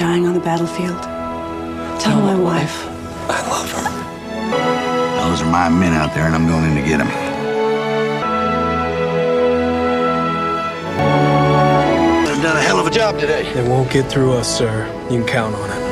dying on the battlefield. Tell my wife. I love her. Those are my men out there, and I'm going in to get them. They've done a hell of a job today. They won't get through us, sir. You can count on it.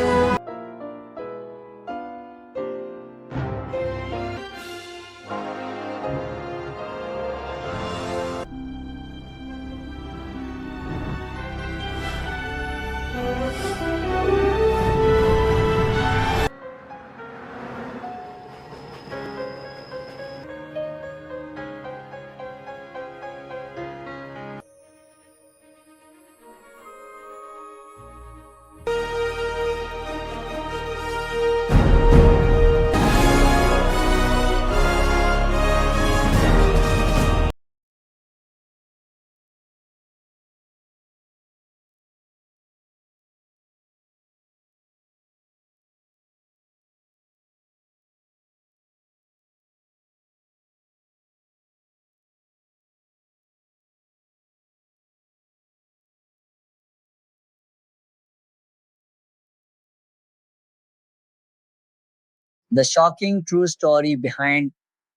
The shocking true story behind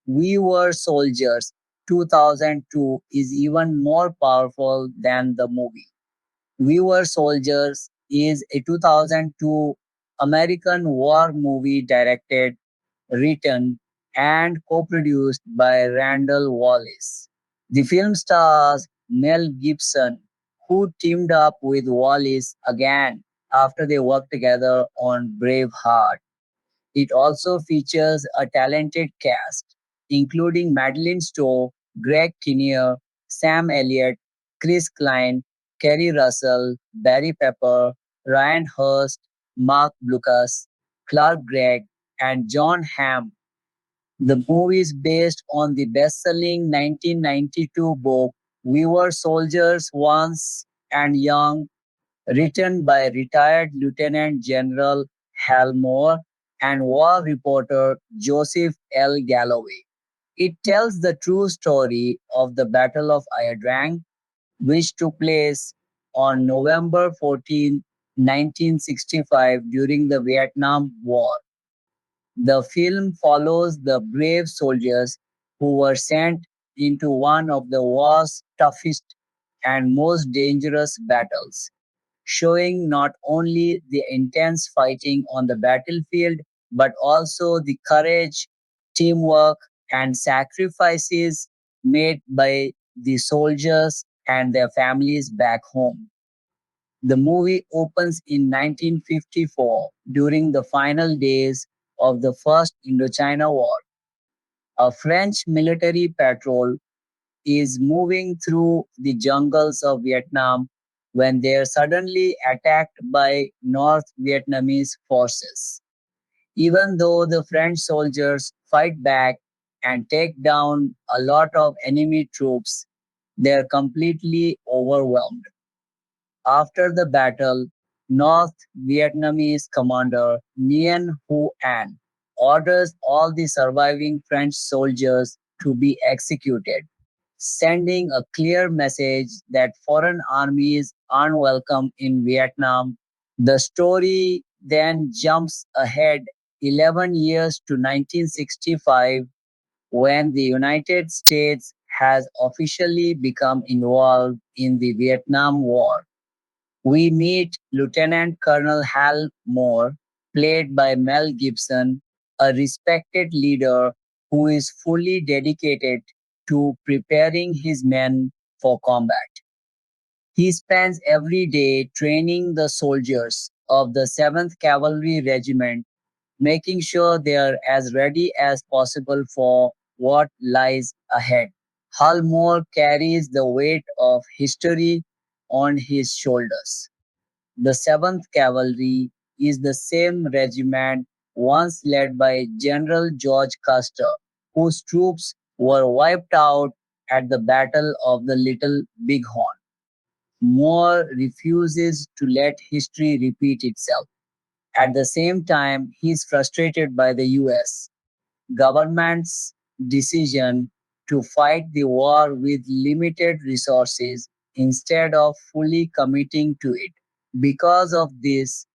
We Were Soldiers 2002 is even more powerful than the movie. We Were Soldiers is a 2002 American war movie directed, written, and co-produced by Randall Wallace. The film stars Mel Gibson, who teamed up with Wallace again after they worked together on Braveheart. It also features a talented cast, including Madeleine Stowe, Greg Kinnear, Sam Elliott, Chris Klein, Kerry Russell, Barry Pepper, Ryan Hurst, Mark Blucas, Clark Gregg, and John Hamm. The movie is based on the best-selling 1992 book We Were Soldiers Once and Young, written by retired Lieutenant General Hal Moore and war reporter Joseph L. Galloway. It tells the true story of the Battle of Ireland, which took place on November 14, 1965, during the Vietnam War. The film follows the brave soldiers who were sent into one of the war's toughest and most dangerous battles, showing not only the intense fighting on the battlefield, but also the courage, teamwork, and sacrifices made by the soldiers and their families back home. The movie opens in 1954 during the final days of the First Indochina War. A French military patrol is moving through the jungles of Vietnam when they are suddenly attacked by North Vietnamese forces. Even though the French soldiers fight back and take down a lot of enemy troops, they are completely overwhelmed. After the battle, North Vietnamese commander Nguyen Hu An orders all the surviving French soldiers to be executed, sending a clear message that foreign armies aren't welcome in Vietnam. The story then jumps ahead 11 years to 1965, when the United States has officially become involved in the Vietnam War. We meet Lieutenant Colonel Hal Moore, played by Mel Gibson, a respected leader who is fully dedicated to preparing his men for combat. He spends every day training the soldiers of the 7th Cavalry Regiment, making sure they are as ready as possible for what lies ahead. Hal Moore carries the weight of history on his shoulders. The 7th Cavalry is the same regiment once led by General George Custer, whose troops were wiped out at the Battle of the Little Bighorn. Moore refuses to let history repeat itself. At the same time, he is frustrated by the US government's decision to fight the war with limited resources instead of fully committing to it. Because of this,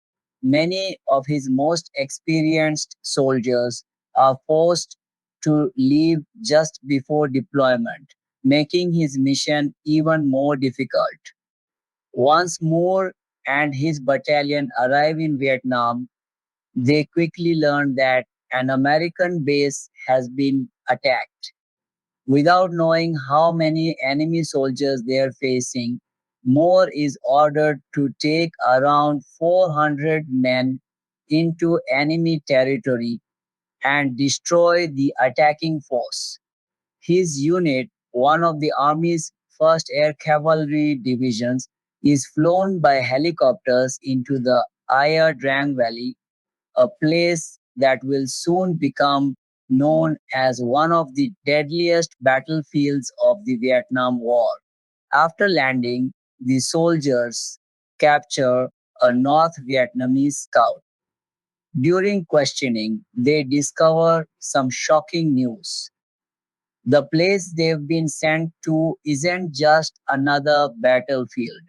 many of his most experienced soldiers are forced to leave just before deployment, making his mission even more difficult. Once Moore and his battalion arrive in Vietnam, they quickly learn that an American base has been attacked. Without knowing how many enemy soldiers they are facing, Moore is ordered to take around 400 men into enemy territory and destroy the attacking force. His unit, one of the Army's first air cavalry divisions, is flown by helicopters into the Ia Drang Valley, a place that will soon become known as one of the deadliest battlefields of the Vietnam War. After landing, the soldiers capture a North Vietnamese scout. During questioning, they discover some shocking news. The place they've been sent to isn't just another battlefield.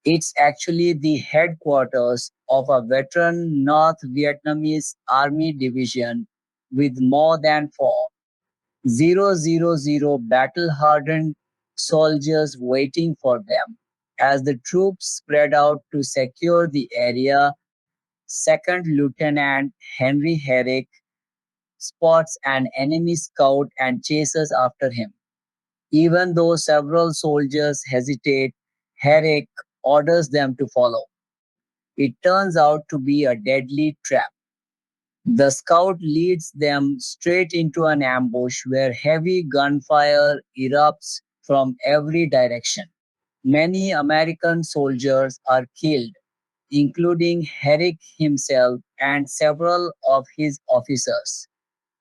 It's actually the headquarters of a veteran North Vietnamese Army division with more than 4,000 battle-hardened soldiers waiting for them. As the troops spread out to secure the area, Second Lieutenant Henry Herrick spots an enemy scout and chases after him. Even though several soldiers hesitate, Herrick orders them to follow. It turns out to be a deadly trap. The scout leads them straight into an ambush where heavy gunfire erupts from every direction. Many American soldiers are killed, including Herrick himself and several of his officers.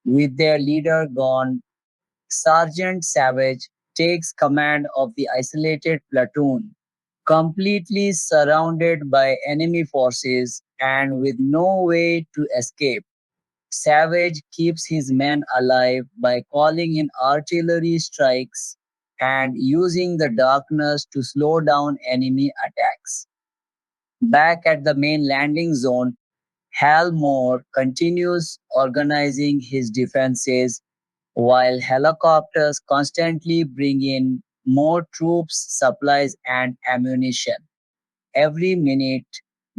With their leader gone, Sergeant Savage takes command of the isolated platoon, completely surrounded by enemy forces and with no way to escape. Savage keeps his men alive by calling in artillery strikes and using the darkness to slow down enemy attacks. Back at the main landing zone, Hal Moore continues organizing his defenses while helicopters constantly bring in more troops, supplies, and ammunition. Every minute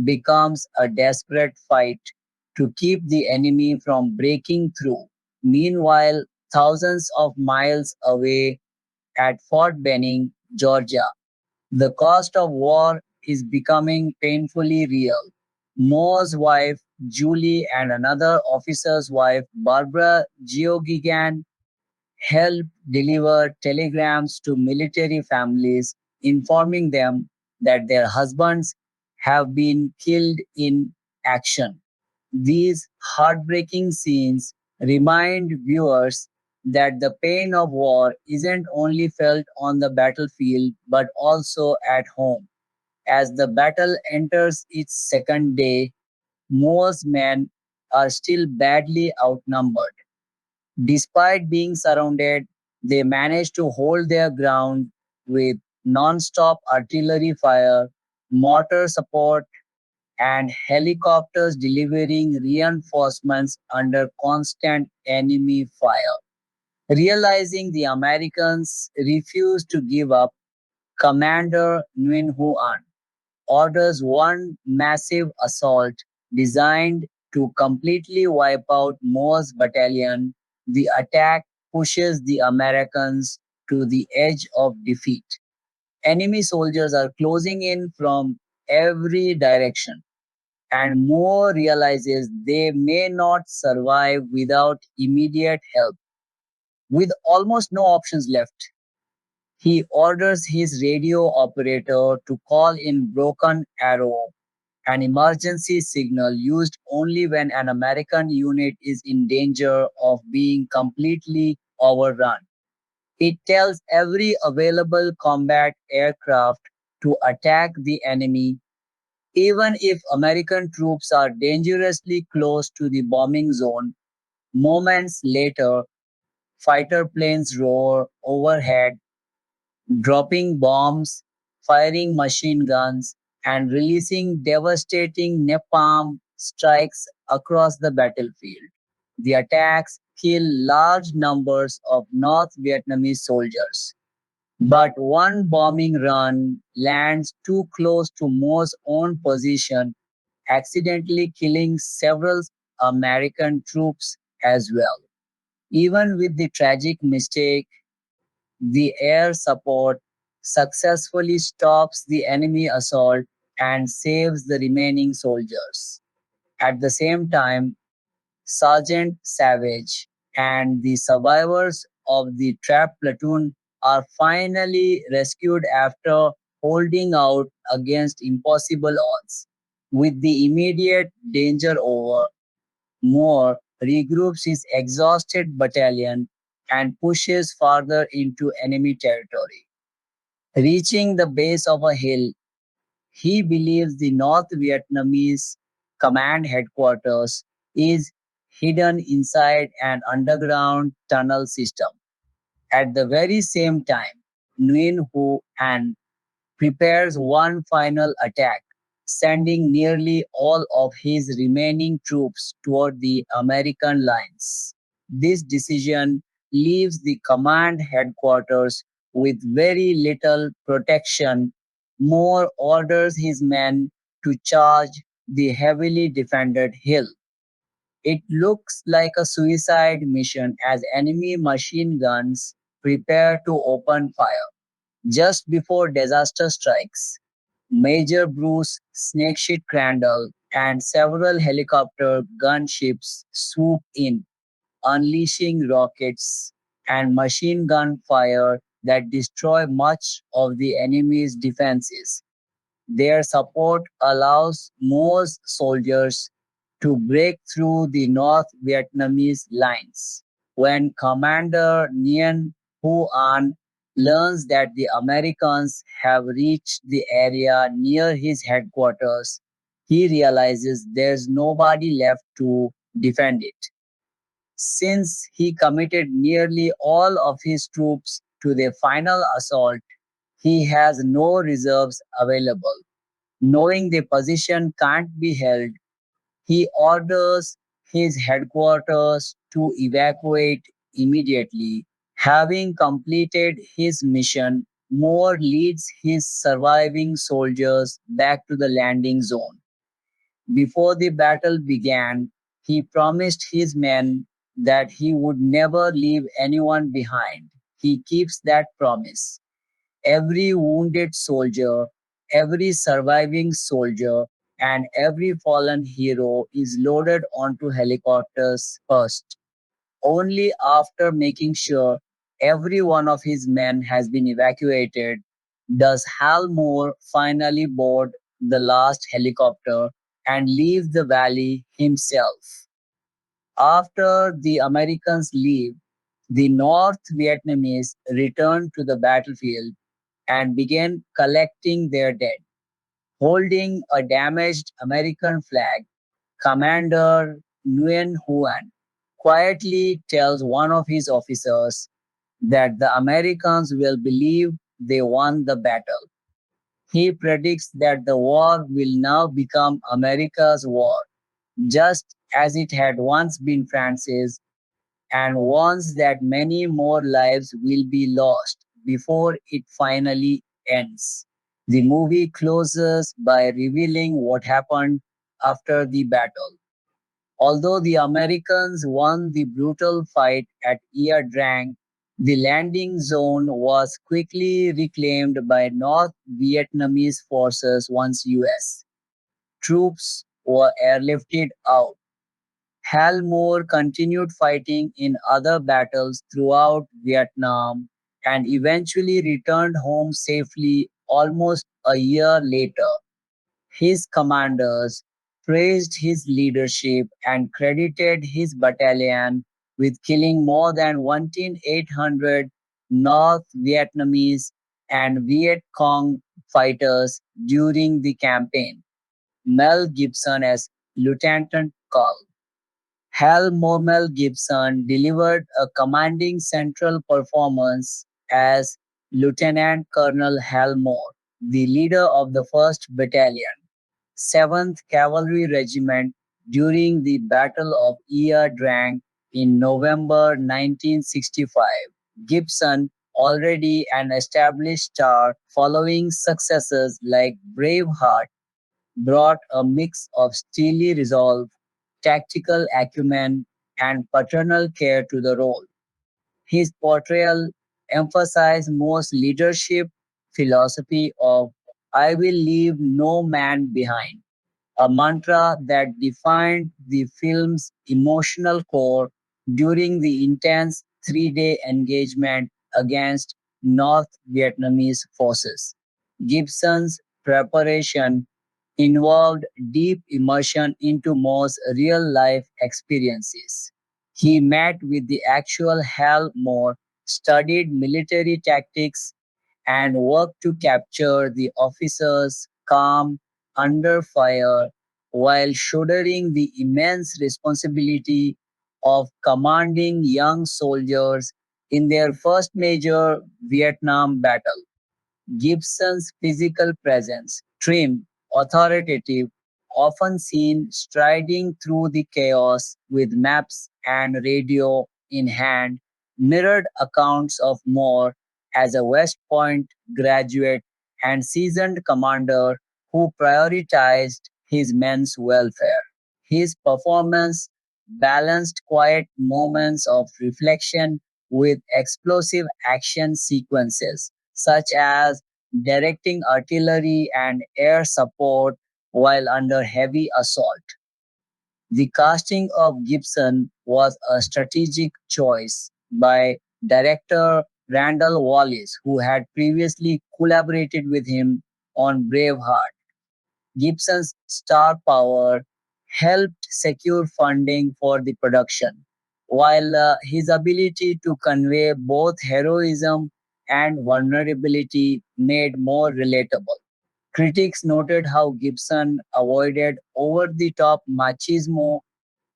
becomes a desperate fight to keep the enemy from breaking through. Meanwhile, thousands of miles away at Fort Benning, Georgia, the cost of war is becoming painfully real. Moore's wife, Julie, and another officer's wife, Barbara Geoghegan, help deliver telegrams to military families informing them that their husbands have been killed in action. These heartbreaking scenes remind viewers that the pain of war isn't only felt on the battlefield but also at home. As the battle enters its second day, most men are still badly outnumbered. Despite being surrounded, they manage to hold their ground with non-stop artillery fire, mortar support, and helicopters delivering reinforcements under constant enemy fire. Realizing the Americans refuse to give up, Commander Nguyen Huan orders one massive assault designed to completely wipe out Moore's battalion. The attack pushes the Americans to the edge of defeat. Enemy soldiers are closing in from every direction, and Moore realizes they may not survive without immediate help. With almost no options left, he orders his radio operator to call in Broken Arrow, an emergency signal used only when an American unit is in danger of being completely overrun. It tells every available combat aircraft to attack the enemy, even if American troops are dangerously close to the bombing zone. Moments later, fighter planes roar overhead, dropping bombs, firing machine guns, and releasing devastating napalm strikes across the battlefield. The attacks kill large numbers of North Vietnamese soldiers. But one bombing run lands too close to Mo's own position, accidentally killing several American troops as well. Even with the tragic mistake, the air support successfully stops the enemy assault and saves the remaining soldiers. At the same time, Sergeant Savage and the survivors of the trapped platoon are finally rescued after holding out against impossible odds. With the immediate danger over, Moore regroups his exhausted battalion and pushes farther into enemy territory. Reaching the base of a hill, he believes the North Vietnamese command headquarters is hidden inside an underground tunnel system. At the very same time, Nguyen Hu and prepares one final attack, sending nearly all of his remaining troops toward the American lines. This decision leaves the command headquarters with very little protection. Moore orders his men to charge the heavily defended hill. It looks like a suicide mission as enemy machine guns prepare to open fire. Just before disaster strikes, Major Bruce Snakeshit Crandall and several helicopter gunships swoop in, unleashing rockets and machine gun fire that destroy much of the enemy's defenses. Their support allows most soldiers to break through the North Vietnamese lines. When Commander Nguyen Hu An learns that the Americans have reached the area near his headquarters, he realizes there's nobody left to defend it. Since he committed nearly all of his troops to the final assault, he has no reserves available. Knowing the position can't be held, he orders his headquarters to evacuate immediately. Having completed his mission, Moore leads his surviving soldiers back to the landing zone. Before the battle began, he promised his men that he would never leave anyone behind. He keeps that promise. Every wounded soldier, every surviving soldier, and every fallen hero is loaded onto helicopters first. Only after making sure every one of his men has been evacuated does Hal Moore finally board the last helicopter and leave the valley himself. After the Americans leave, the North Vietnamese return to the battlefield and began collecting their dead. Holding a damaged American flag, Commander Nguyen Huan quietly tells one of his officers that the Americans will believe they won the battle. He predicts that the war will now become America's war, just as it had once been France's, and warns that many more lives will be lost before it finally ends. The movie closes by revealing what happened after the battle. Although the Americans won the brutal fight at Ia Drang, the landing zone was quickly reclaimed by North Vietnamese forces once US troops were airlifted out. Hal Moore continued fighting in other battles throughout Vietnam and eventually returned home safely almost a year later. His commanders praised his leadership and credited his battalion with killing more than 1,800 North Vietnamese and Viet Cong fighters during the campaign. Mel Gibson as Lieutenant Col. Hal Mel Gibson delivered a commanding central performance as Lieutenant Colonel Hal Moore. the leader of the 1st Battalion, 7th Cavalry Regiment during the Battle of Ia Drang in November 1965. Gibson, already an established star following successes like Braveheart, brought a mix of steely resolve, tactical acumen, and paternal care to the role. His portrayal emphasized Moore's leadership philosophy of "I will leave no man behind," a mantra that defined the film's emotional core during the intense 3-day engagement against North Vietnamese forces. Gibson's preparation involved deep immersion into Moore's real life experiences. He met with the actual Hal Moore, studied military tactics, and worked to capture the officers' calm under fire while shouldering the immense responsibility of commanding young soldiers in their first major Vietnam battle. Gibson's physical presence, trim, authoritative, often seen striding through the chaos with maps and radio in hand, mirrored accounts of Moore as a West Point graduate and seasoned commander who prioritized his men's welfare. His performance balanced quiet moments of reflection with explosive action sequences, such as directing artillery and air support while under heavy assault. The casting of Gibson was a strategic choice by director Randall Wallace, who had previously collaborated with him on Braveheart. Gibson's star power helped secure funding for the production, while his ability to convey both heroism and vulnerability made more relatable. Critics noted how Gibson avoided over the top machismo,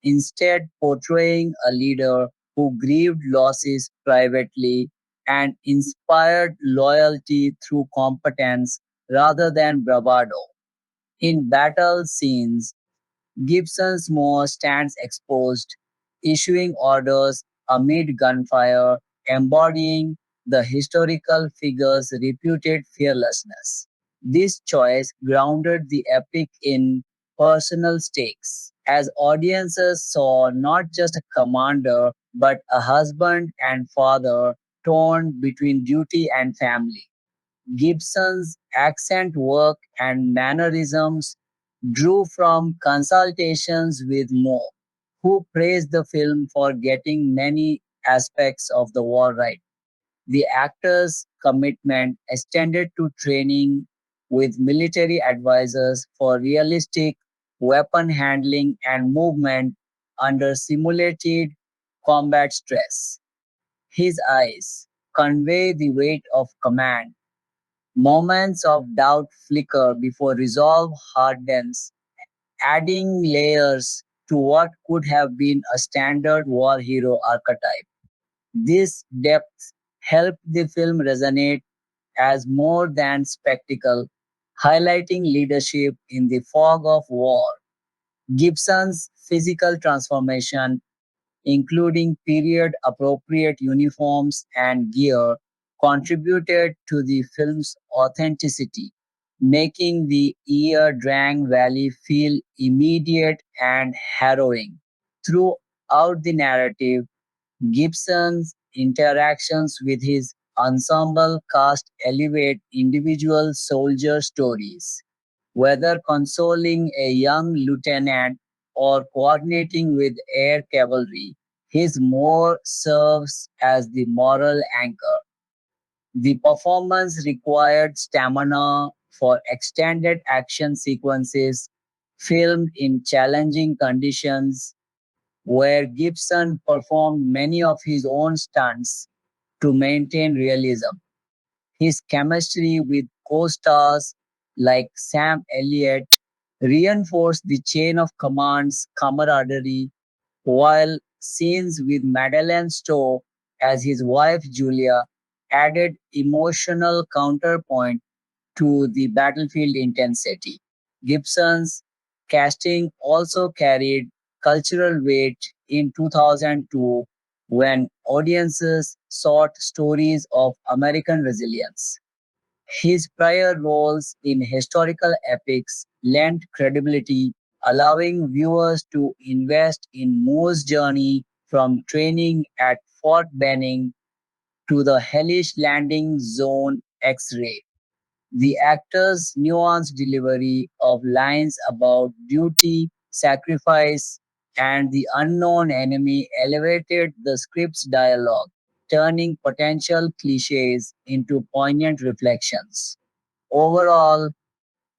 instead, portraying a leader who grieved losses privately and inspired loyalty through competence rather than bravado. In battle scenes, Gibson's Moore stands exposed, issuing orders amid gunfire, embodying the historical figure's reputed fearlessness. This choice grounded the epic in personal stakes, as audiences saw not just a commander but a husband and father torn between duty and family. Gibson's accent work and mannerisms drew from consultations with Moore, who praised the film for getting many aspects of the war right. The actor's commitment extended to training with military advisors for realistic weapon handling and movement under simulated combat stress. His eyes convey the weight of command. Moments of doubt flicker before resolve hardens, adding layers to what could have been a standard war hero archetype. This depth helped the film resonate as more than spectacle, highlighting leadership in the fog of war. Gibson's physical transformation, including period appropriate uniforms and gear, contributed to the film's authenticity, making the Ear Drang Valley feel immediate and harrowing. Throughout the narrative, Gibson's interactions with his ensemble cast elevate individual soldier stories. Whether consoling a young lieutenant or coordinating with air cavalry, his more serves as the moral anchor. The performance required stamina for extended action sequences filmed in challenging conditions, where Gibson performed many of his own stunts to maintain realism. His chemistry with co-stars like Sam Elliott reinforced the chain of command's camaraderie, while scenes with Madeleine Stowe as his wife Julia added emotional counterpoint to the battlefield intensity. Gibson's casting also carried cultural weight in 2002 when audiences sought stories of American resilience. His prior roles in historical epics lent credibility, allowing viewers to invest in Moore's journey from training at Fort Benning to the hellish landing zone X-ray. The actor's nuanced delivery of lines about duty, sacrifice, and the unknown enemy elevated the script's dialogue, turning potential cliches into poignant reflections. Overall,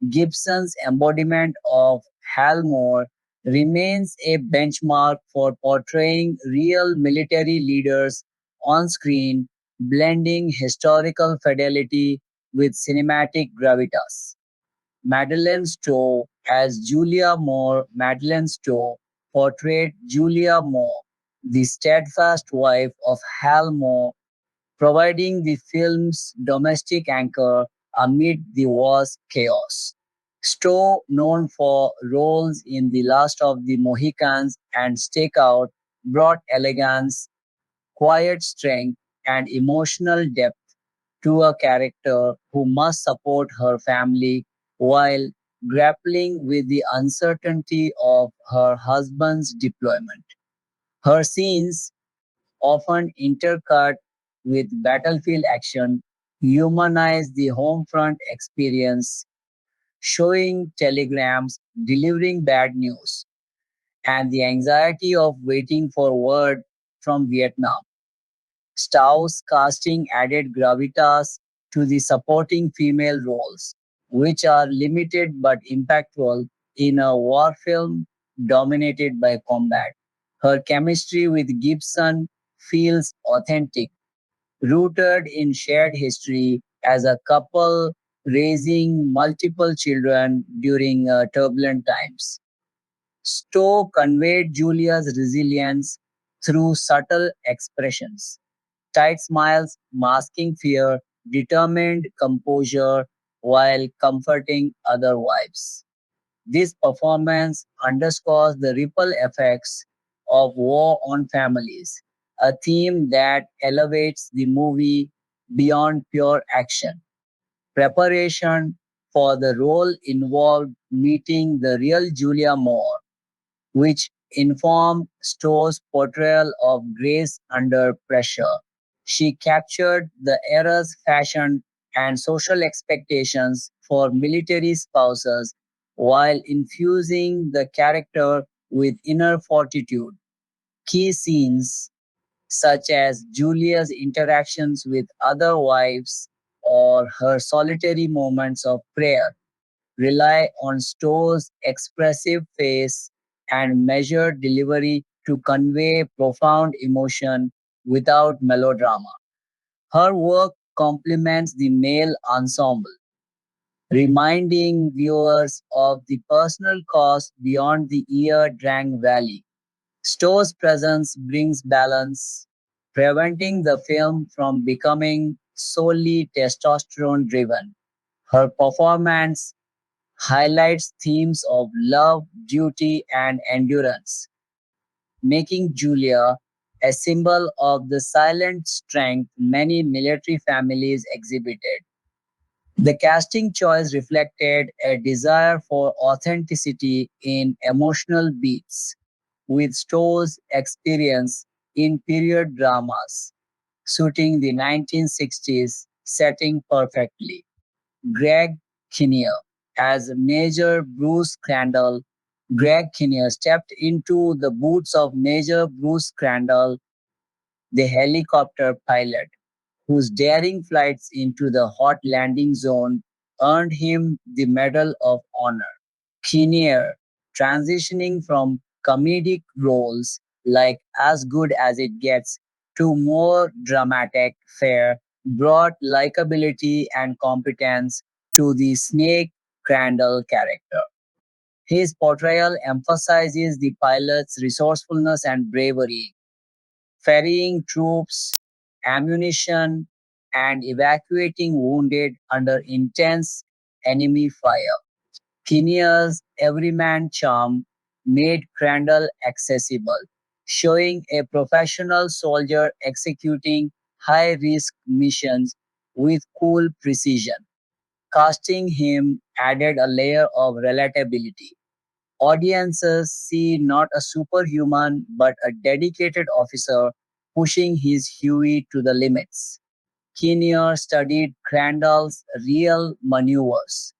Gibson's embodiment of Hal Moore remains a benchmark for portraying real military leaders on screen, blending historical fidelity with cinematic gravitas. Madeleine Stowe as Julia Moore. Madeleine Stowe portrayed Julia Moore, the steadfast wife of Hal Moore, providing the film's domestic anchor amid the war's chaos. Stowe, known for roles in The Last of the Mohicans and Stakeout, brought elegance, quiet strength, and emotional depth to a character who must support her family while grappling with the uncertainty of her husband's deployment. Her scenes, often intercut with battlefield action, humanize the home front experience, showing telegrams, delivering bad news, and the anxiety of waiting for word from Vietnam. Stow's casting added gravitas to the supporting female roles, which are limited but impactful in a war film dominated by combat. Her chemistry with Gibson feels authentic, rooted in shared history as a couple raising multiple children during turbulent times. Stowe conveyed Julia's resilience through subtle expressions, tight smiles masking fear, determined composure while comforting other wives. This performance underscores the ripple effects of war on families, a theme that elevates the movie beyond pure action. Preparation for the role involved meeting the real Julia Moore, which informed Stowe's portrayal of grace under pressure. She captured the era's fashion and social expectations for military spouses while infusing the character with inner fortitude. Key scenes, such as Julia's interactions with other wives or her solitary moments of prayer, rely on Stowe's expressive face and measured delivery to convey profound emotion without melodrama. Her work complements the male ensemble, reminding viewers of the personal cost beyond the ear-drang valley. Stowe's presence brings balance, preventing the film from becoming solely testosterone driven. Her performance highlights themes of love, duty, and endurance, making Julia a symbol of the silent strength many military families exhibited. The casting choice reflected a desire for authenticity in emotional beats, with Stowe's experience in period dramas, suiting the 1960s setting perfectly. Greg Kinnear as Major Bruce Crandall. Greg Kinnear stepped into the boots of Major Bruce Crandall, the helicopter pilot, whose daring flights into the hot landing zone earned him the Medal of Honor. Kinnear, transitioning from comedic roles like As Good as It Gets to more dramatic fare, brought likability and competence to the Snake Crandall character. His portrayal emphasizes the pilot's resourcefulness and bravery, ferrying troops, ammunition, and evacuating wounded under intense enemy fire. Kinnear's everyman charm made Crandall accessible, showing a professional soldier executing high risk missions with cool precision. Casting him added a layer of relatability. Audiences see not a superhuman but a dedicated officer pushing his Huey to the limits. Kinnear studied Crandall's real maneuvers,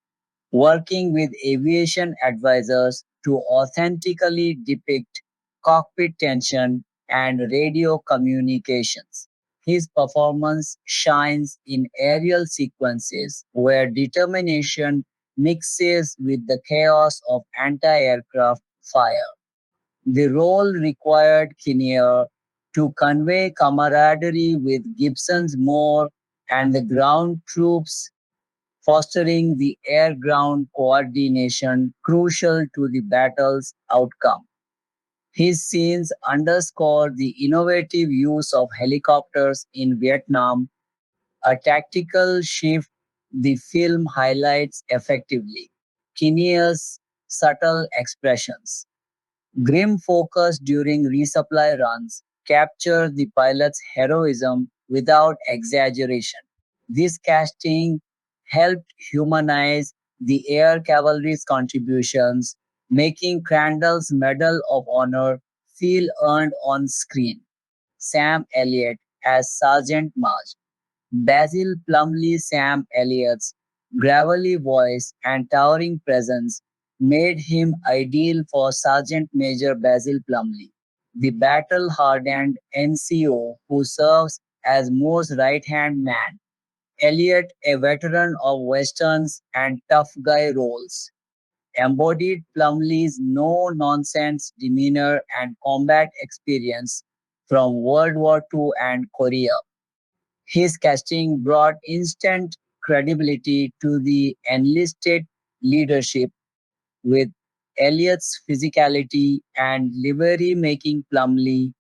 working with aviation advisors to authentically depict cockpit tension and radio communications. His performance shines in aerial sequences where determination mixes with the chaos of anti aircraft fire. The role required Kinnear to convey camaraderie with Gibson's Moore and the ground troops, fostering the air-ground coordination crucial to the battle's outcome. His scenes underscore the innovative use of helicopters in Vietnam, a tactical shift the film highlights effectively. Kinnear's subtle expressions, grim focus during resupply runs, capture the pilot's heroism without exaggeration. This casting helped humanize the air cavalry's contributions, making Crandall's Medal of Honor feel earned on screen. Sam Elliott as Sergeant March, Basil Plumley Sam Elliott's gravelly voice and towering presence made him ideal for Sergeant Major Basil Plumley, the battle-hardened NCO who serves as Moore's right-hand man. Elliott, a veteran of westerns and tough guy roles, embodied Plumley's no-nonsense demeanor and combat experience from World War II and Korea. His casting brought instant credibility to the enlisted leadership, with Elliott's physicality and livery making Plumley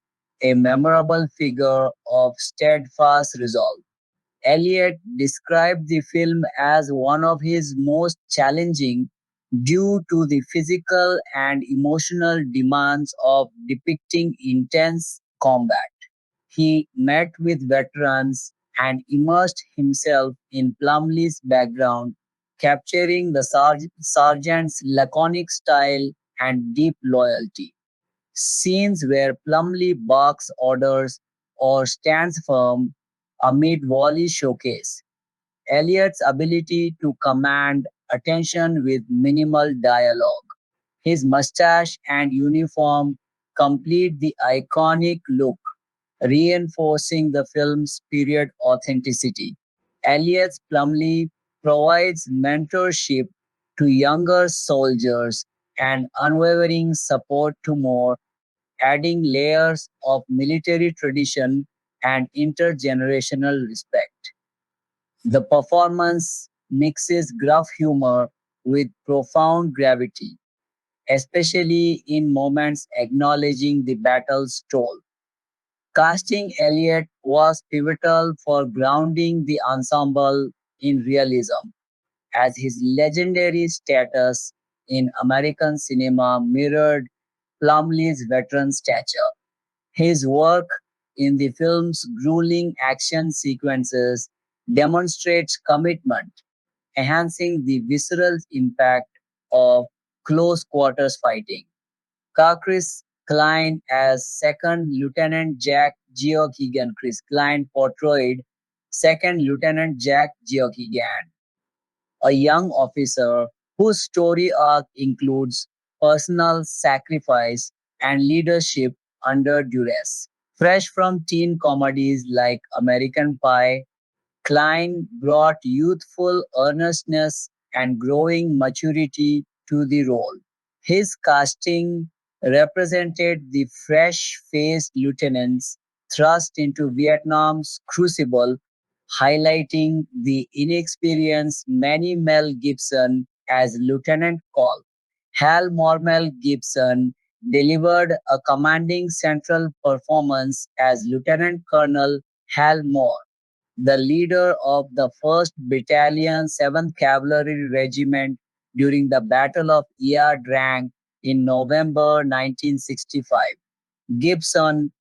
a memorable figure of steadfast resolve. Elliott described the film as one of his most challenging due to the physical and emotional demands of depicting intense combat. He met with veterans and immersed himself in Plumley's background, capturing the sergeant's laconic style and deep loyalty. Scenes where Plumley barks orders or stands firm amid volley showcase Eliot's ability to command attention with minimal dialogue. His mustache and uniform complete the iconic look, reinforcing the film's period authenticity. Elias Plumley provides mentorship to younger soldiers and unwavering support to more, adding layers of military tradition and intergenerational respect. The performance mixes gruff humor with profound gravity, especially in moments acknowledging the battle's toll. Casting Elliott was pivotal for grounding the ensemble in realism, as his legendary status in American cinema mirrored Plumlee's veteran stature. His work in the film's grueling action sequences demonstrates commitment, enhancing the visceral impact of close quarters fighting. Chris Klein as Second Lieutenant Jack Geoghegan. Chris Klein portrayed Second Lieutenant Jack Geoghegan, a young officer whose story arc includes personal sacrifice and leadership under duress. Fresh from teen comedies like American Pie, Klein brought youthful earnestness and growing maturity to the role. His casting represented the fresh faced lieutenants thrust into Vietnam's crucible, highlighting the inexperienced Manny Mel Gibson as Lieutenant Cole. Hal Mormel Gibson delivered a commanding central performance as Lieutenant Colonel Hal Moore. the leader of the 1st Battalion, 7th Cavalry Regiment during the Battle of Ia Drang in November 1965. Gibson,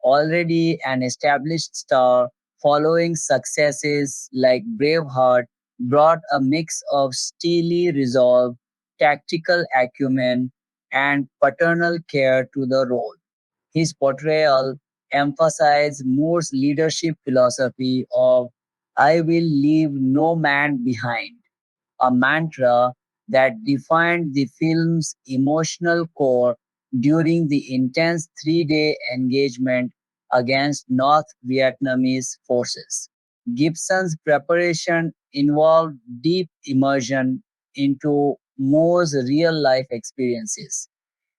already an established star, following successes like Braveheart, brought a mix of steely resolve, tactical acumen, and paternal care to the role. His portrayal emphasized Moore's leadership philosophy of "I will leave no man behind," a mantra that defined the film's emotional core during the intense 3-day engagement against North Vietnamese forces. Gibson's preparation involved deep immersion into Moore's real life experiences.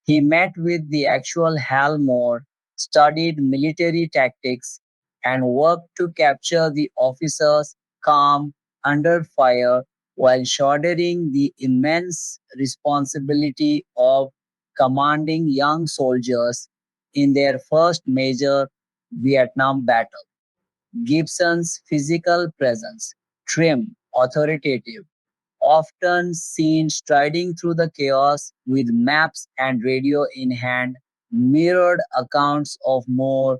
He met with the actual Hal Moore, studied military tactics, and worked to capture the officers' calm under fire while shouldering the immense responsibility of commanding young soldiers in their first major Vietnam battle. Gibson's physical presence, trim, authoritative, often seen striding through the chaos with maps and radio in hand, mirrored accounts of Moore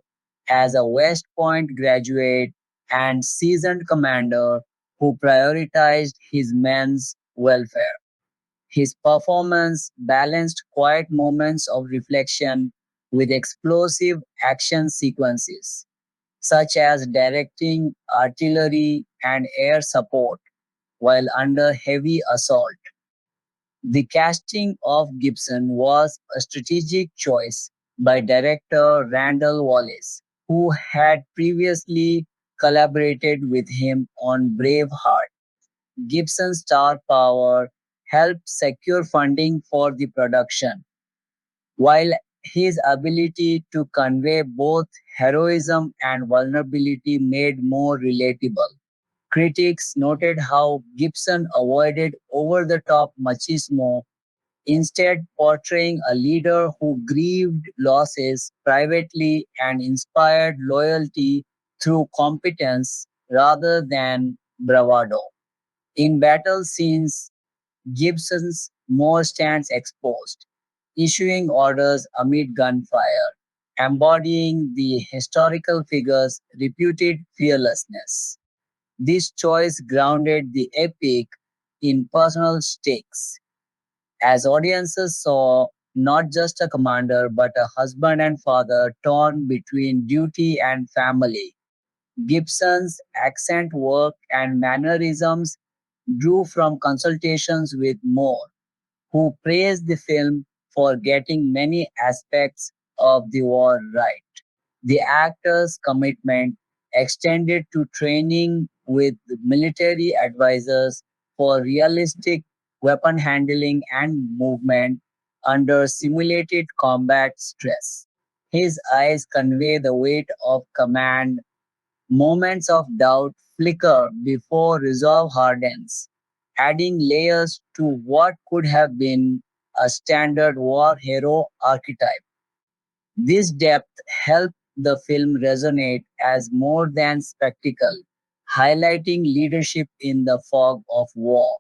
as a West Point graduate and seasoned commander who prioritized his men's welfare. His performance balanced quiet moments of reflection with explosive action sequences, such as directing artillery and air support while under heavy assault. The casting of Gibson was a strategic choice by director Randall Wallace, who had previously collaborated with him on Braveheart. Gibson's star power helped secure funding for the production, while his ability to convey both heroism and vulnerability made more relatable. Critics noted how Gibson avoided over the top machismo, instead, portraying a leader who grieved losses privately and inspired loyalty through competence rather than bravado. In battle scenes, Gibson's more stands exposed, issuing orders amid gunfire, embodying the historical figure's reputed fearlessness. This choice grounded the epic in personal stakes, as audiences saw not just a commander but a husband and father torn between duty and family. Gibson's accent work and mannerisms drew from consultations with Moore, who praised the film for getting many aspects of the war right. The actor's commitment extended to training with military advisors for realistic weapon handling and movement under simulated combat stress. His eyes convey the weight of command. Moments of doubt flicker before resolve hardens, adding layers to what could have been a standard war hero archetype. This depth helped the film resonate as more than spectacle, highlighting leadership in the fog of war.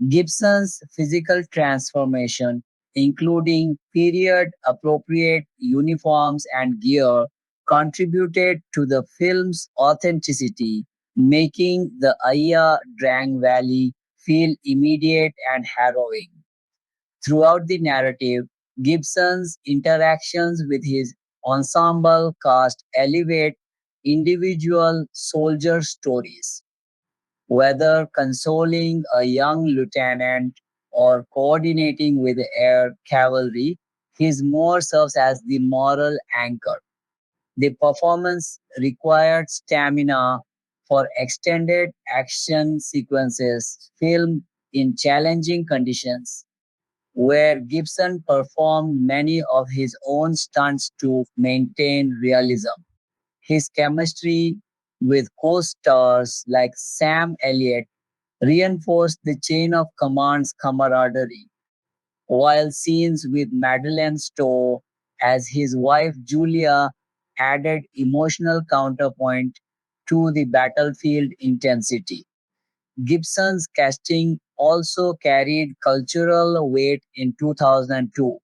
Gibson's physical transformation, including period appropriate uniforms and gear, contributed to the film's authenticity, making the Aya Drang Valley feel immediate and harrowing. Throughout the narrative, Gibson's interactions with his ensemble cast elevate individual soldier stories. Whether consoling a young lieutenant or coordinating with the air cavalry, his more serves as the moral anchor. The performance required stamina for extended action sequences filmed in challenging conditions, where Gibson performed many of his own stunts to maintain realism. His chemistry with co-stars like Sam Elliott reinforced the chain of command's camaraderie, while scenes with Madeleine Stowe as his wife Julia added emotional counterpoint to the battlefield intensity. Gibson's casting also carried cultural weight in 2002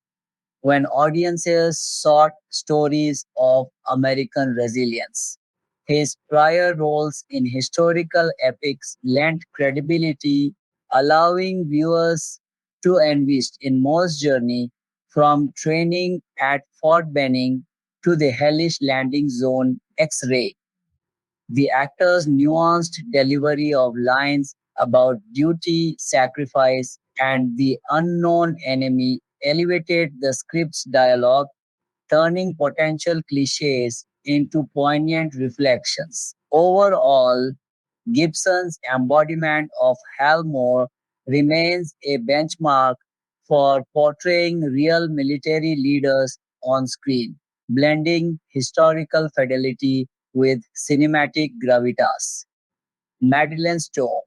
when audiences sought stories of American resilience. His prior roles in historical epics lent credibility, allowing viewers to invest in Moore's journey from training at Fort Benning to the hellish landing zone X-ray. The actor's nuanced delivery of lines about duty, sacrifice, and the unknown enemy elevated the script's dialogue, turning potential cliches into poignant reflections. Overall, Gibson's embodiment of Hal Moore remains a benchmark for portraying real military leaders on screen, blending historical fidelity with cinematic gravitas. Madeleine Stowe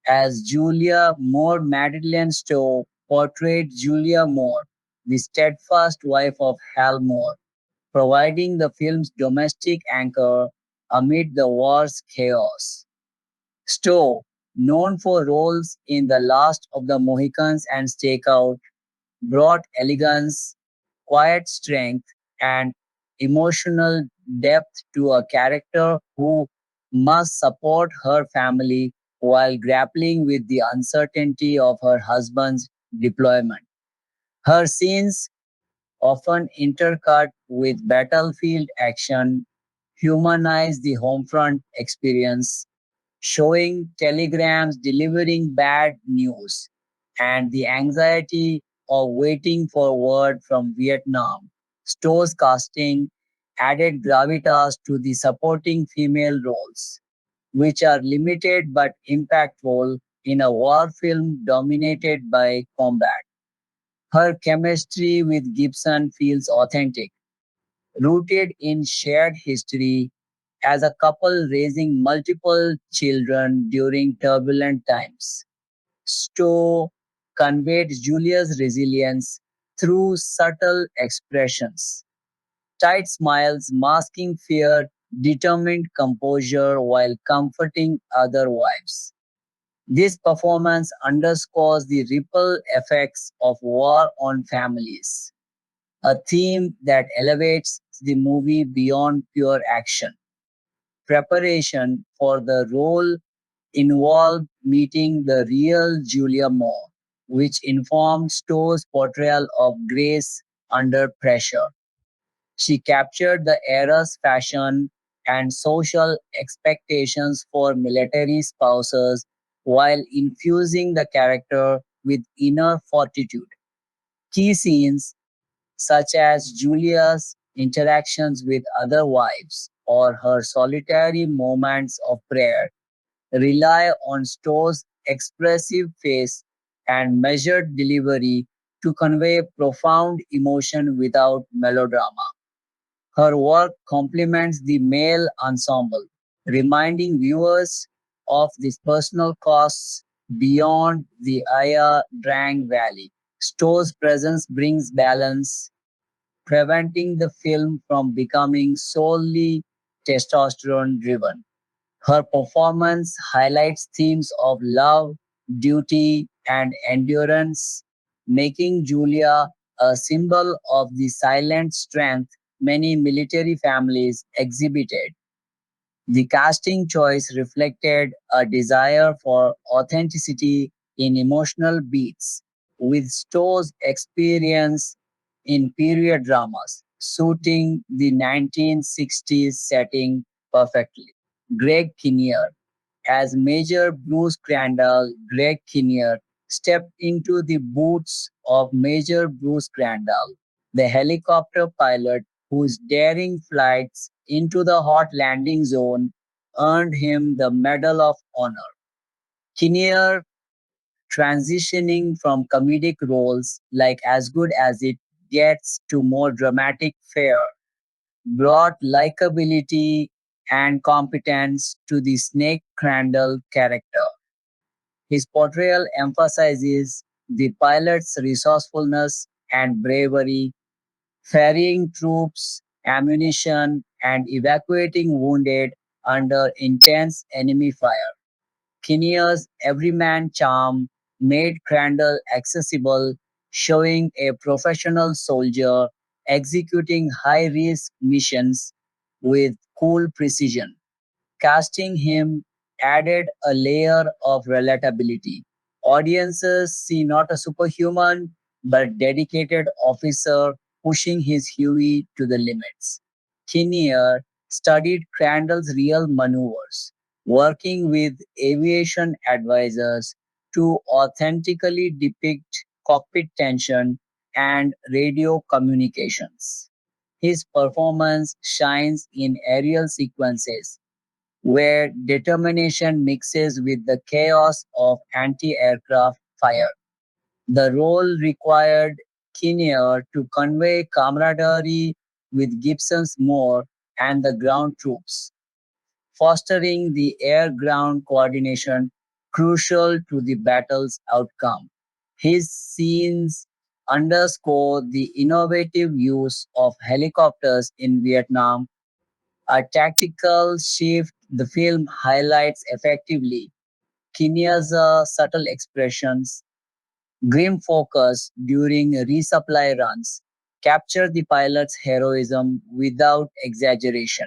as Julia Moore. Madeleine Stowe portrayed Julia Moore, the steadfast wife of Hal Moore, providing the film's domestic anchor amid the war's chaos. Stowe, known for roles in The Last of the Mohicans and Stakeout, brought elegance, quiet strength, and emotional depth to a character who must support her family while grappling with the uncertainty of her husband's deployment. Her scenes, often intercut with battlefield action, humanize the homefront experience, showing telegrams delivering bad news and the anxiety of waiting for word from Vietnam. Stowe's casting added gravitas to the supporting female roles, which are limited but impactful in a war film dominated by combat. Her chemistry with Gibson feels authentic, rooted in shared history as a couple raising multiple children during turbulent times. Stowe conveyed Julia's resilience through subtle expressions, tight smiles masking fear, determined composure while comforting other wives. This performance underscores the ripple effects of war on families, a theme that elevates the movie beyond pure action. Preparation for the role involved meeting the real Julia Moore, which informed Stowe's portrayal of Grace under pressure. She captured the era's fashion and social expectations for military spouses while infusing the character with inner fortitude. Key scenes such as Julia's interactions with other wives or her solitary moments of prayer, rely on Stowe's expressive face and measured delivery to convey profound emotion without melodrama. Her work complements the male ensemble, reminding viewers of the personal costs beyond the Aya Drang Valley. Stowe's presence brings balance, preventing the film from becoming solely testosterone driven. Her performance highlights themes of love, duty, and endurance, making Julia a symbol of the silent strength many military families exhibited. The casting choice reflected a desire for authenticity in emotional beats, with Stowe's experience in period dramas suiting the 1960s setting perfectly. Greg Kinnear as Major Bruce Crandall. Greg Kinnear stepped into the boots of Major Bruce Crandall, the helicopter pilot whose daring flights into the hot landing zone earned him the Medal of Honor. Kinnear, transitioning from comedic roles like As Good as It Gets to more dramatic fare, brought likability and competence to the Snake Crandall character. His portrayal emphasizes the pilot's resourcefulness and bravery, ferrying troops, ammunition, and evacuating wounded under intense enemy fire. Kinnear's everyman charm made Crandall accessible, showing a professional soldier executing high risk missions with cool precision. Casting him added a layer of relatability. Audiences see not a superhuman, but dedicated officer pushing his Huey to the limits. Kinnear studied Crandall's real maneuvers, working with aviation advisors to authentically depict cockpit tension and radio communications. His performance shines in aerial sequences where determination mixes with the chaos of anti aircraft fire. The role required Kinnear to convey camaraderie with Gibson's Moore and the ground troops, fostering the air ground coordination crucial to the battle's outcome. His scenes underscore the innovative use of helicopters in Vietnam, a tactical shift the film highlights effectively. Kinnear's subtle expressions, grim focus during resupply runs, capture the pilot's heroism without exaggeration.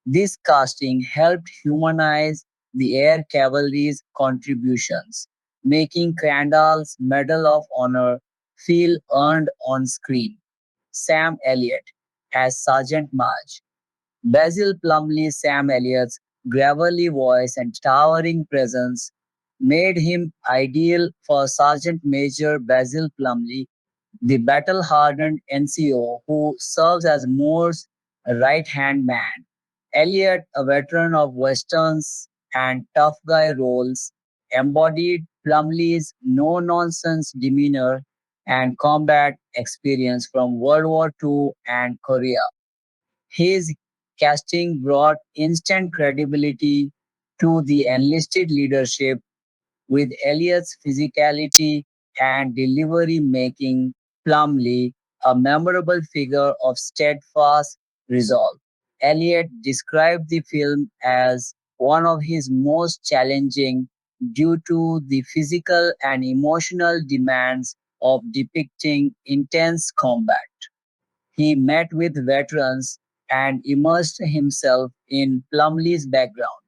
This casting helped humanize the air cavalry's contributions, making Crandall's Medal of Honor feel earned on screen. Sam Elliott as Sergeant March. Basil Plumley's Sam Elliott's gravelly voice and towering presence made him ideal for Sergeant Major Basil Plumley, the battle hardened NCO who serves as Moore's right hand man. Elliott, a veteran of westerns and tough guy roles, embodied Plumley's no nonsense demeanor and combat experience from World War II and Korea. His casting brought instant credibility to the enlisted leadership, with Elliott's physicality and delivery making Plumlee a memorable figure of steadfast resolve. Elliott described the film as one of his most challenging due to the physical and emotional demands of depicting intense combat. He met with veterans and immersed himself in Plumlee's background,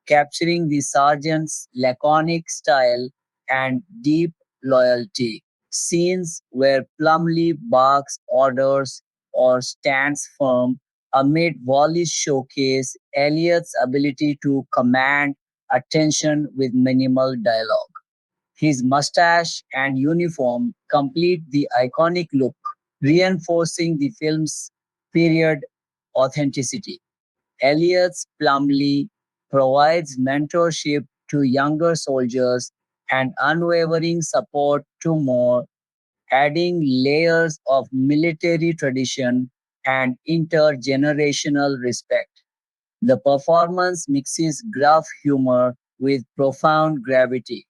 capturing the sergeant's laconic style and deep loyalty. Scenes where Plumlee barks orders or stands firm amid volleys showcase Elliott's ability to command attention with minimal dialogue. His mustache and uniform complete the iconic look, reinforcing the film's period authenticity. Elliott's Plumlee provides mentorship to younger soldiers and unwavering support to more, adding layers of military tradition and intergenerational respect. The performance mixes gruff humor with profound gravity,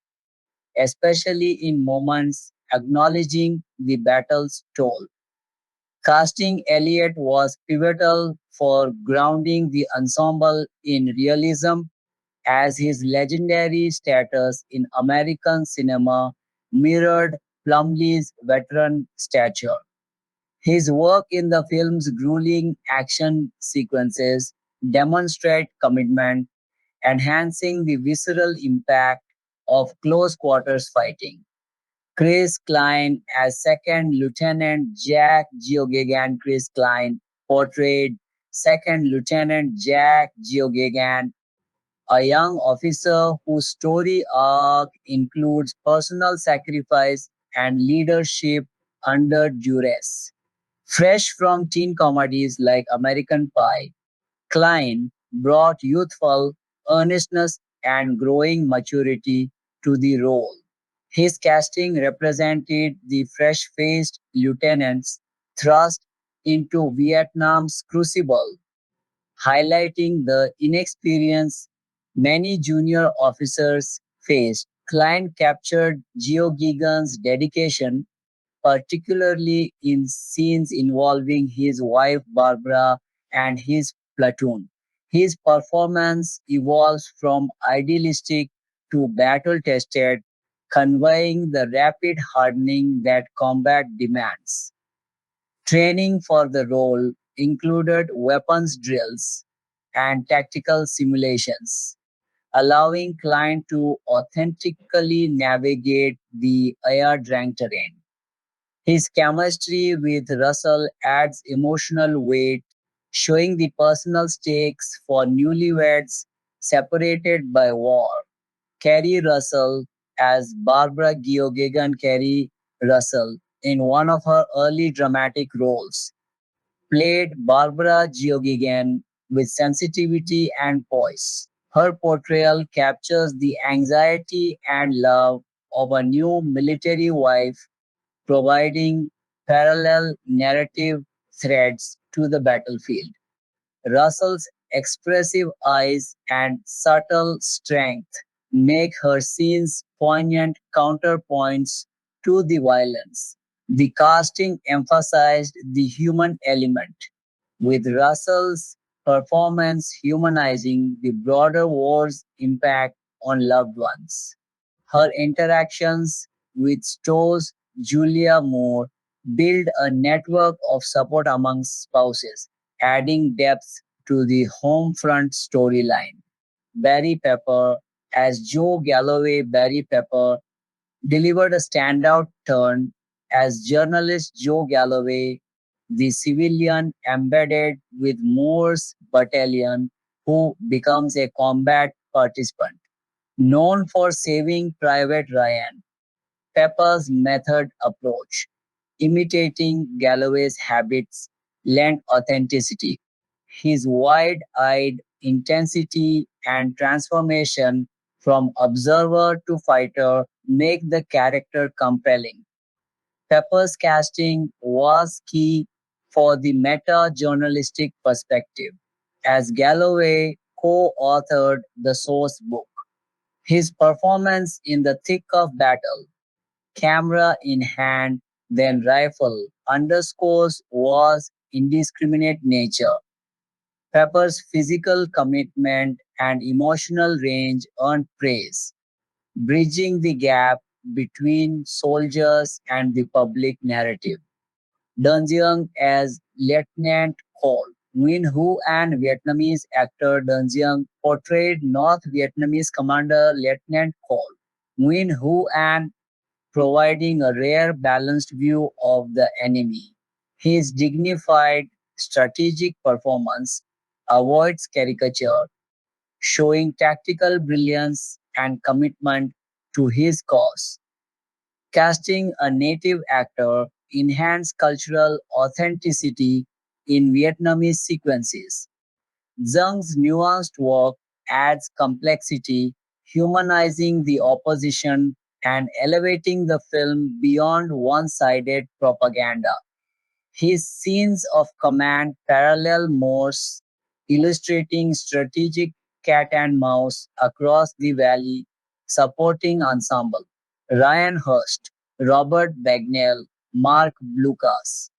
especially in moments acknowledging the battle's toll. Casting Elliott was pivotal for grounding the ensemble in realism, as his legendary status in American cinema mirrored Plumlee's veteran stature. His work in the film's grueling action sequences demonstrate commitment, enhancing the visceral impact of close quarters fighting. Chris Klein as Second Lieutenant Jack Geoghegan. Chris Klein portrayed Second Lieutenant Jack Geoghegan, a young officer whose story arc includes personal sacrifice and leadership under duress. Fresh from teen comedies like American Pie, Klein brought youthful earnestness and growing maturity to the role. His casting represented the fresh faced lieutenants thrust into Vietnam's crucible, highlighting the inexperience many junior officers faced. Klein captured Geoghegan's dedication, particularly in scenes involving his wife Barbara and his platoon. His performance evolves from idealistic to battle tested, conveying the rapid hardening that combat demands. Training for the role included weapons drills and tactical simulations, allowing client to authentically navigate the air-drenched terrain. His chemistry with Russell adds emotional weight, showing the personal stakes for newlyweds separated by war. Carrie Russell as Barbara Geoghegan Carrie Russell in one of her early dramatic roles, played Barbara Geoghegan with sensitivity and poise. Her portrayal captures the anxiety and love of a new military wife, providing parallel narrative threads to the battlefield. Russell's expressive eyes and subtle strength make her scenes poignant counterpoints to the violence. The casting emphasized the human element, with Russell's performance humanizing the broader war's impact on loved ones. Her interactions with Stowe's Julia Moore build a network of support amongst spouses, adding depth to the home front storyline. Barry Pepper as Joe Galloway. Barry Pepper delivered a standout turn as journalist Joe Galloway, the civilian embedded with Moore's battalion, who becomes a combat participant. Known for saving Private Ryan, Pepper's method approach, imitating Galloway's habits, lent authenticity. His wide eyed intensity and transformation from observer to fighter make the character compelling. Pepper's casting was key for the meta journalistic perspective, as Galloway co authored the source book. His performance in the thick of battle, camera in hand, then rifle, underscores war's indiscriminate nature. Pepper's physical commitment and emotional range earned praise, bridging the gap between soldiers and the public narrative. Dun as Lieutenant Cole. Nguyen Hu and Vietnamese actor Dun portrayed North Vietnamese commander Lieutenant Cole. Nguyen Hu and providing a rare balanced view of the enemy. His dignified strategic performance avoids caricature, showing tactical brilliance and commitment to his cause. Casting a native actor enhanced cultural authenticity in Vietnamese sequences. Zhang's nuanced work adds complexity, humanizing the opposition and elevating the film beyond one sided propaganda. His scenes of command parallel Morse, illustrating strategic cat and mouse across the valley, supporting ensemble. Ryan Hurst, Robert Bagnell, Mark Blucas,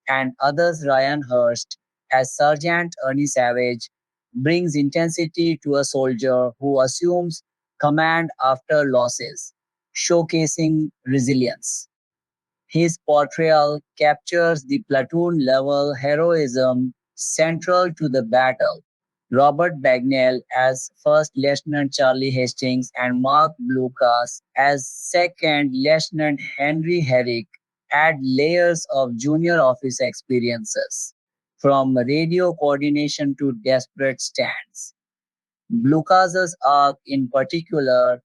and others. Ryan Hurst as Sergeant Ernie Savage brings intensity to a soldier who assumes command after losses, showcasing resilience. His portrayal captures the platoon level heroism central to the battle. Robert Bagnell as First Lieutenant Charlie Hastings and Mark Blucas as Second Lieutenant Henry Herrick add layers of junior officer experiences, from radio coordination to desperate stands. Blucas's arc in particular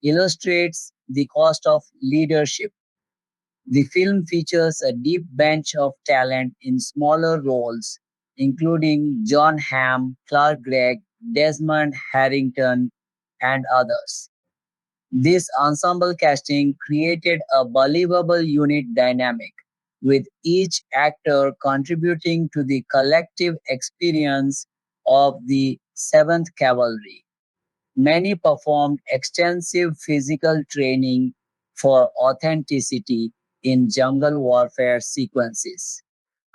illustrates the cost of leadership. The film features a deep bench of talent in smaller roles, including John Hamm, Clark Gregg, Desmond Harrington, and others. This ensemble casting created a believable unit dynamic, with each actor contributing to the collective experience of the 7th Cavalry. Many performed extensive physical training for authenticity in jungle warfare sequences.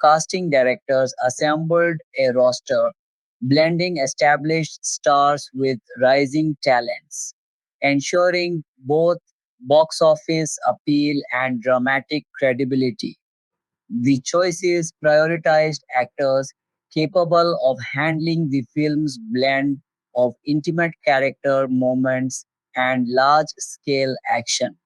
Casting directors assembled a roster blending established stars with rising talents, ensuring both box office appeal and dramatic credibility. The choices prioritized actors capable of handling the film's blend of intimate character moments and large scale action.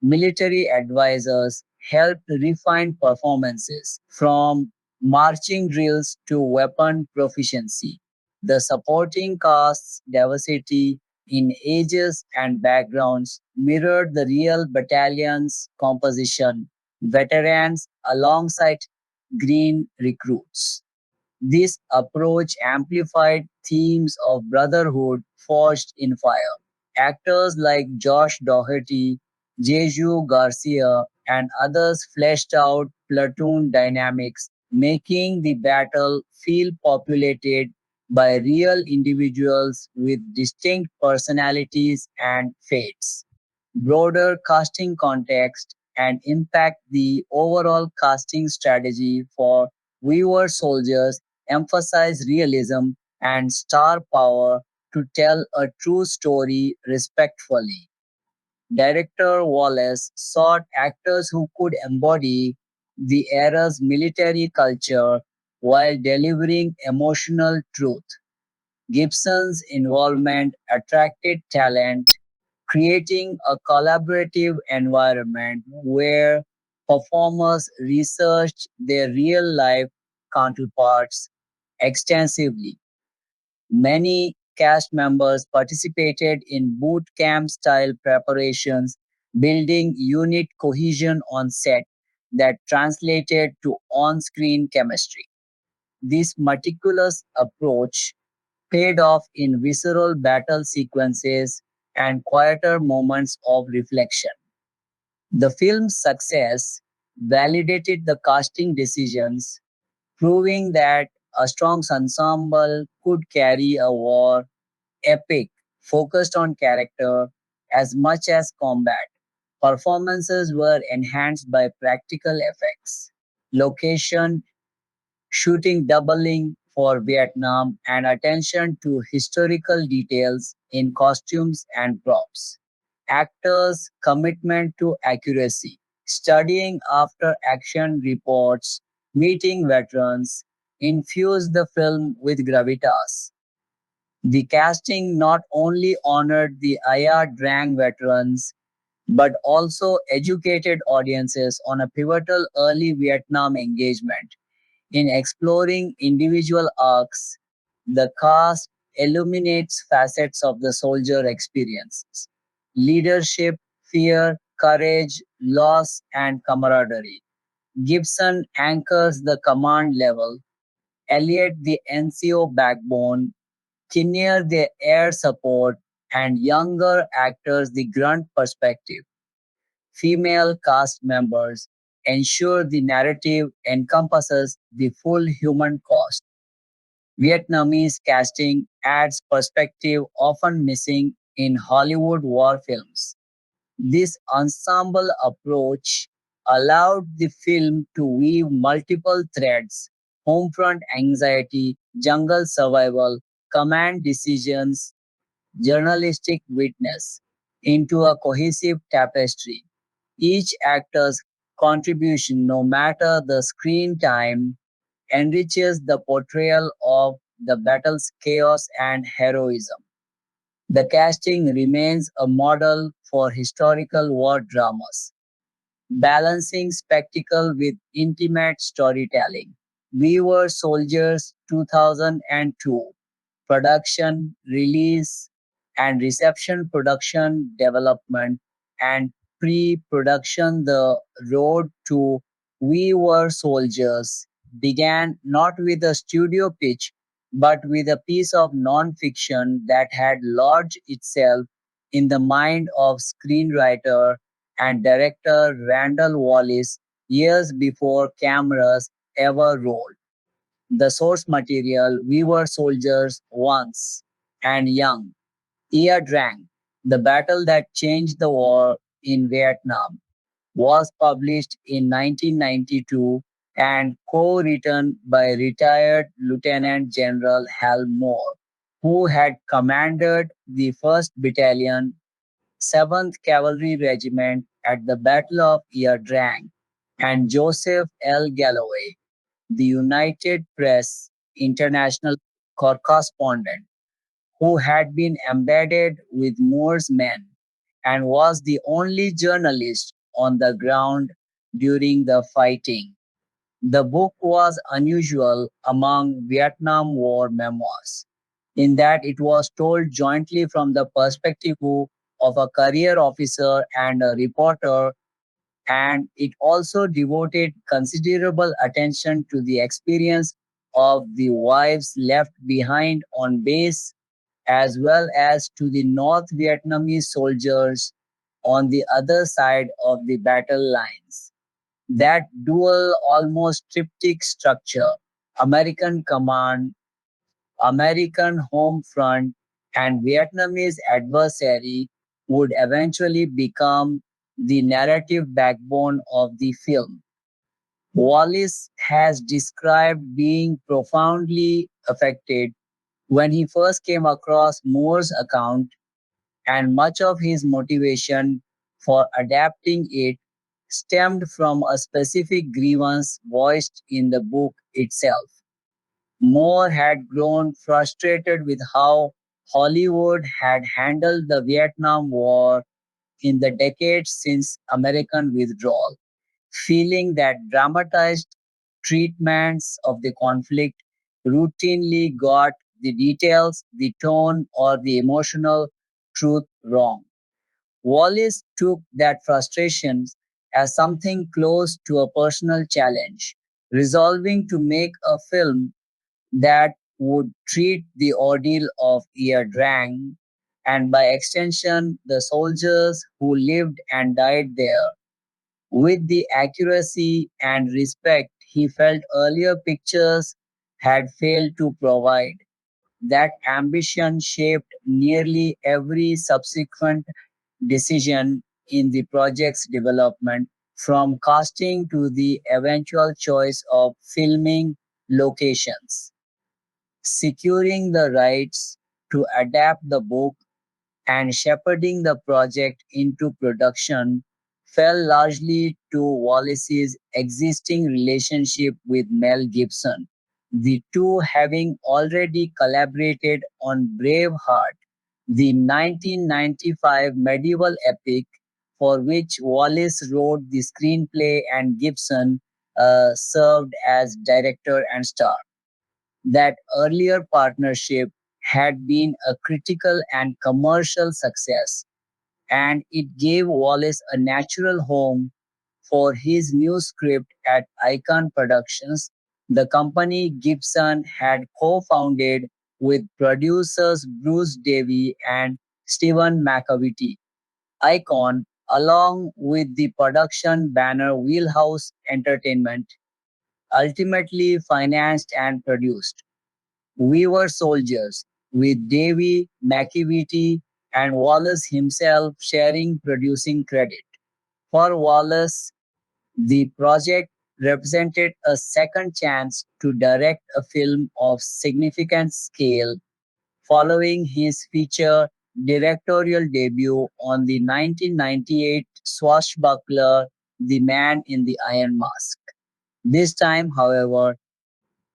Military advisors helped refine performances from marching drills to weapon proficiency. The supporting cast's diversity in ages and backgrounds mirrored the real battalion's composition, veterans alongside green recruits. This approach amplified themes of brotherhood forged in fire. Actors like Josh Doherty, Jeju Garcia, and others fleshed out platoon dynamics, making the battle feel populated by real individuals with distinct personalities and fates. Broader casting context and impact. The overall casting strategy for We Were Soldiers emphasize realism and star power to tell a true story respectfully. Director Wallace sought actors who could embody the era's military culture while delivering emotional truth. Gibson's involvement attracted talent, creating a collaborative environment where performers researched their real life counterparts extensively. Many cast members participated in boot camp style preparations, building unit cohesion on set that translated to on screen chemistry. This meticulous approach paid off in visceral battle sequences and quieter moments of reflection. The film's success validated the casting decisions, proving that a strong ensemble could carry a war epic focused on character as much as combat. Performances were enhanced by practical effects, location shooting doubling for Vietnam, and attention to historical details in costumes and props. Actors' commitment to accuracy, studying after action reports, meeting veterans, infused the film with gravitas. The casting not only honored the IR Drang veterans but also educated audiences on a pivotal early Vietnam engagement. In exploring individual arcs, the cast illuminates facets of the soldier experiences: leadership, fear, courage, loss, and camaraderie. Gibson anchors the command level, Elliot the NCO backbone, Kinnear the air support, and younger actors the grunt perspective. Female cast members ensure the narrative encompasses the full human cost. Vietnamese casting adds perspective often missing in Hollywood war films. This ensemble approach allowed the film to weave multiple threads: homefront anxiety, jungle survival, command decisions, journalistic witness into a cohesive tapestry. Each actor's contribution, no matter the screen time, enriches the portrayal of the battle's chaos and heroism. The casting remains a model for historical war dramas, balancing spectacle with intimate storytelling. We Were Soldiers 2002. Production, release, and reception, production, development, and pre production. The road to We Were Soldiers began not with a studio pitch, but with a piece of non fiction that had lodged itself in the mind of screenwriter and director Randall Wallace years before cameras ever rolled. The source material: We Were Soldiers Once and Young, Ia Drang, The Battle That Changed the War in Vietnam, was published in 1992. and co-written by retired Lieutenant General Hal Moore, who had commanded the 1st Battalion, 7th Cavalry Regiment at the Battle of Yadrang, and Joseph L. Galloway, the United Press international correspondent, who had been embedded with Moore's men and was the only journalist on the ground during the fighting. The book was unusual among Vietnam War memoirs in that it was told jointly from the perspective of a career officer and a reporter, and it also devoted considerable attention to the experience of the wives left behind on base as well as to the North Vietnamese soldiers on the other side of the battle lines. That dual, almost triptych structure, American command, American home front, and Vietnamese adversary, would eventually become the narrative backbone of the film. Wallace has described being profoundly affected when he first came across Moore's account, and much of his motivation for adapting it stemmed from a specific grievance voiced in the book itself. Moore had grown frustrated with how Hollywood had handled the Vietnam War in the decades since American withdrawal, feeling that dramatized treatments of the conflict routinely got the details, the tone, or the emotional truth wrong. Wallace took that frustration as something close to a personal challenge, resolving to make a film that would treat the ordeal of Ia Drang and by extension the soldiers who lived and died there with the accuracy and respect he felt earlier pictures had failed to provide. That ambition shaped nearly every subsequent decision in the project's development, from casting to the eventual choice of filming locations. Securing the rights to adapt the book and shepherding the project into production fell largely to Wallace's existing relationship with Mel Gibson, the two having already collaborated on Braveheart, the 1995 medieval epic for which Wallace wrote the screenplay and Gibson served as director and star. That earlier partnership had been a critical and commercial success, and it gave Wallace a natural home for his new script at Icon Productions, the company Gibson had co founded with producers Bruce Davey and Stephen McAvity. Icon, along with the production banner Wheelhouse Entertainment, ultimately financed and produced. We Were Soldiers, with Davy, McEvity, and Wallace himself sharing producing credit. For Wallace, the project represented a second chance to direct a film of significant scale following his feature directorial debut on the 1998 swashbuckler The Man in the Iron Mask. This time, however,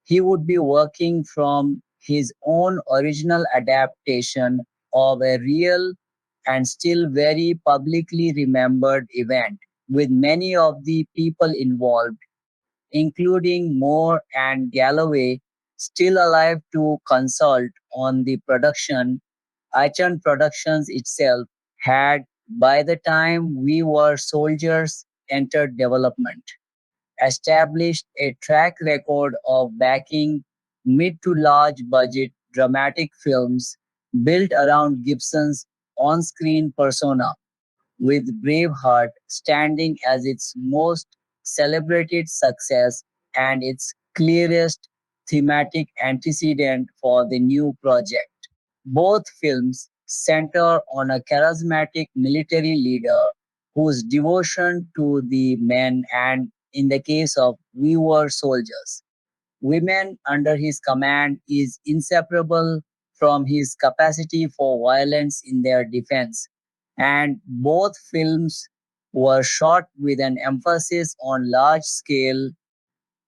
he would be working from his own original adaptation of a real and still very publicly remembered event, with many of the people involved, including Moore and Galloway, still alive to consult on the production. Icon Productions itself had, by the time We Were Soldiers entered development, established a track record of backing mid to large budget dramatic films built around Gibson's on screen persona, with Braveheart standing as its most celebrated success and its clearest thematic antecedent for the new project. Both films center on a charismatic military leader whose devotion to the men and in the case of We Were Soldiers. Women under his command is inseparable from his capacity for violence in their defense, and both films were shot with an emphasis on large scale,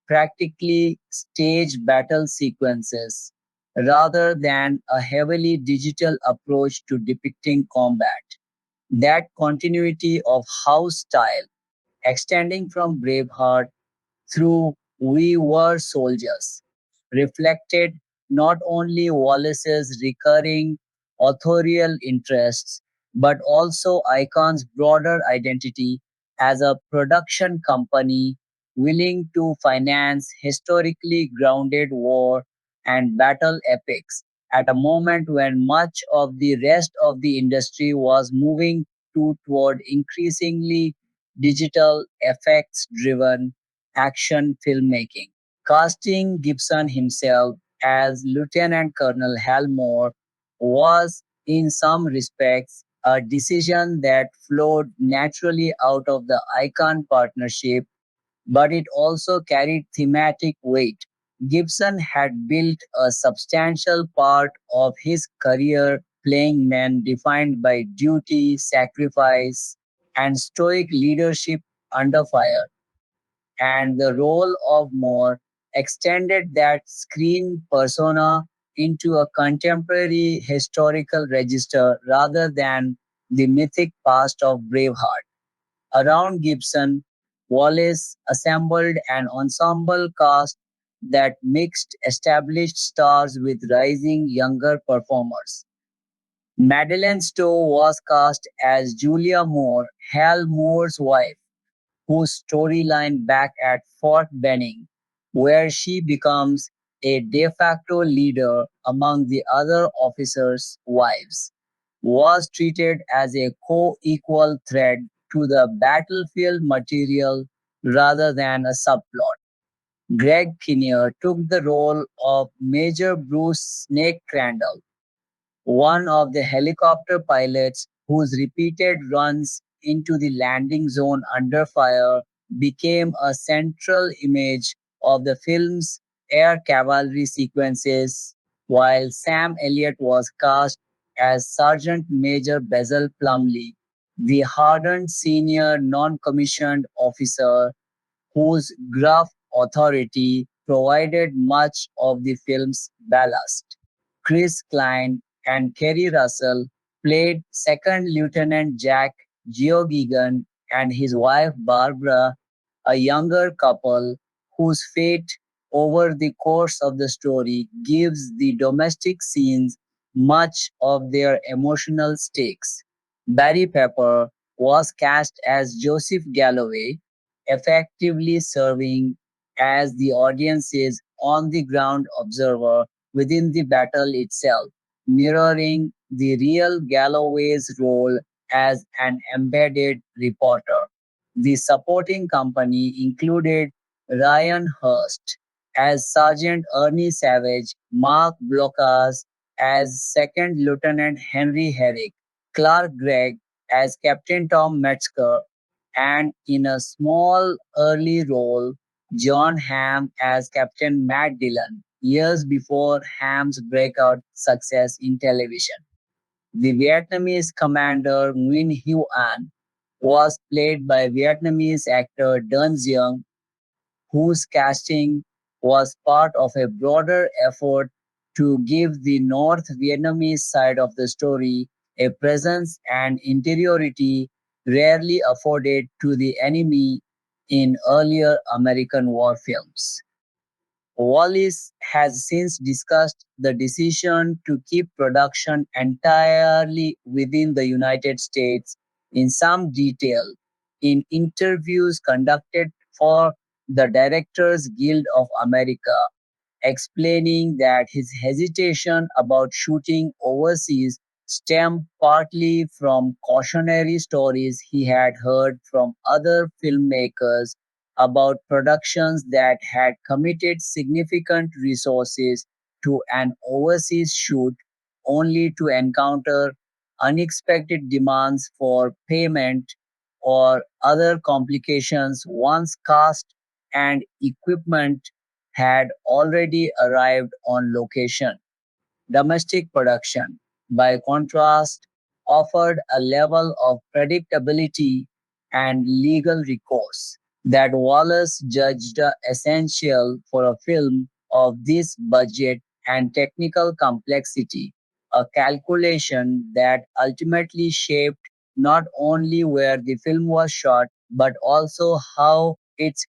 practically staged battle sequences rather than a heavily digital approach to depicting combat. That continuity of house style, extending from Braveheart through We Were Soldiers, reflected not only Wallace's recurring authorial interests, but also Icon's broader identity as a production company willing to finance historically grounded war and battle epics at a moment when much of the rest of the industry was moving toward increasingly digital effects driven action filmmaking. Casting Gibson himself as Lieutenant Colonel Helmore was, in some respects, a decision that flowed naturally out of the Icon partnership, but it also carried thematic weight. Gibson had built a substantial part of his career playing men defined by duty, sacrifice, and stoic leadership under fire, and the role of Moore extended that screen persona into a contemporary historical register rather than the mythic past of Braveheart. Around Gibson, Wallace assembled an ensemble cast that mixed established stars with rising younger performers. Madeleine Stowe was cast as Julia Moore, Hal Moore's wife, whose storyline back at Fort Benning, where she becomes a de facto leader among the other officers' wives, was treated as a co equal thread to the battlefield material rather than a subplot. Greg Kinnear took the role of Major Bruce Snake Crandall, one of the helicopter pilots whose repeated runs into the landing zone under fire became a central image of the film's air cavalry sequences, while Sam Elliott was cast as Sergeant Major Basil Plumley, the hardened senior non-commissioned officer whose gruff authority provided much of the film's ballast. Chris Klein and Kerry Russell played Second Lieutenant Jack Geoghegan and his wife Barbara, a younger couple whose fate over the course of the story gives the domestic scenes much of their emotional stakes. Barry Pepper was cast as Joseph Galloway, effectively serving as the audience's on the ground observer within the battle itself, mirroring the real Galloway's role as an embedded reporter. The supporting company included Ryan Hurst as Sergeant Ernie Savage, Mark Blokas as Second Lieutenant Henry Herrick, Clark Gregg as Captain Tom Metzger, and in a small early role, John Hamm as Captain Matt Dillon, years before Hamm's breakout success in television. The Vietnamese commander Nguyen Hue An was played by Vietnamese actor Dun Giang, whose casting was part of a broader effort to give the North Vietnamese side of the story a presence and interiority rarely afforded to the enemy in earlier American war films. Wallis has since discussed the decision to keep production entirely within the United States in some detail in interviews conducted for the Directors Guild of America, explaining that his hesitation about shooting overseas stemmed partly from cautionary stories he had heard from other filmmakers about productions that had committed significant resources to an overseas shoot only to encounter unexpected demands for payment or other complications once cast and equipment had already arrived on location. Domestic production, by contrast, offered a level of predictability and legal recourse that Wallace judged essential for a film of this budget and technical complexity, a calculation that ultimately shaped not only where the film was shot but also how its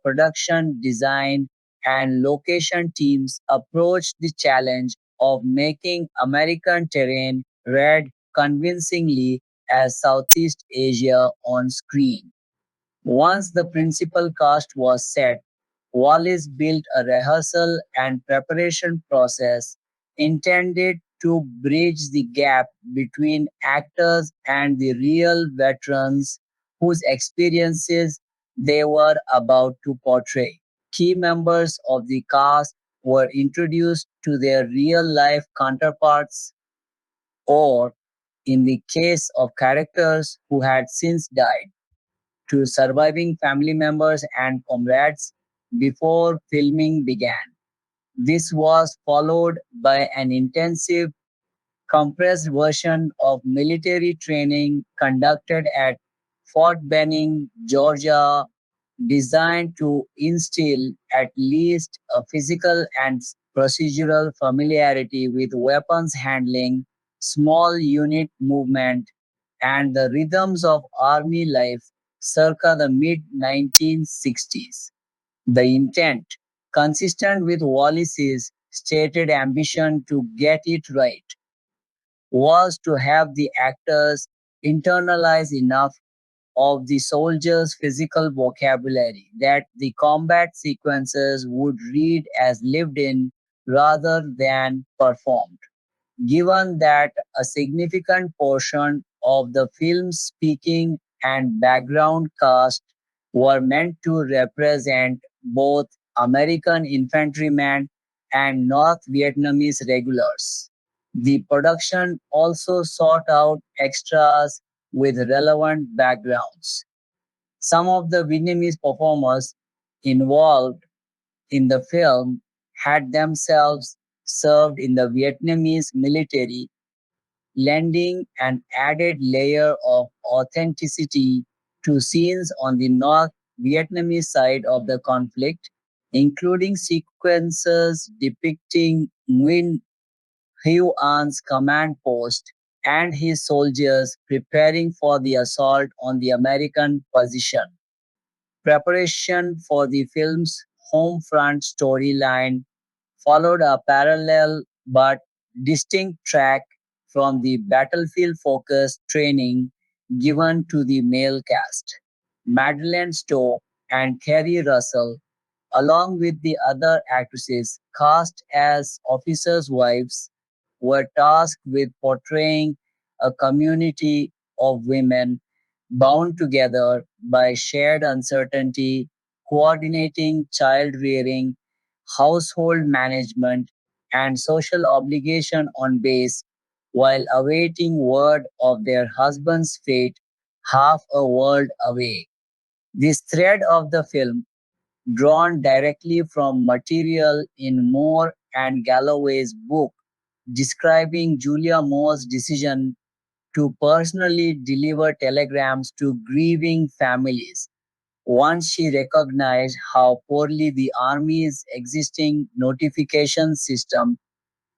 production design and location teams approached the challenge of making American terrain read convincingly as Southeast Asia on screen. Once the principal cast was set, Wallace built a rehearsal and preparation process intended to bridge the gap between actors and the real veterans whose experiences they were about to portray. Key members of the cast were introduced to their real life counterparts, or, in the case of characters who had since died, to surviving family members and comrades before filming began. This was followed by an intensive, compressed version of military training conducted at Fort Benning, Georgia, designed to instill at least a physical and procedural familiarity with weapons handling, small unit movement, and the rhythms of army life circa the mid 1960s. The intent, consistent with Wallace's stated ambition to get it right, was to have the actors internalize enough of the soldier's physical vocabulary that the combat sequences would read as lived in rather than performed. Given that a significant portion of the film's speaking and background cast were meant to represent both American infantrymen and North Vietnamese regulars, the production also sought out extras with relevant backgrounds. Some of the Vietnamese performers involved in the film had themselves served in the Vietnamese military, lending an added layer of authenticity to scenes on the North Vietnamese side of the conflict, including sequences depicting Nguyen Hue An's command post and his soldiers preparing for the assault on the American position. Preparation for the film's home front storyline followed a parallel but distinct track from the battlefield focused training given to the male cast. Madeleine Stowe and Kerry Russell, along with the other actresses cast as officers' wives, were tasked with portraying a community of women bound together by shared uncertainty, coordinating child rearing, household management, and social obligation on base while awaiting word of their husband's fate half a world away. This thread of the film, drawn directly from material in Moore and Galloway's book describing Julia Moore's decision to personally deliver telegrams to grieving families once she recognized how poorly the Army's existing notification system,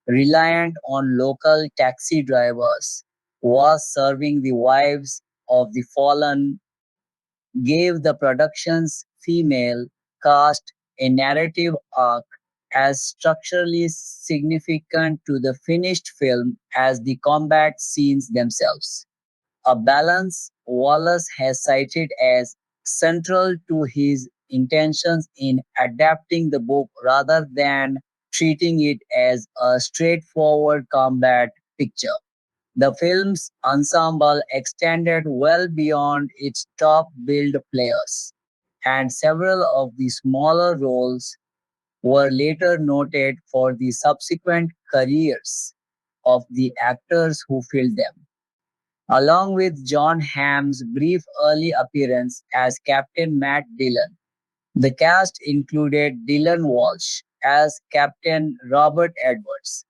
reliant on local taxi drivers, was serving the wives of the fallen, gave the production's female cast a narrative arc as structurally significant to the finished film as the combat scenes themselves, a balance Wallace has cited as central to his intentions in adapting the book rather than treating it as a straightforward combat picture. The film's ensemble extended well beyond its top billed players, and several of the smaller roles were later noted for the subsequent careers of the actors who filled them. along with John Hamm's brief early appearance as Captain Matt Dillon. The cast included Dylan Walsh as Captain Robert Edwards,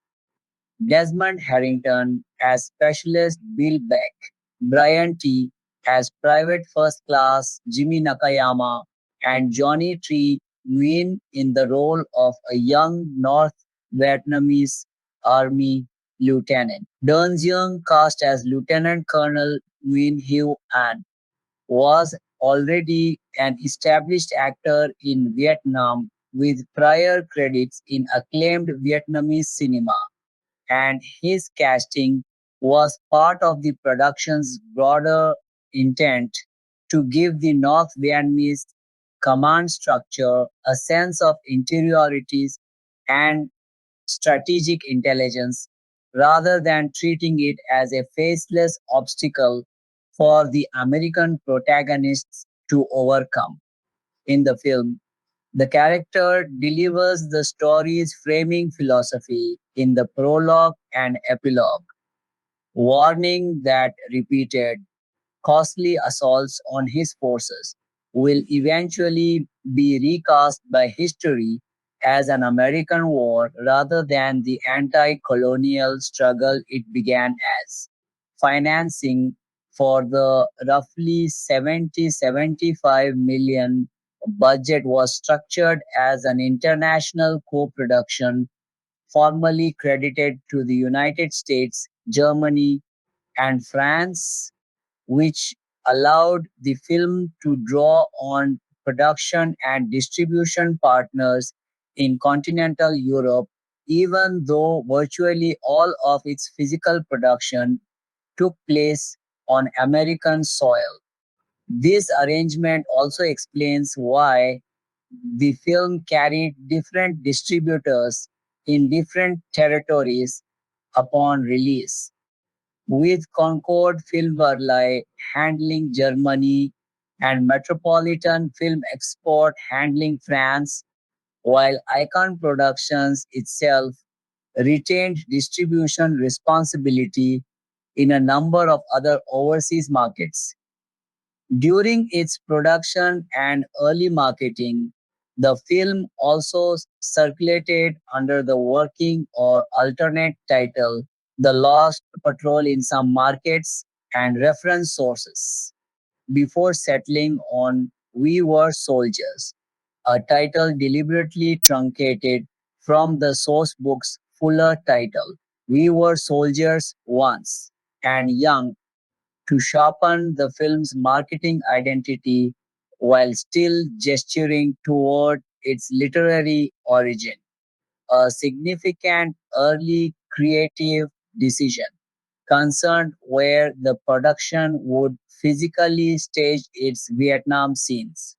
Desmond Harrington as Specialist Bill Beck, Brian T. as Private First Class Jimmy Nakayama, and Johnny Tree Nguyen in the role of a young North Vietnamese Army lieutenant. Dern Jeong, cast as Lieutenant Colonel Nguyen Hue An, was already an established actor in Vietnam with prior credits in acclaimed Vietnamese cinema, and his casting was part of the production's broader intent to give the North Vietnamese command structure a sense of interiorities and strategic intelligence rather than treating it as a faceless obstacle for the American protagonists to overcome. In the film, the character delivers the story's framing philosophy in the prologue and epilogue, warning that repeated costly assaults on his forces will eventually be recast by history as an American war rather than the anti colonial struggle it began as. Financing for the roughly 75 million budget was structured as an international co production, formally credited to the United States, Germany, and France, which allowed the film to draw on production and distribution partners in continental Europe, even though virtually all of its physical production took place on American soil. This arrangement also explains why the film carried different distributors in different territories upon release, with Concord Film Verleih handling Germany and Metropolitan Film Export handling France, while Icon Productions itself retained distribution responsibility in a number of other overseas markets. During its production and early marketing, the film also circulated under the working or alternate title The Lost Patrol in some markets and reference sources before settling on We Were Soldiers, a title deliberately truncated from the source book's fuller title, We Were Soldiers Once and Young, to sharpen the film's marketing identity while still gesturing toward its literary origin, a significant early creative decision concerned where the production would physically stage its Vietnam scenes.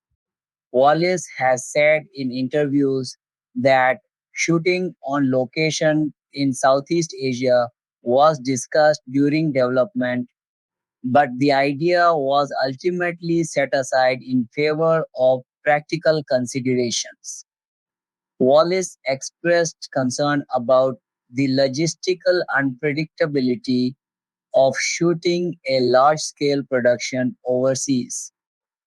Wallace has said in interviews that shooting on location in Southeast Asia was discussed during development, but the idea was ultimately set aside in favor of practical considerations. Wallace expressed concern about the logistical unpredictability of shooting a large scale production overseas,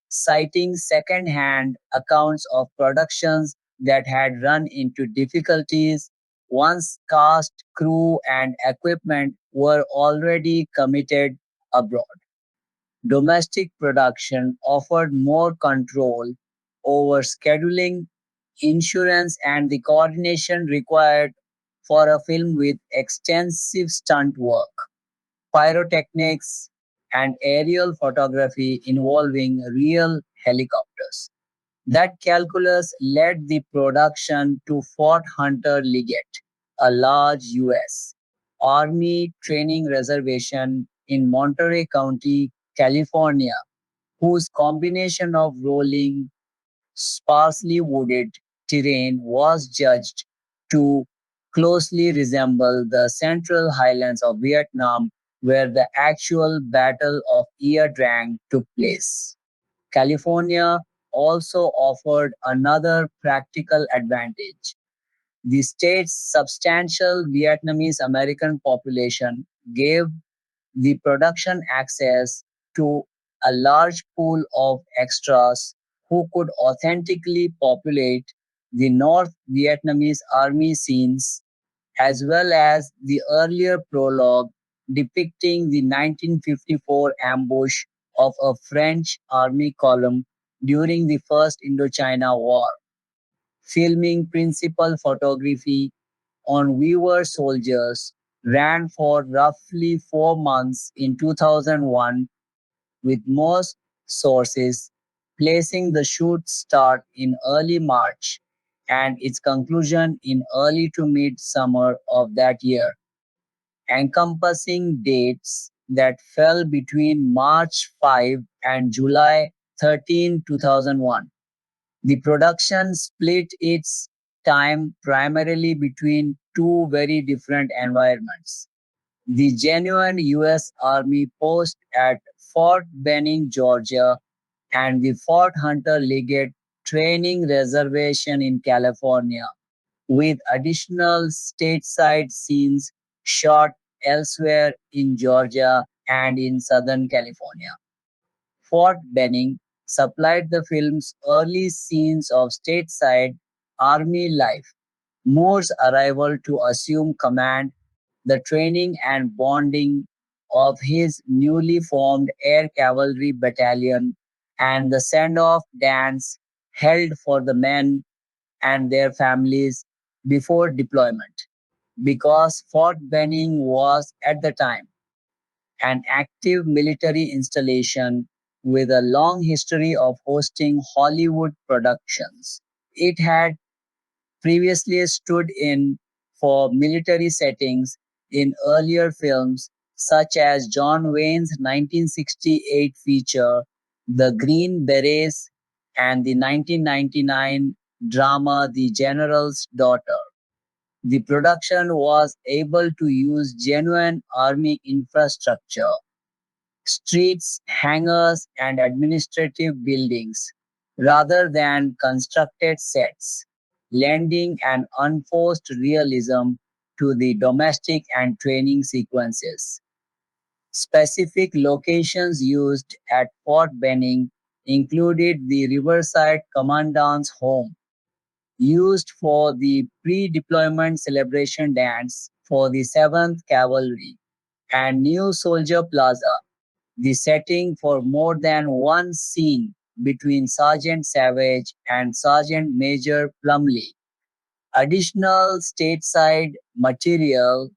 citing second hand accounts of productions that had run into difficulties once cast, crew, and equipment were already committed abroad. Domestic production offered more control over scheduling, insurance, and the coordination required for a film with extensive stunt work, pyrotechnics, and aerial photography involving real helicopters. That calculus led the production to Fort Hunter Liggett, a large U.S. Army training reservation in Monterey County, California, whose combination of rolling, sparsely wooded terrain was judged to closely resemble the central highlands of Vietnam, where the actual Battle of Ia Drang took place. California also offered another practical advantage. The state's substantial Vietnamese American population gave the production access to a large pool of extras who could authentically populate the North Vietnamese army scenes, as well as the earlier prologue depicting the 1954 ambush of a French army column during the First Indochina War. Filming principal photography on Weaver soldiers ran for roughly 4 months in 2001, with most sources placing the shoot start in early March and its conclusion in early to mid summer of that year, encompassing dates that fell between March 5 and July 13, 2001. The production split its time primarily between two very different environments: the genuine U.S. Army post at Fort Benning, Georgia, and the Fort Hunter Liggett Training Reservation in California, with additional stateside scenes shot elsewhere in Georgia and in Southern California. Fort Benning supplied the film's early scenes of stateside Army life: Moore's arrival to assume command, the training and bonding of his newly formed Air Cavalry Battalion, and the send off dance held for the men and their families before deployment. Because Fort Benning was, at the time, an active military installation with a long history of hosting Hollywood productions. It had previously stood in for military settings in earlier films such as John Wayne's 1968 feature The Green Berets and the 1999 drama The General's Daughter. The production was able to use genuine army infrastructure: streets, hangars, and administrative buildings, rather than constructed sets, lending an unforced realism to the domestic and training sequences. Specific locations used at Fort Benning included the Riverside Commandant's home, used for the pre-deployment celebration dance for the 7th Cavalry, and New Soldier Plaza, the setting for more than one scene between Sergeant Savage and Sergeant Major Plumley. Additional stateside material,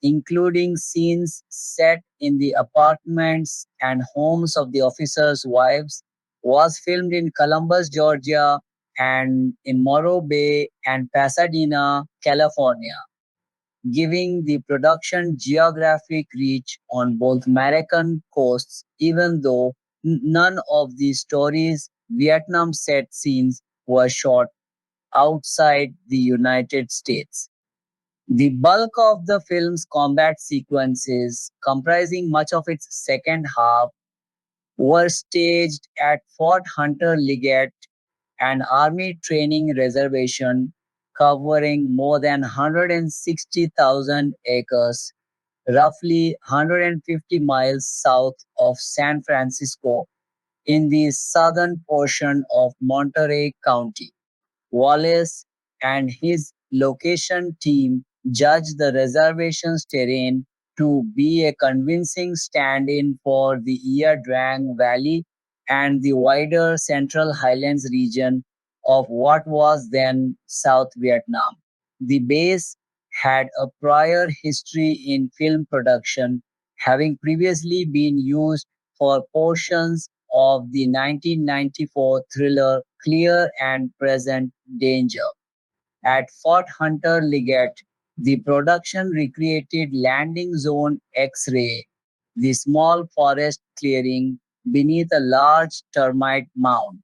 including scenes set in the apartments and homes of the officers' wives, was filmed in Columbus, Georgia, and in Morro Bay and Pasadena, California, giving the production geographic reach on both American coasts, even though none of the story's Vietnam set scenes were shot outside the United States. The bulk of the film's combat sequences, comprising much of its second half, were staged at Fort Hunter Liggett, an army training reservation covering more than 160,000 acres, roughly 150 miles south of San Francisco, in the southern portion of Monterey County. Wallace and his location team judged the reservation's terrain to be a convincing stand-in for the Ia Drang Valley and the wider Central Highlands region of what was then South Vietnam. The base had a prior history in film production, having previously been used for portions of the 1994 thriller Clear and Present Danger. At Fort Hunter Liggett, the production recreated Landing Zone X-Ray, the small forest clearing beneath a large termite mound,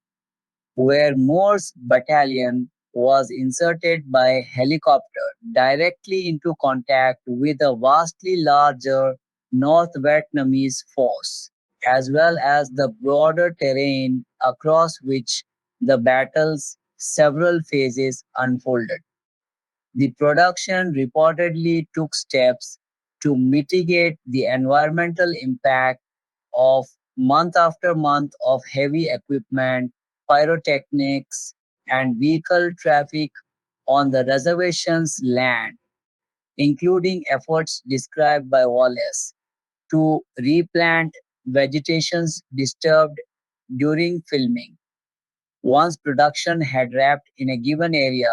where Moore's battalion was inserted by helicopter directly into contact with a vastly larger North Vietnamese force, as well as the broader terrain across which the battle's several phases unfolded. The production reportedly took steps to mitigate the environmental impact of month after month of heavy equipment, pyrotechnics, and vehicle traffic on the reservation's land, including efforts described by Wallace to replant vegetations disturbed during filming once production had wrapped in a given area,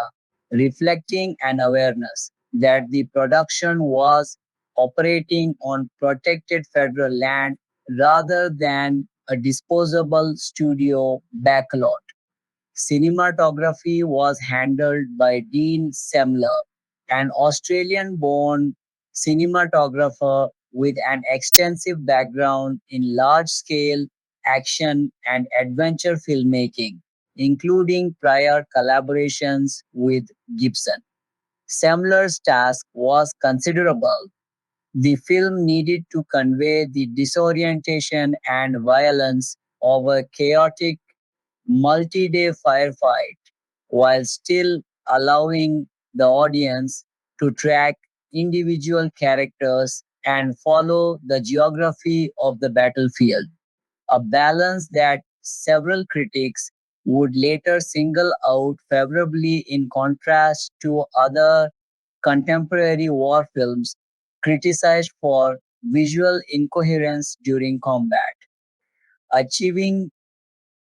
reflecting an awareness that the production was operating on protected federal land rather than a disposable studio backlot. Cinematography was handled by Dean Semler, an Australian born cinematographer with an extensive background in large scale action and adventure filmmaking, including prior collaborations with Gibson. Semler's task was considerable. The film needed to convey the disorientation and violence of a chaotic multi-day firefight while still allowing the audience to track individual characters and follow the geography of the battlefield, a balance that several critics would later single out favorably in contrast to other contemporary war films criticized for visual incoherence during combat. Achieving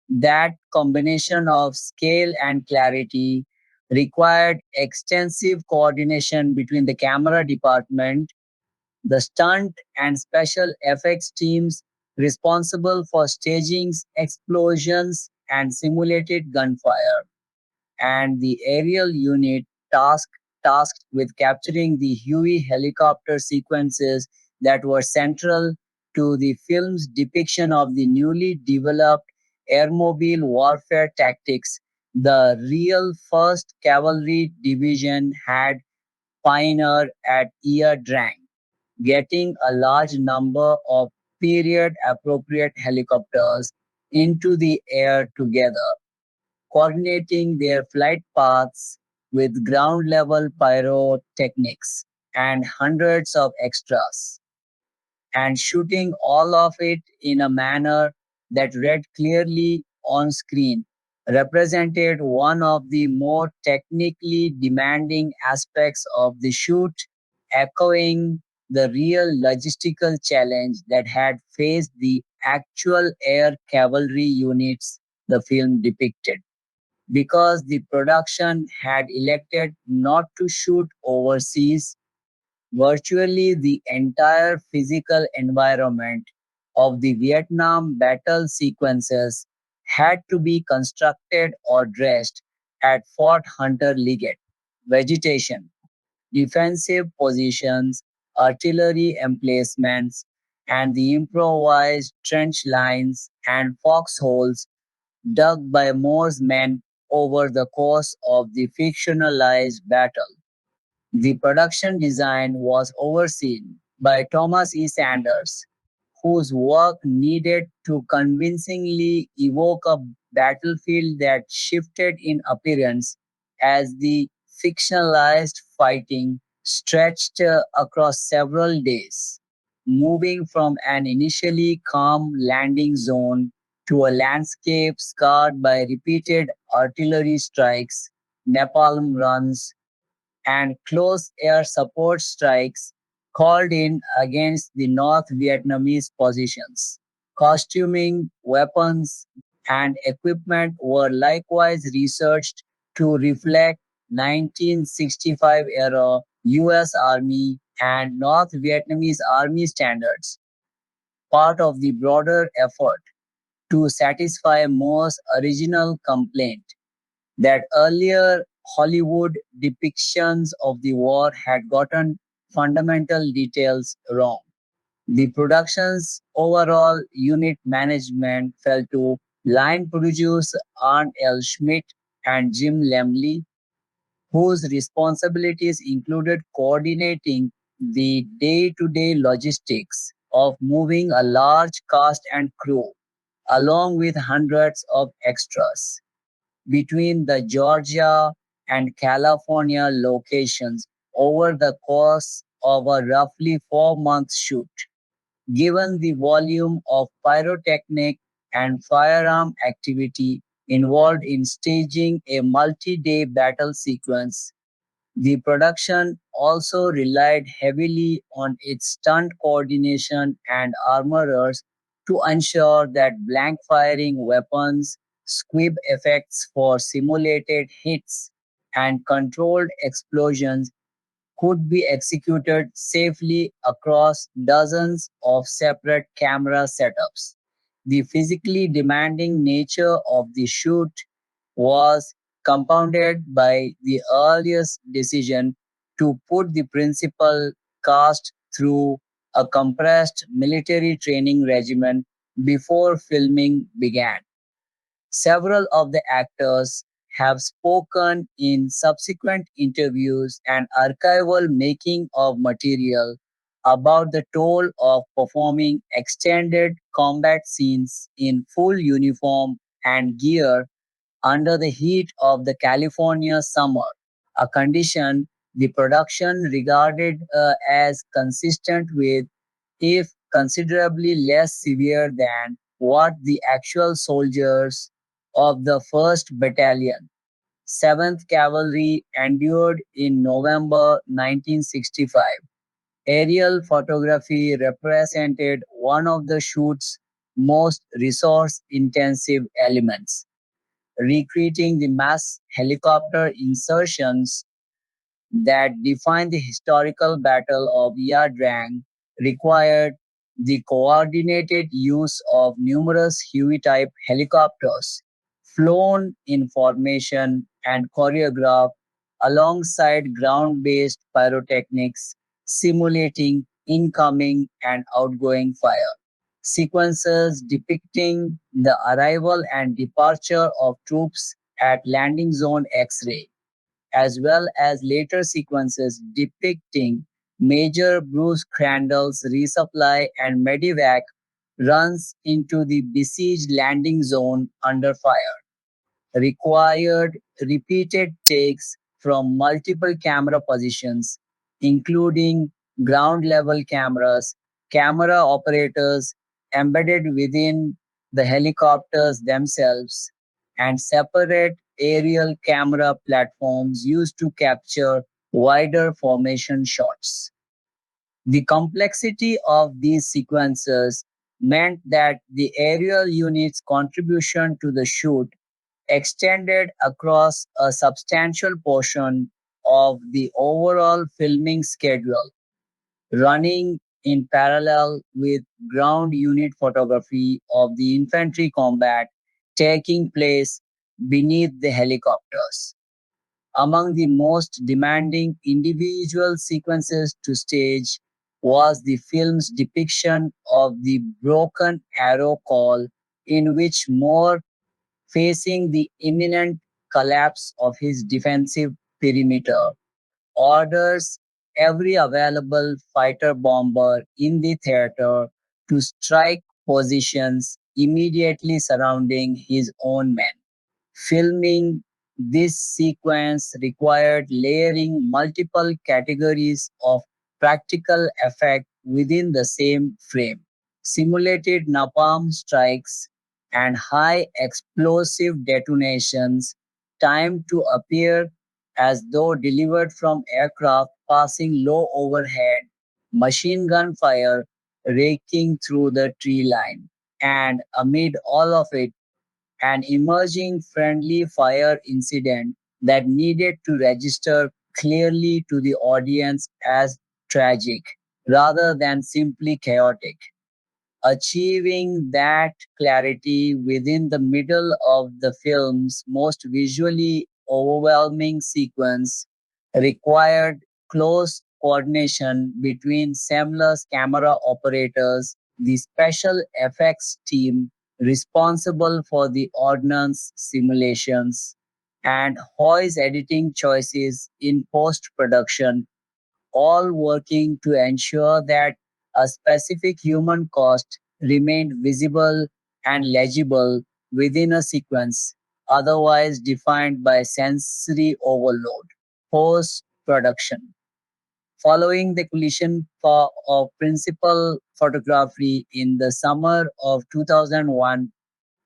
that combination of scale and clarity required extensive coordination between the camera department, the stunt and special effects teams responsible for staging explosions and simulated gunfire, and the aerial unit tasked with capturing the Huey helicopter sequences that were central to the film's depiction of the newly developed airmobile warfare tactics the real 1st Cavalry Division had pioneered at Ia Drang, getting a large number of period appropriate helicopters into the air together, coordinating their flight paths with ground level pyrotechnics and hundreds of extras, and shooting all of it in a manner that read clearly on screen, represented one of the more technically demanding aspects of the shoot, echoing the real logistical challenge that had faced the actual air cavalry units the film depicted. Because the production had elected not to shoot overseas, virtually the entire physical environment of the Vietnam battle sequences had to be constructed or dressed at Fort Hunter Liggett. Vegetation, defensive positions, artillery emplacements, and the improvised trench lines and foxholes dug by Moore's men over the course of the fictionalized battle. The production design was overseen by Thomas E. Sanders, whose work needed to convincingly evoke a battlefield that shifted in appearance as the fictionalized fighting stretched across several days, moving from an initially calm landing zone to a landscape scarred by repeated artillery strikes, napalm runs, and close air support strikes called in against the North Vietnamese positions. Costuming, weapons, and equipment were likewise researched to reflect 1965 era US Army and North Vietnamese Army standards, part of the broader effort to satisfy Moore's original complaint that earlier Hollywood depictions of the war had gotten fundamental details wrong. The production's overall unit management fell to line producer Arn L. Schmidt and Jim Lemley, whose responsibilities included coordinating the day-to-day logistics of moving a large cast and crew, along with hundreds of extras between the Georgia and California locations over the course of a roughly 4-month shoot. Given the volume of pyrotechnic and firearm activity involved in staging a multi-day battle sequence, the production also relied heavily on its stunt coordination and armorers to ensure that blank firing weapons, squib effects for simulated hits, and controlled explosions could be executed safely across dozens of separate camera setups. The physically demanding nature of the shoot was compounded by the earliest decision to put the principal cast through a compressed military training regimen before filming began. Several of the actors have spoken in subsequent interviews and archival making of material about the toll of performing extended combat scenes in full uniform and gear under the heat of the California summer, a condition the production regarded as consistent with, if considerably less severe than, what the actual soldiers of the 1st Battalion, 7th Cavalry endured in November 1965. Aerial photography represented one of the shoot's most resource intensive elements, recreating the mass helicopter insertions that defined the historical Battle of Yardrang required the coordinated use of numerous Huey-type helicopters, flown in formation and choreographed alongside ground-based pyrotechnics, simulating incoming and outgoing fire. Sequences depicting the arrival and departure of troops at landing zone X-ray, as well as later sequences depicting Major Bruce Crandall's resupply and medevac runs into the besieged landing zone under fire, required repeated takes from multiple camera positions, including ground level cameras, camera operators embedded within the helicopters themselves, and separate aerial camera platforms used to capture wider formation shots. The complexity of these sequences meant that the aerial unit's contribution to the shoot extended across a substantial portion of the overall filming schedule, running in parallel with ground unit photography of the infantry combat taking place beneath the helicopters. Among the most demanding individual sequences to stage was the film's depiction of the Broken Arrow Call, in which Moore, facing the imminent collapse of his defensive perimeter, orders every available fighter bomber in the theater to strike positions immediately surrounding his own men. Filming this sequence required layering multiple categories of practical effect within the same frame. Simulated napalm strikes and high explosive detonations timed to appear as though delivered from aircraft passing low overhead, machine gun fire raking through the tree line. And amid all of it, an emerging friendly fire incident that needed to register clearly to the audience as tragic rather than simply chaotic. Achieving that clarity within the middle of the film's most visually overwhelming sequence required close coordination between seamless camera operators, the special effects team responsible for the ordnance simulations, and Hoy's editing choices in post production, all working to ensure that a specific human cost remained visible and legible within a sequence, otherwise defined by sensory overload. Post production. Following the collision of principal photography in the summer of 2001,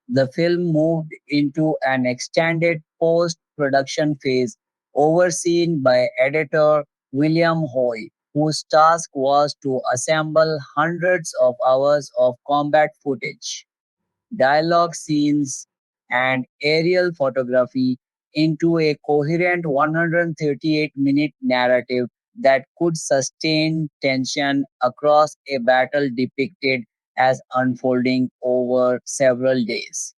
the film moved into an extended post production phase overseen by editor William Hoy, whose task was to assemble hundreds of hours of combat footage, dialogue scenes, and aerial photography into a coherent 138-minute narrative that could sustain tension across a battle depicted as unfolding over several days.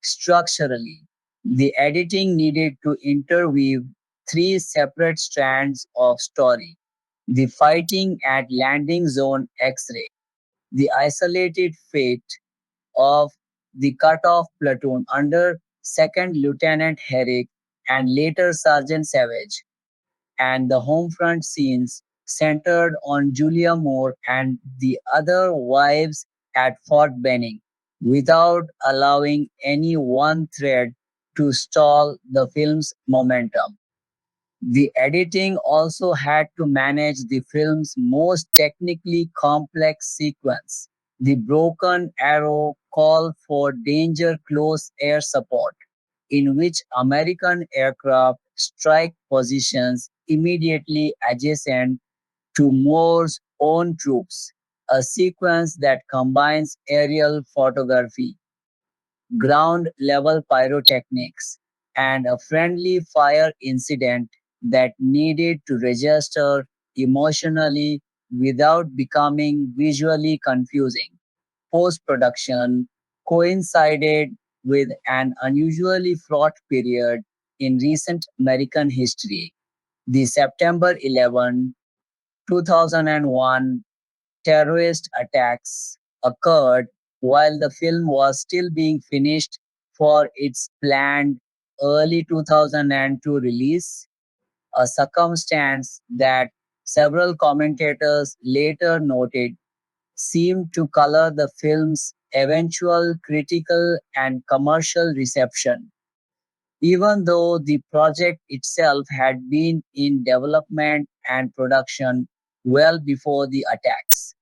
Structurally, the editing needed to interweave three separate strands of story: the fighting at Landing Zone X ray, the isolated fate of the cut-off platoon under Second Lieutenant Herrick and later Sergeant Savage, and the home front scenes centered on Julia Moore and the other wives at Fort Benning, without allowing any one thread to stall the film's momentum. The editing also had to manage the film's most technically complex sequence, the Broken Arrow call for danger close air support, in which American aircraft strike positions immediately adjacent to Moore's own troops, a sequence that combines aerial photography, ground level pyrotechnics, and a friendly fire incident that needed to register emotionally without becoming visually confusing. Post production coincided with an unusually fraught period in recent American history. The September 11, 2001 terrorist attacks occurred while the film was still being finished for its planned early 2002 release, a circumstance that several commentators later noted seemed to color the film's eventual critical and commercial reception, even though the project itself had been in development and production well before the attacks.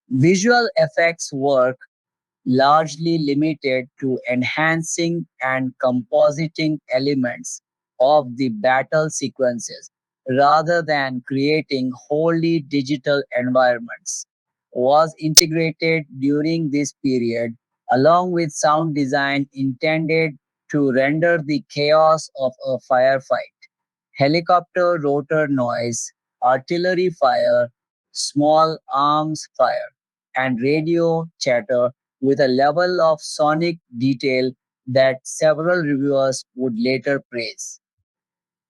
Visual effects work, largely limited to enhancing and compositing elements of the battle sequences rather than creating wholly digital environments, was integrated during this period along with sound design intended to render the chaos of a firefight: helicopter rotor noise, artillery fire, small arms fire, and radio chatter with a level of sonic detail that several reviewers would later praise.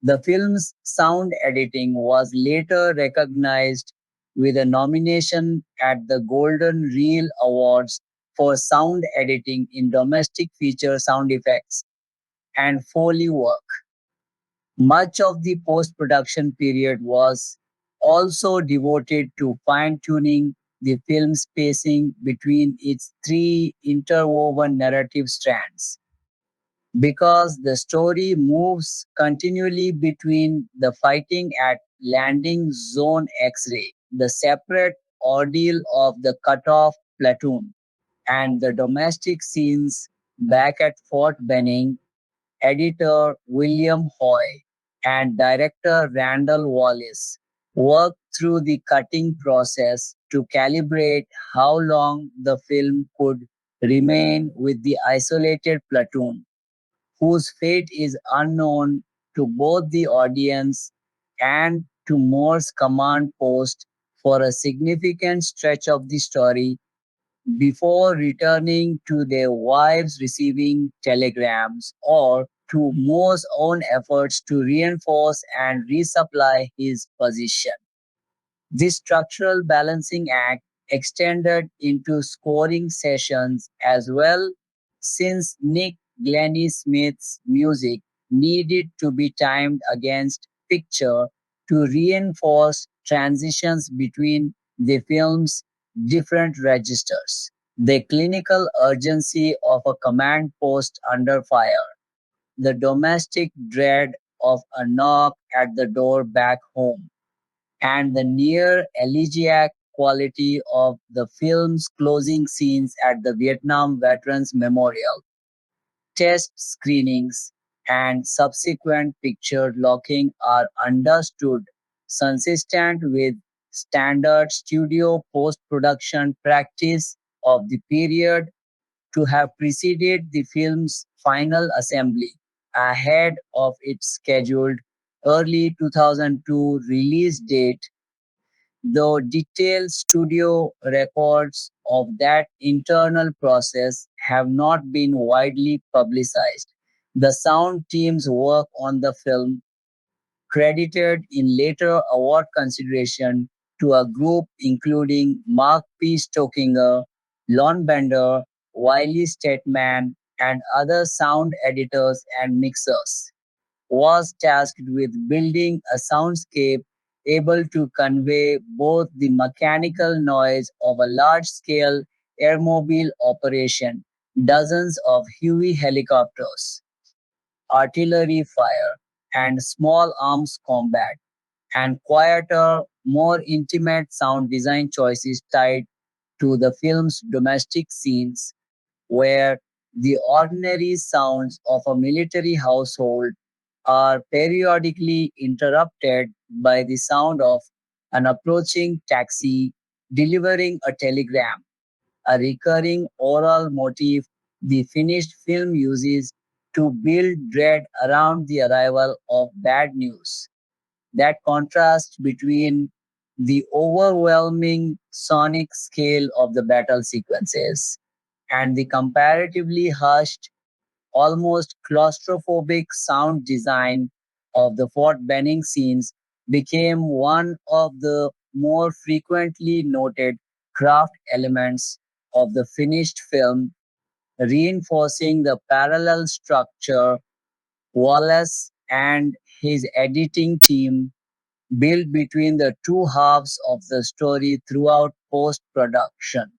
The film's sound editing was later recognized with a nomination at the Golden Reel Awards for sound editing in domestic feature sound effects and Foley work. Much of the post production period was also devoted to fine tuning the film's pacing between its three interwoven narrative strands. Because the story moves continually between the fighting at Landing Zone X ray, the separate ordeal of the cut-off platoon, and the domestic scenes back at Fort Benning, editor William Hoy and director Randall Wallace worked through the cutting process to calibrate how long the film could remain with the isolated platoon, whose fate is unknown to both the audience and to Moore's command post for a significant stretch of the story before returning to their wives receiving telegrams or to Moore's own efforts to reinforce and resupply his position. This structural balancing act extended into scoring sessions as well, since Nick Glennie Smith's music needed to be timed against picture to reinforce transitions between the film's different registers. The clinical urgency of a command post under fire, the domestic dread of a knock at the door back home, and the near elegiac quality of the film's closing scenes at the Vietnam Veterans Memorial. Test screenings and subsequent picture locking are understood consistent with standard studio post production practice of the period to have preceded the film's final assembly ahead of its scheduled early 2002 release date, though detailed studio records of that internal process have not been widely publicized. The sound team's work on the film, credited in later award consideration to a group including Mark P. Stockinger, Lon Bender, Wiley Stateman, and other sound editors and mixers, was tasked with building a soundscape able to convey both the mechanical noise of a large scale airmobile operation, dozens of Huey helicopters, artillery fire, and small arms combat, and quieter, more intimate sound design choices tied to the film's domestic scenes, where the ordinary sounds of a military household are periodically interrupted by the sound of an approaching taxi delivering a telegram, a recurring oral motif the finished film uses to build dread around the arrival of bad news. That contrast between the overwhelming sonic scale of the battle sequences and the comparatively hushed, almost claustrophobic sound design of the Fort Benning scenes became one of the more frequently noted craft elements of the finished film, reinforcing the parallel structure Wallace and his editing team built between the two halves of the story throughout post production.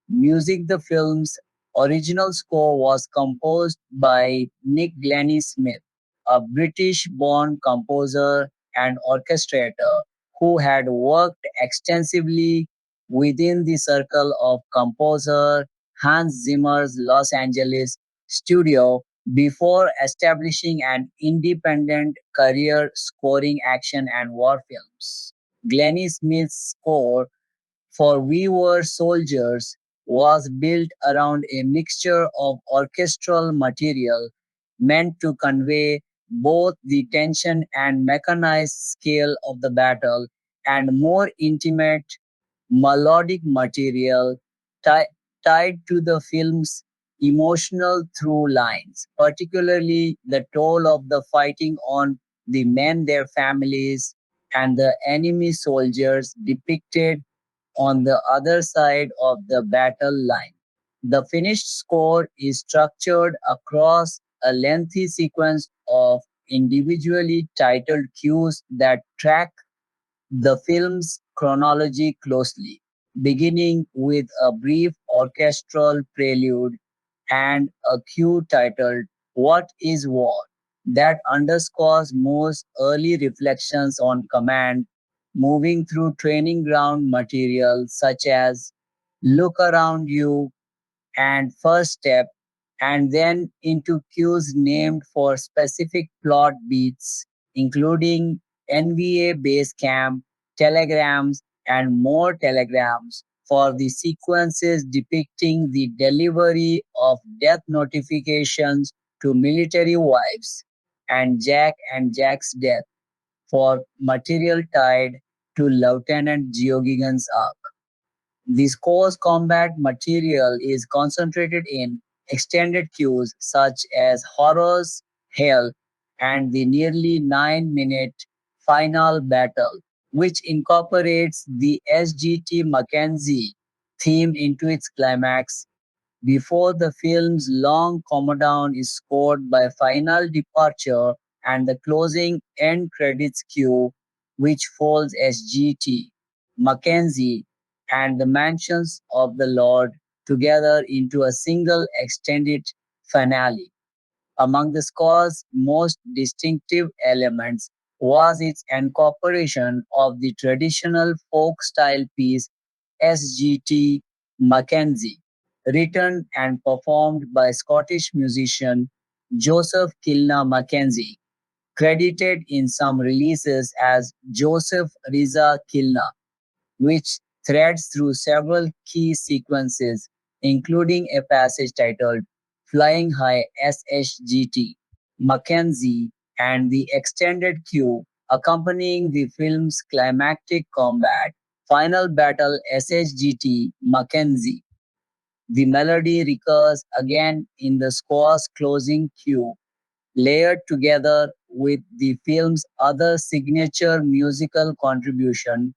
Music. The film's original score was composed by Nick Glennie Smith, a British born composer and orchestrator who had worked extensively within the circle of composer Hans Zimmer's Los Angeles studio before establishing an independent career scoring action and war films. Glennie Smith's score for We Were Soldiers was built around a mixture of orchestral material meant to convey both the tension and mechanized scale of the battle and more intimate melodic material ti- tied to the film's emotional through lines, particularly the toll of the fighting on the men, their families, and the enemy soldiers depicted on the other side of the battle line. The finished score is structured across a lengthy sequence of individually titled cues that track the film's chronology closely, beginning with a brief orchestral prelude and a cue titled What is War? That underscores most early reflections on command, moving through training ground material such as Look Around You and First Step, and then into cues named for specific plot beats, including NVA base camp, telegrams, and more telegrams for the sequences depicting the delivery of death notifications to military wives, and Jack's death for material tied to Lieutenant Geoghegan's arc. The score's combat material is concentrated in extended cues such as Horror's Hell and the nearly 9-minute final battle, which incorporates the SGT Mackenzie theme into its climax before the film's long come-down is scored by Final Departure and the closing end credits cue, which folds SGT, Mackenzie, and the Mansions of the Lord together into a single extended finale. Among the score's most distinctive elements was its incorporation of the traditional folk style piece SGT Mackenzie, written and performed by Scottish musician Joseph Kilna Mackenzie, credited in some releases as Joseph Riza Kilna, which threads through several key sequences, including a passage titled Flying High SHGT, Mackenzie, and the extended cue accompanying the film's climactic combat, Final Battle SHGT, Mackenzie. The melody recurs again in the score's closing cue, layered together with the film's other signature musical contribution,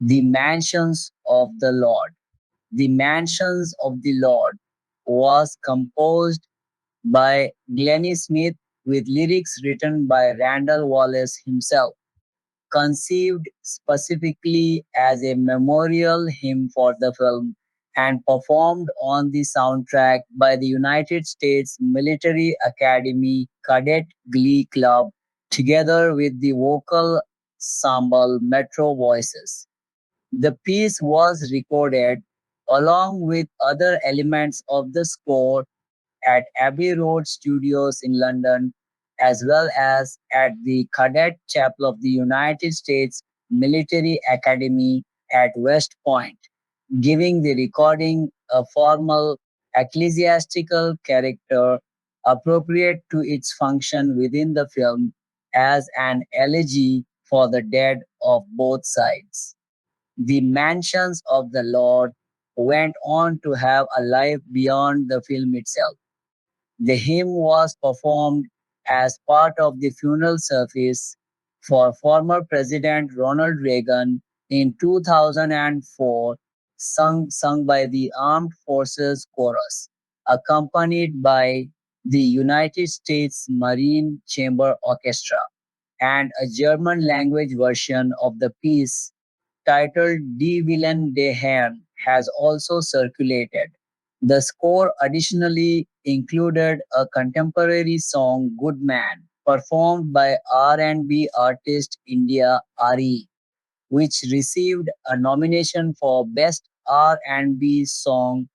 the Mansions of the Lord. The Mansions of the Lord was composed by Glennie Smith with lyrics written by Randall Wallace himself, conceived specifically as a memorial hymn for the film and performed on the soundtrack by the United States Military Academy Cadet Glee Club together with the vocal ensemble Metro Voices. The piece was recorded along with other elements of the score at Abbey Road Studios in London, as well as at the Cadet Chapel of the United States Military Academy at West Point, giving the recording a formal ecclesiastical character appropriate to its function within the film as an elegy for the dead of both sides. The Mansions of the Lord went on to have a life beyond the film itself. The hymn was performed as part of the funeral service for former President Ronald Reagan in 2004, sung by the Armed Forces Chorus, accompanied by the United States Marine Chamber Orchestra, and a German language version of the piece titled Die Willen des Herrn has also circulated. The score additionally included a contemporary song Good Man, performed by R&B artist India RE, which received a nomination for Best R&B Song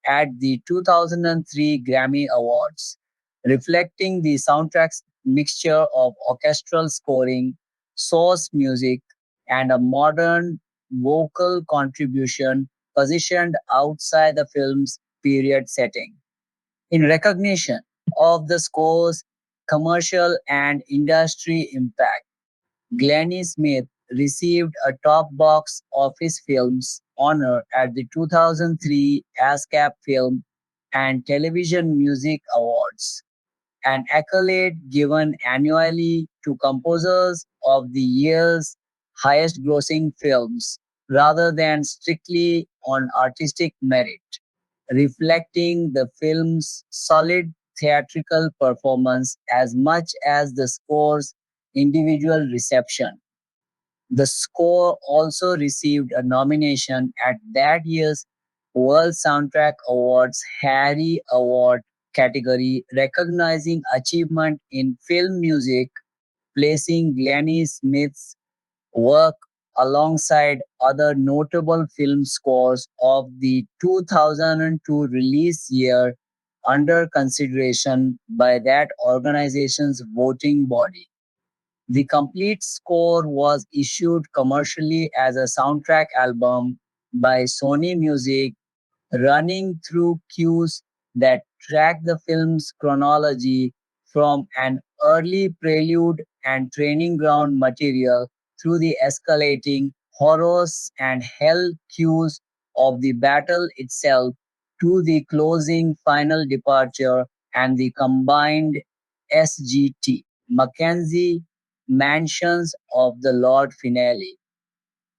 at the 2003 Grammy Awards, reflecting the soundtrack's mixture of orchestral scoring, source music, and a modern vocal contribution positioned outside the film's period setting. In recognition of the score's commercial and industry impact, Glennie Smith received a Top Box Office Films honor at the 2003 ASCAP Film and Television Music Awards, an accolade given annually to composers of the year's highest grossing films rather than strictly on artistic merit, reflecting the film's solid theatrical performance as much as the score's individual reception. The score also received a nomination at that year's World Soundtrack Awards Harry Award category, recognizing achievement in film music, placing Glennie Smith's work alongside other notable film scores of the 2002 release year under consideration by that organization's voting body. The complete score was issued commercially as a soundtrack album by Sony Music, running through cues that track the film's chronology from an early prelude and training ground material through the escalating horrors and hell cues of the battle itself to the closing final departure and the combined SGT Mackenzie Mansions of the Lord finale.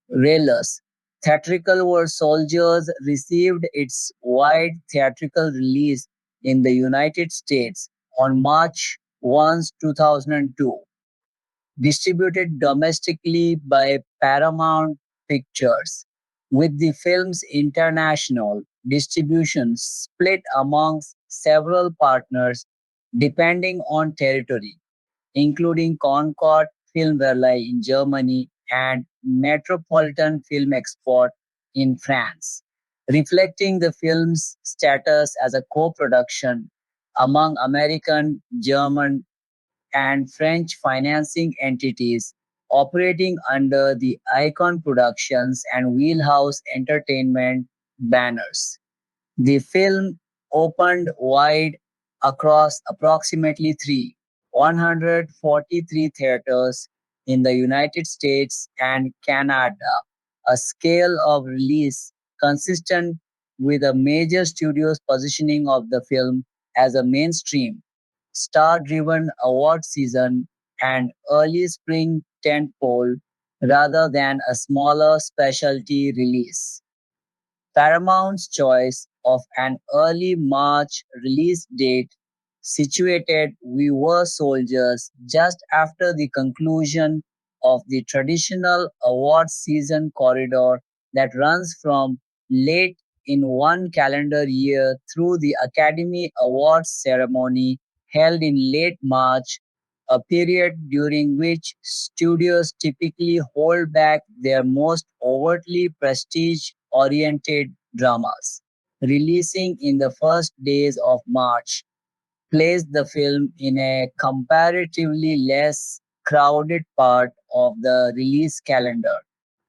Railers. Theatrical War Soldiers received its wide theatrical release in the United States on March 1, 2002, distributed domestically by Paramount Pictures, with the film's international distribution split amongst several partners depending on territory, including Concord Filmverleih in Germany and Metropolitan Film Export in France, reflecting the film's status as a co-production among American, German, and French financing entities operating under the Icon Productions and Wheelhouse Entertainment banners. The film opened wide across approximately 143 theaters in the United States and Canada, a scale of release consistent with a major studio's positioning of the film as a mainstream, star-driven award season and early spring tentpole rather than a smaller specialty release. Paramount's choice of an early March release date situated We Were Soldiers just after the conclusion of the traditional award season corridor that runs from late in one calendar year through the Academy Awards ceremony held in late March, a period during which studios typically hold back their most overtly prestige oriented dramas. Releasing in the first days of March placed the film in a comparatively less crowded part of the release calendar,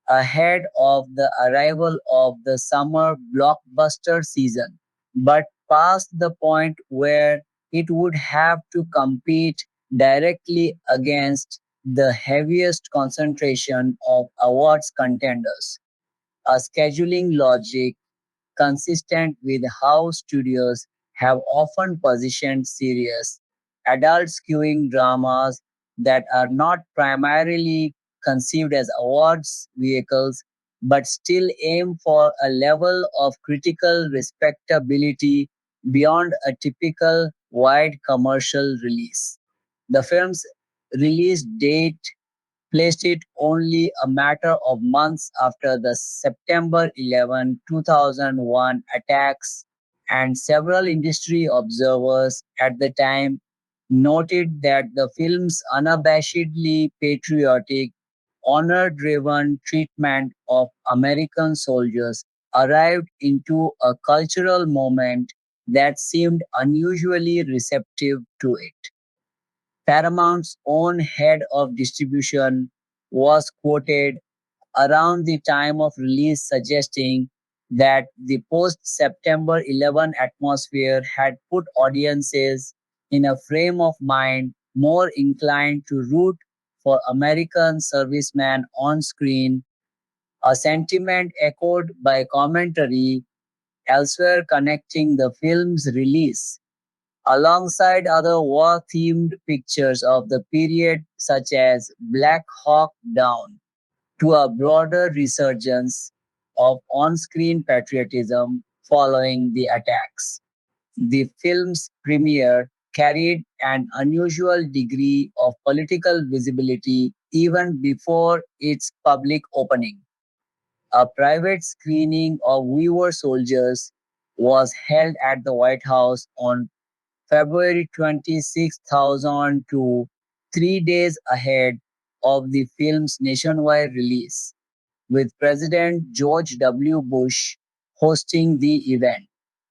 ahead of the arrival of the summer blockbuster season, but past the point where it would have to compete directly against the heaviest concentration of awards contenders. A scheduling logic consistent with how studios have often positioned serious, adult skewing dramas that are not primarily conceived as awards vehicles but still aim for a level of critical respectability beyond a typical wide commercial release. The film's release date placed it only a matter of months after the September 11, 2001 attacks, and several industry observers at the time noted that the film's unabashedly patriotic, honor driven treatment of American soldiers arrived into a cultural moment that seemed unusually receptive to it. Paramount's own head of distribution was quoted around the time of release suggesting that the post September 11 atmosphere had put audiences in a frame of mind more inclined to root for American servicemen on screen, a sentiment echoed by commentary elsewhere connecting the film's release alongside other war-themed pictures of the period such as Black Hawk Down, to a broader resurgence of on-screen patriotism following the attacks. The film's premiere carried an unusual degree of political visibility even before its public opening. A private screening of We Were Soldiers was held at the White House on February 26, 2002, 3 days ahead of the film's nationwide release, with President George W. Bush hosting the event.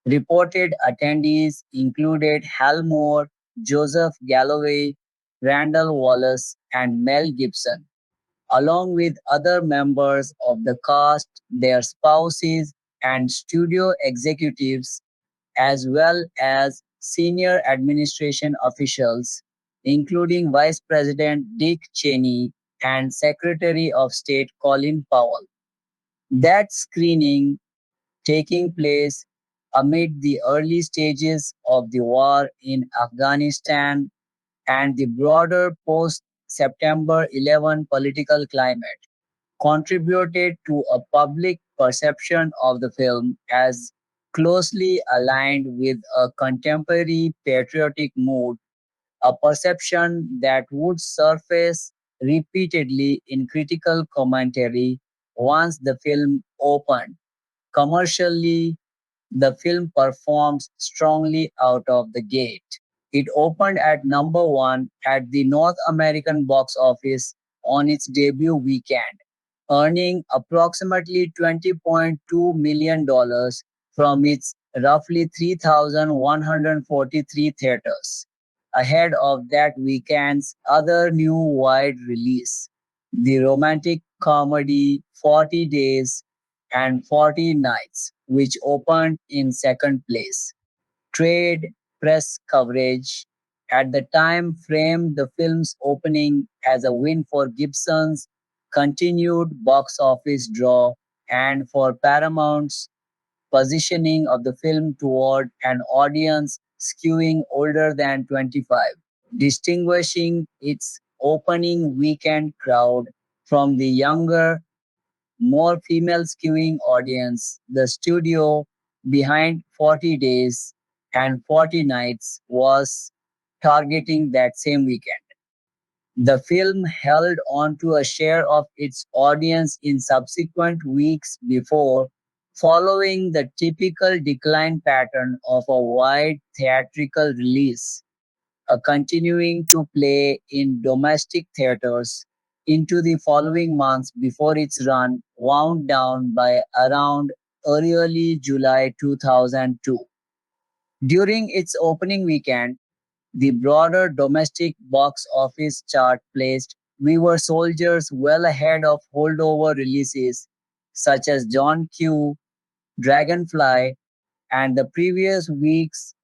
Reported attendees included Hal Moore, Joseph Galloway, Randall Wallace, and Mel Gibson, along with other members of the cast, their spouses, and studio executives as well as senior administration officials, including Vice President Dick Cheney and Secretary of State Colin Powell. That screening taking place amid the early stages of the war in Afghanistan and the broader post September 11 political climate contributed to a public perception of the film as closely aligned with a contemporary patriotic mood, a perception that would surface repeatedly in critical commentary once the film opened. Commercially, the film performs strongly out of the gate. It opened at number one at the North American box office on its debut weekend, earning approximately $20.2 million from its roughly 3,143 theaters, ahead of that weekend's other new wide release, the romantic comedy 40 Days and 40 Nights, which opened in second place. Trade press coverage at the time framed the film's opening as a win for Gibson's continued box office draw and for Paramount's positioning of the film toward an audience skewing older than 25, distinguishing its opening weekend crowd from the younger, more female skewing audience. The studio behind 40 Days and 40 Nights was targeting that same weekend. The film held on to a share of its audience in subsequent weeks before following the typical decline pattern of a wide theatrical release, continuing to play in domestic theaters into the following months before its run wound down by around early July 2002. During its opening weekend, the broader domestic box office chart placed We Were Soldiers well ahead of holdover releases such as John Q, Dragonfly, and the previous week's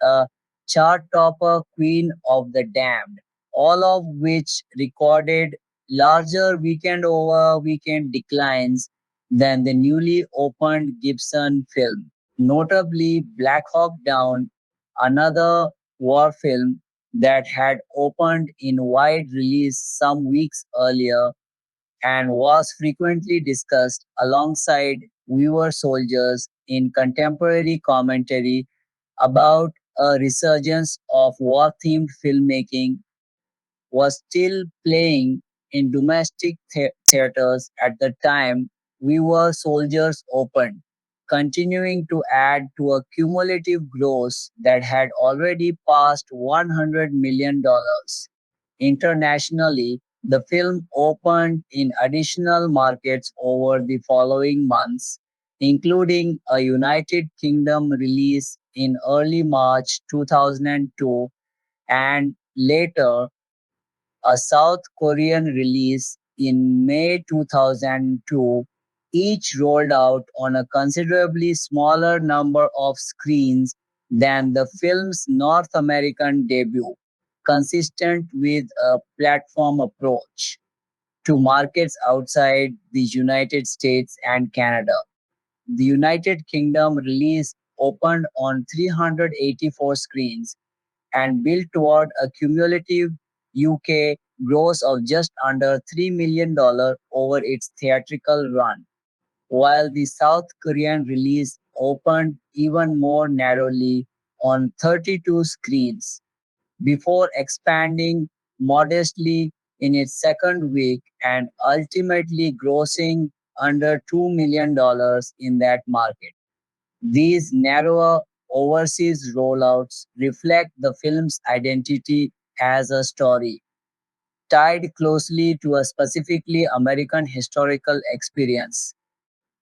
chart topper Queen of the Damned, all of which recorded larger weekend over weekend declines than the newly opened Gibson film. Notably, Black Hawk Down, another war film that had opened in wide release some weeks earlier and was frequently discussed alongside We Were Soldiers in contemporary commentary about a resurgence of war themed filmmaking, was still playing in domestic theaters at the time We Were Soldiers opened, continuing to add to a cumulative gross that had already passed $100 million. Internationally, the film opened in additional markets over the following months, including a United Kingdom release in early March 2002 and later a South Korean release in May 2002, each rolled out on a considerably smaller number of screens than the film's North American debut, consistent with a platform approach to markets outside the United States and Canada. The United Kingdom release opened on 384 screens and built toward a cumulative UK gross of just under $3 million over its theatrical run, while the South Korean release opened even more narrowly on 32 screens before expanding modestly in its second week and ultimately grossing under $2 million in that market. These narrower overseas rollouts reflect the film's identity as a story, tied closely to a specifically American historical experience,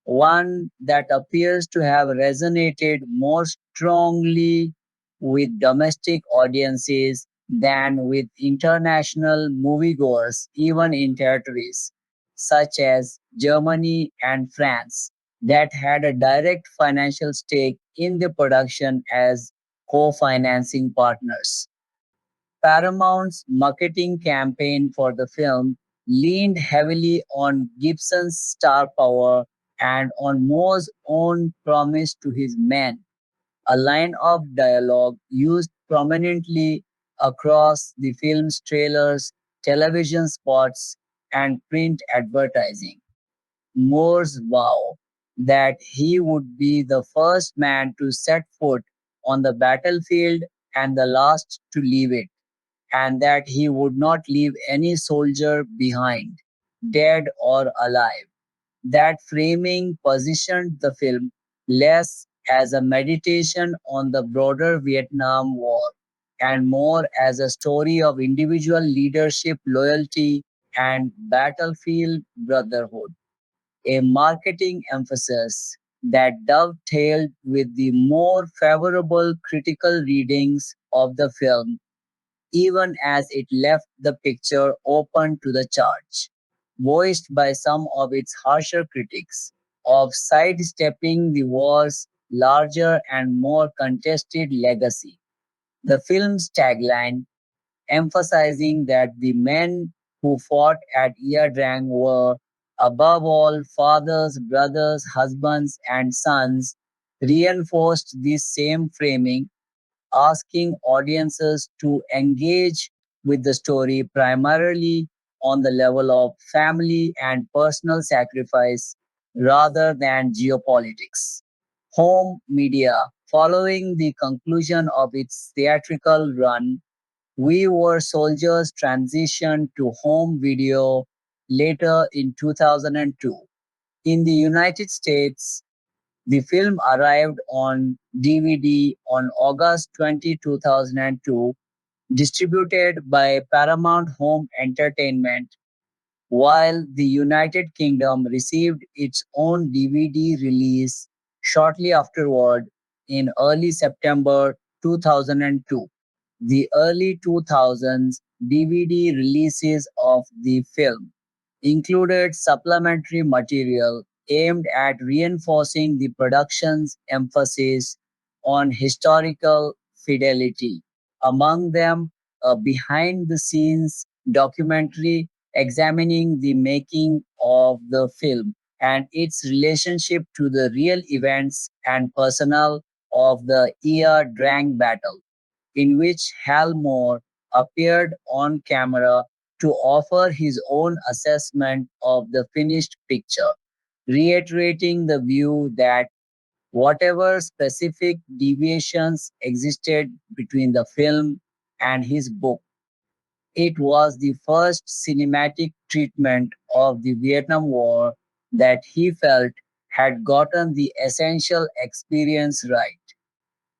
one that appears to have resonated more strongly with domestic audiences than with international moviegoers, even in territories such as Germany and France that had a direct financial stake in the production as co financing partners. Paramount's marketing campaign for the film leaned heavily on Gibson's star power and on Moore's own promise to his men, a line of dialogue used prominently across the film's trailers, television spots, and print advertising. Moore's vow that he would be the first man to set foot on the battlefield and the last to leave it, and that he would not leave any soldier behind, dead or alive. That framing positioned the film less as a meditation on the broader Vietnam War and more as a story of individual leadership, loyalty, and Battlefield Brotherhood, a marketing emphasis that dovetailed with the more favorable critical readings of the film, even as it left the picture open to the charge, voiced by some of its harsher critics, of sidestepping the war's larger and more contested legacy. The film's tagline, emphasizing that the men who fought at Drang were, above all, fathers, brothers, husbands, and sons, reinforced this same framing, asking audiences to engage with the story primarily on the level of family and personal sacrifice rather than geopolitics. Home media, following the conclusion of its theatrical run, We Were Soldiers transitioned to home video later in 2002. In the United States, the film arrived on DVD on August 20, 2002, distributed by Paramount Home Entertainment, while the United Kingdom received its own DVD release shortly afterward in early September 2002. The early 2000s DVD releases of the film included supplementary material aimed at reinforcing the production's emphasis on historical fidelity. Among them, a behind the scenes documentary examining the making of the film and its relationship to the real events and personnel of the Drang battle, in which Hal Moore appeared on camera to offer his own assessment of the finished picture, reiterating the view that whatever specific deviations existed between the film and his book, it was the first cinematic treatment of the Vietnam War that he felt had gotten the essential experience right.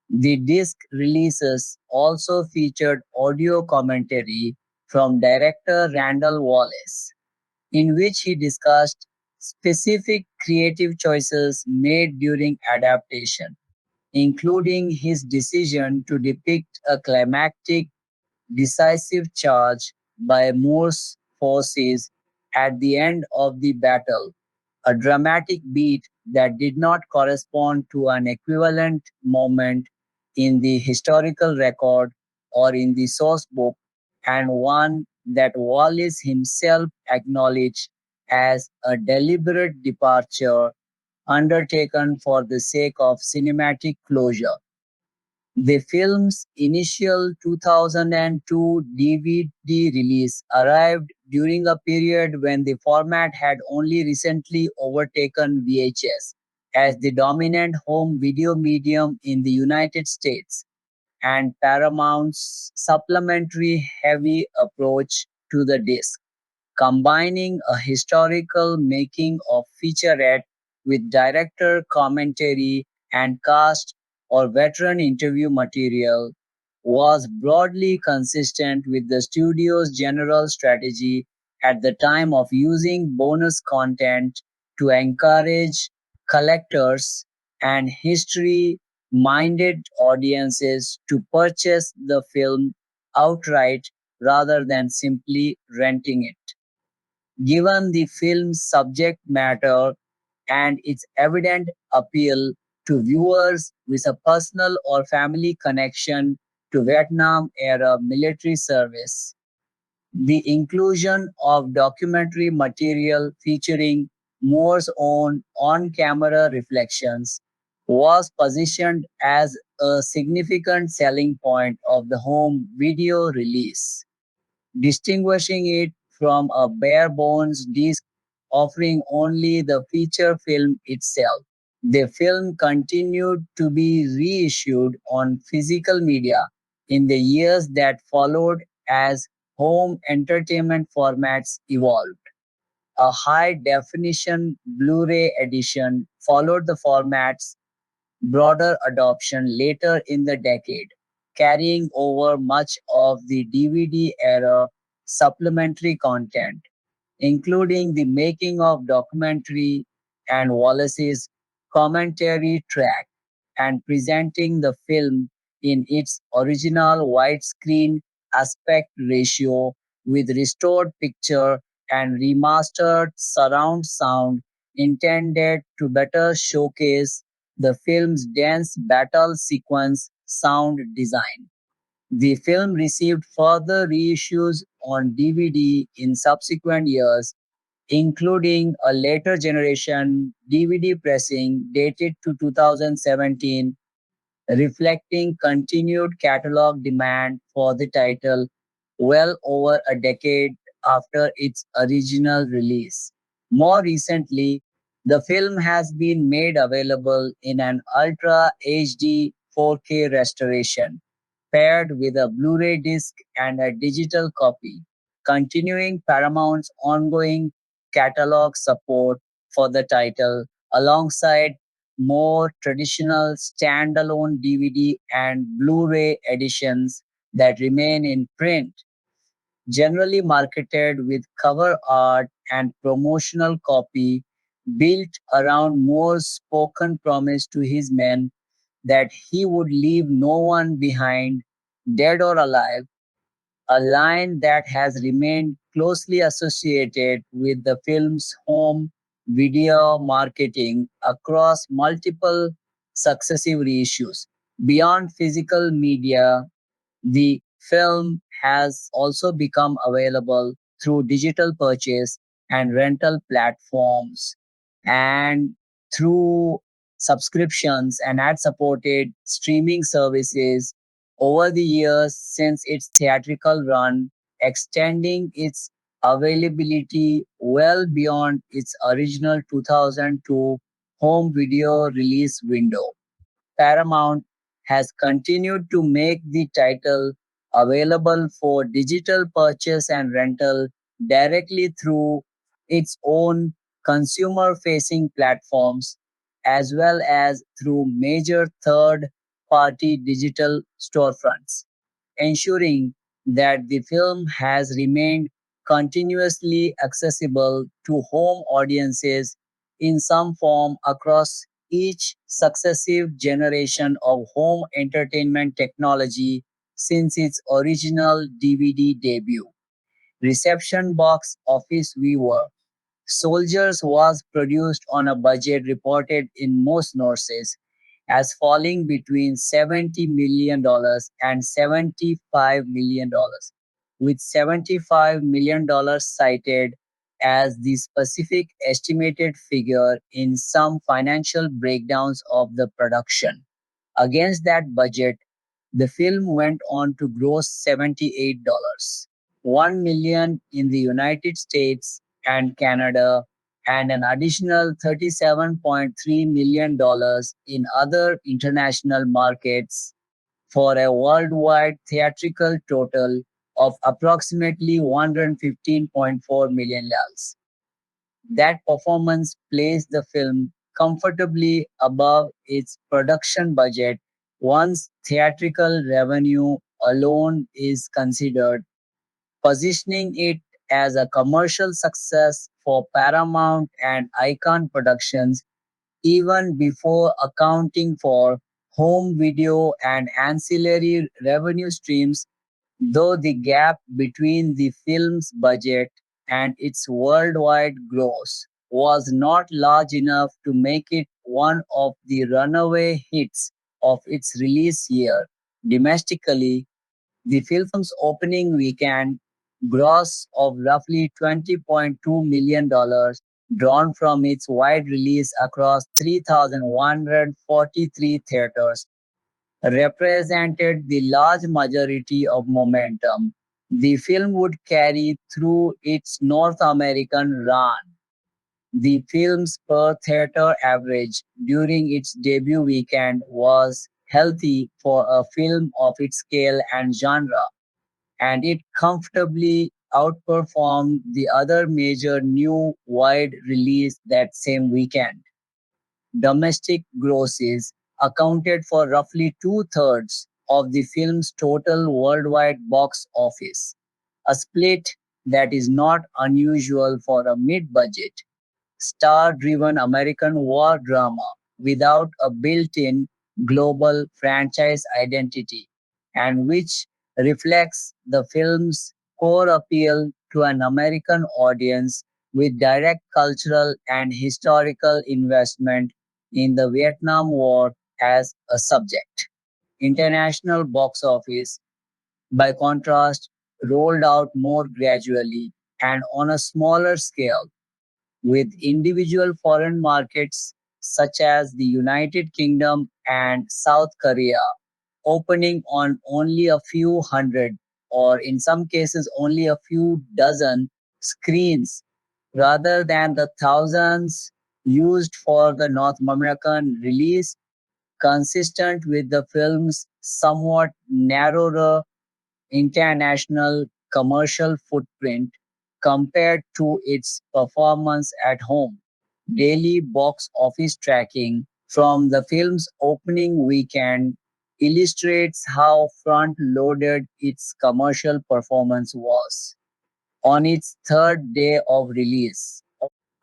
The disc releases also featured audio commentary from director Randall Wallace, in which he discussed specific creative choices made during adaptation, including his decision to depict a climactic, decisive charge by Moore's forces at the end of the battle, a dramatic beat that did not correspond to an equivalent moment in the historical record or in the source book, and one that Wallace himself acknowledged as a deliberate departure undertaken for the sake of cinematic closure. The film's initial 2002 DVD release arrived during a period when the format had only recently overtaken VHS as the dominant home video medium in the United States, and Paramount's supplementary heavy approach to the disc, combining a historical making of featurette with director commentary and cast or veteran interview material, was broadly consistent with the studio's general strategy at the time of using bonus content to encourage collectors and history minded audiences to purchase the film outright rather than simply renting it. Given the film's subject matter and its evident appeal to viewers with a personal or family connection to Vietnam era military service, the inclusion of documentary material featuring Moore's own on camera reflections was positioned as a significant selling point of the home video release, distinguishing it from a bare bones disc offering only the feature film itself. The film continued to be reissued on physical media in the years that followed as home entertainment formats evolved. A high definition Blu ray edition followed the format's broader adoption later in the decade, carrying over much of the DVD era supplementary content. including the making of documentary and Wallace's commentary track, and presenting the film in its original widescreen aspect ratio with restored picture and remastered surround sound intended to better showcase the film's dense battle sequence sound design. The film received further reissues on DVD in subsequent years, including a later generation DVD pressing dated to 2017, reflecting continued catalog demand for the title well over a decade after its original release. More recently, the film has been made available in an Ultra HD 4K restoration, paired with a Blu-ray disc and a digital copy, continuing Paramount's ongoing catalog support for the title alongside more traditional standalone DVD and Blu-ray editions that remain in print, generally marketed with cover art and promotional copy built around Moore's spoken promise to his men that he would leave no one behind, dead or alive, a line that has remained closely associated with the film's home video marketing across multiple successive reissues. Beyond physical media, the film has also become available through digital purchase and rental platforms, and through subscriptions and ad supported streaming services over the years since its theatrical run, extending its availability well beyond its original 2002 home video release window. Paramount has continued to make the title available for digital purchase and rental directly through its own consumer facing platforms, as well as through major third party digital storefronts, ensuring that the film has remained continuously accessible to home audiences in some form across each successive generation of home entertainment technology since its original DVD debut. Reception box office viewer. Soldiers was produced on a budget reported in most sources as falling between $70 million and $75 million, with $75 million cited as the specific estimated figure in some financial breakdowns of the production. Against that budget, the film went on to gross $78, 1 million in the United States and Canada, and an additional $37.3 million in other international markets for a worldwide theatrical total of approximately 115.4 million lals. That performance placed the film comfortably above its production budget once theatrical revenue alone is considered, positioning it as a commercial success for Paramount and Icon Productions even before accounting for home video and ancillary revenue streams, though the gap between the film's budget and its worldwide gross was not large enough to make it one of the runaway hits of its release year. Domestically, the film's opening weekend gross of roughly $20.2 million, drawn from its wide release across 3,143 theaters, represented the large majority of momentum the film would carry through its North American run. The film's per theater average during its debut weekend was healthy for a film of its scale and genre, and it comfortably outperformed the other major new wide release that same weekend. Domestic grosses accounted for roughly two-thirds of the film's total worldwide box office, a split that is not unusual for a mid budget, star driven American war drama without a built in global franchise identity, and which reflects the film's core appeal to an American audience with direct cultural and historical investment in the Vietnam War as a subject. International box office, by contrast, rolled out more gradually and on a smaller scale, with individual foreign markets such as the United Kingdom and South Korea opening on only a few hundred, or in some cases only a few dozen screens, rather than the thousands used for the North American release, consistent with the film's somewhat narrower international commercial footprint compared to its performance at home. Daily box office tracking from the film's opening weekend illustrates how front loaded its commercial performance was. On its third day of release,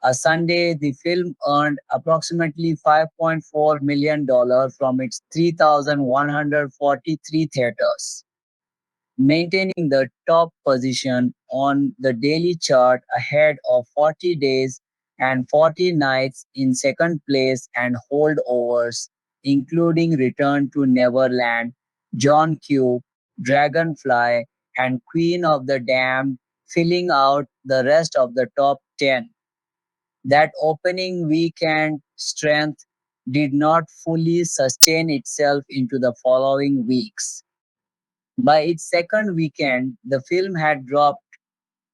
a Sunday, the film earned approximately $5.4 million from its 3,143 theaters, maintaining the top position on the daily chart ahead of 40 Days and 40 Nights in second place and holdovers, including Return to Neverland, John Q, Dragonfly, and Queen of the Damned, filling out the rest of the top 10. That opening weekend strength did not fully sustain itself into the following weeks. By its second weekend, the film had dropped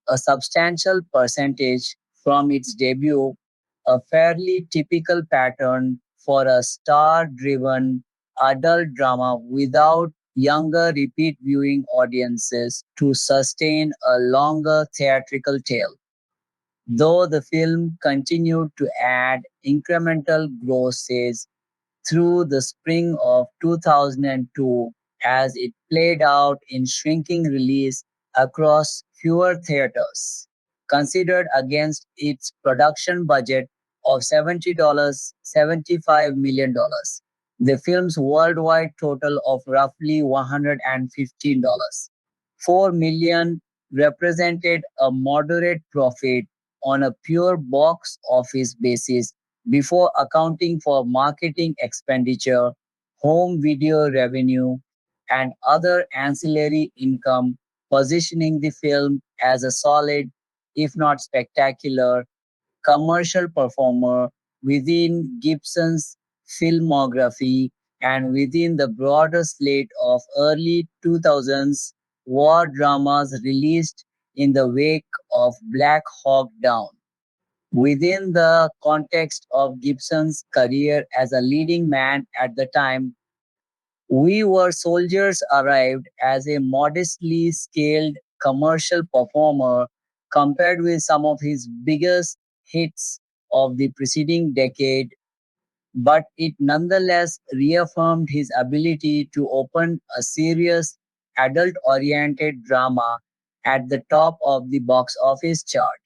a substantial percentage from its debut, a fairly typical pattern for a star driven adult drama without younger repeat viewing audiences to sustain a longer theatrical tail. Though the film continued to add incremental grosses through the spring of 2002 as it played out in shrinking release across fewer theaters. Considered against its production budget of $70, $75 million, the film's worldwide total of roughly $115. 4 million represented a moderate profit on a pure box office basis before accounting for marketing expenditure, home video revenue, and other ancillary income, positioning the film as a solid, if not spectacular, commercial performer within Gibson's filmography and within the broader slate of early 2000s war dramas released in the wake of Black Hawk Down. Within the context of Gibson's career as a leading man at the time, We Were Soldiers arrived as a modestly scaled commercial performer compared with some of his biggest hits of the preceding decade, but it nonetheless reaffirmed his ability to open a serious, adult oriented drama at the top of the box office chart,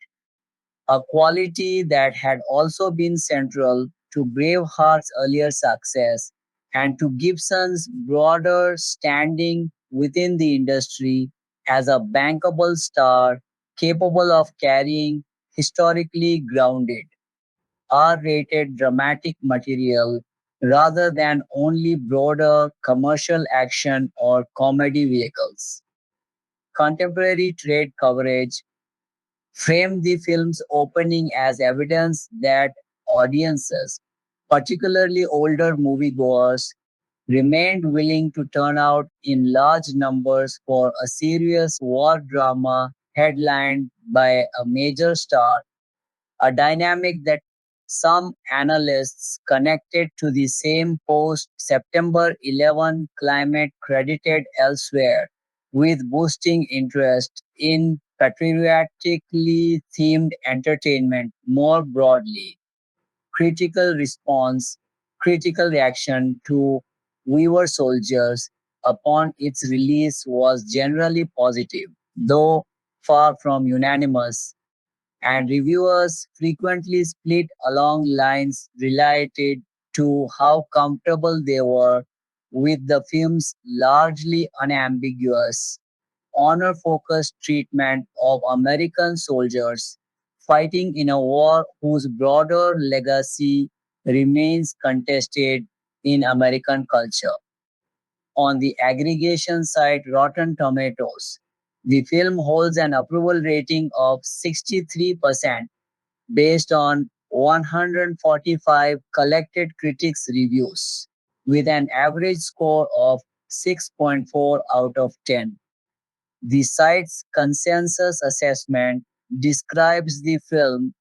a quality that had also been central to Braveheart's earlier success and to Gibson's broader standing within the industry as a bankable star capable of carrying historically grounded, R-rated dramatic material rather than only broader commercial action or comedy vehicles. Contemporary trade coverage framed the film's opening as evidence that audiences, particularly older moviegoers, remained willing to turn out in large numbers for a serious war drama headlined by a major star, a dynamic that some analysts connected to the same post September 11 climate credited elsewhere, with boosting interest in patriotically themed entertainment more broadly. Critical response, critical reaction to We Were Soldiers upon its release was generally positive, though far from unanimous, and reviewers frequently split along lines related to how comfortable they were with the film's largely unambiguous, honor focused treatment of American soldiers fighting in a war whose broader legacy remains contested in American culture. On the aggregation site Rotten Tomatoes, the film holds an approval rating of 63% based on 145 collected critics' reviews, with an average score of 6.4 out of 10. The site's consensus assessment describes the film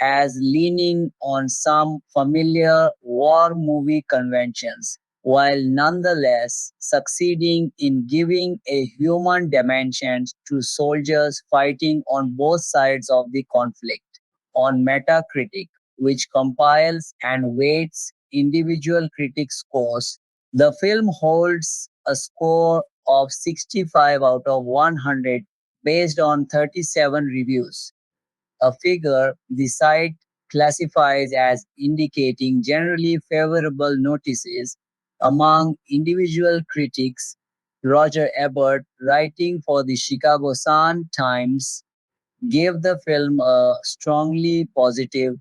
as leaning on some familiar war movie conventions, while nonetheless succeeding in giving a human dimension to soldiers fighting on both sides of the conflict. On Metacritic, which compiles and weights individual critic scores, the film holds a score of 65 out of 100 based on 37 reviews, a figure the site classifies as indicating generally favorable notices among individual critics. Roger Ebert, writing for the Chicago Sun-Times, gave the film a strongly positive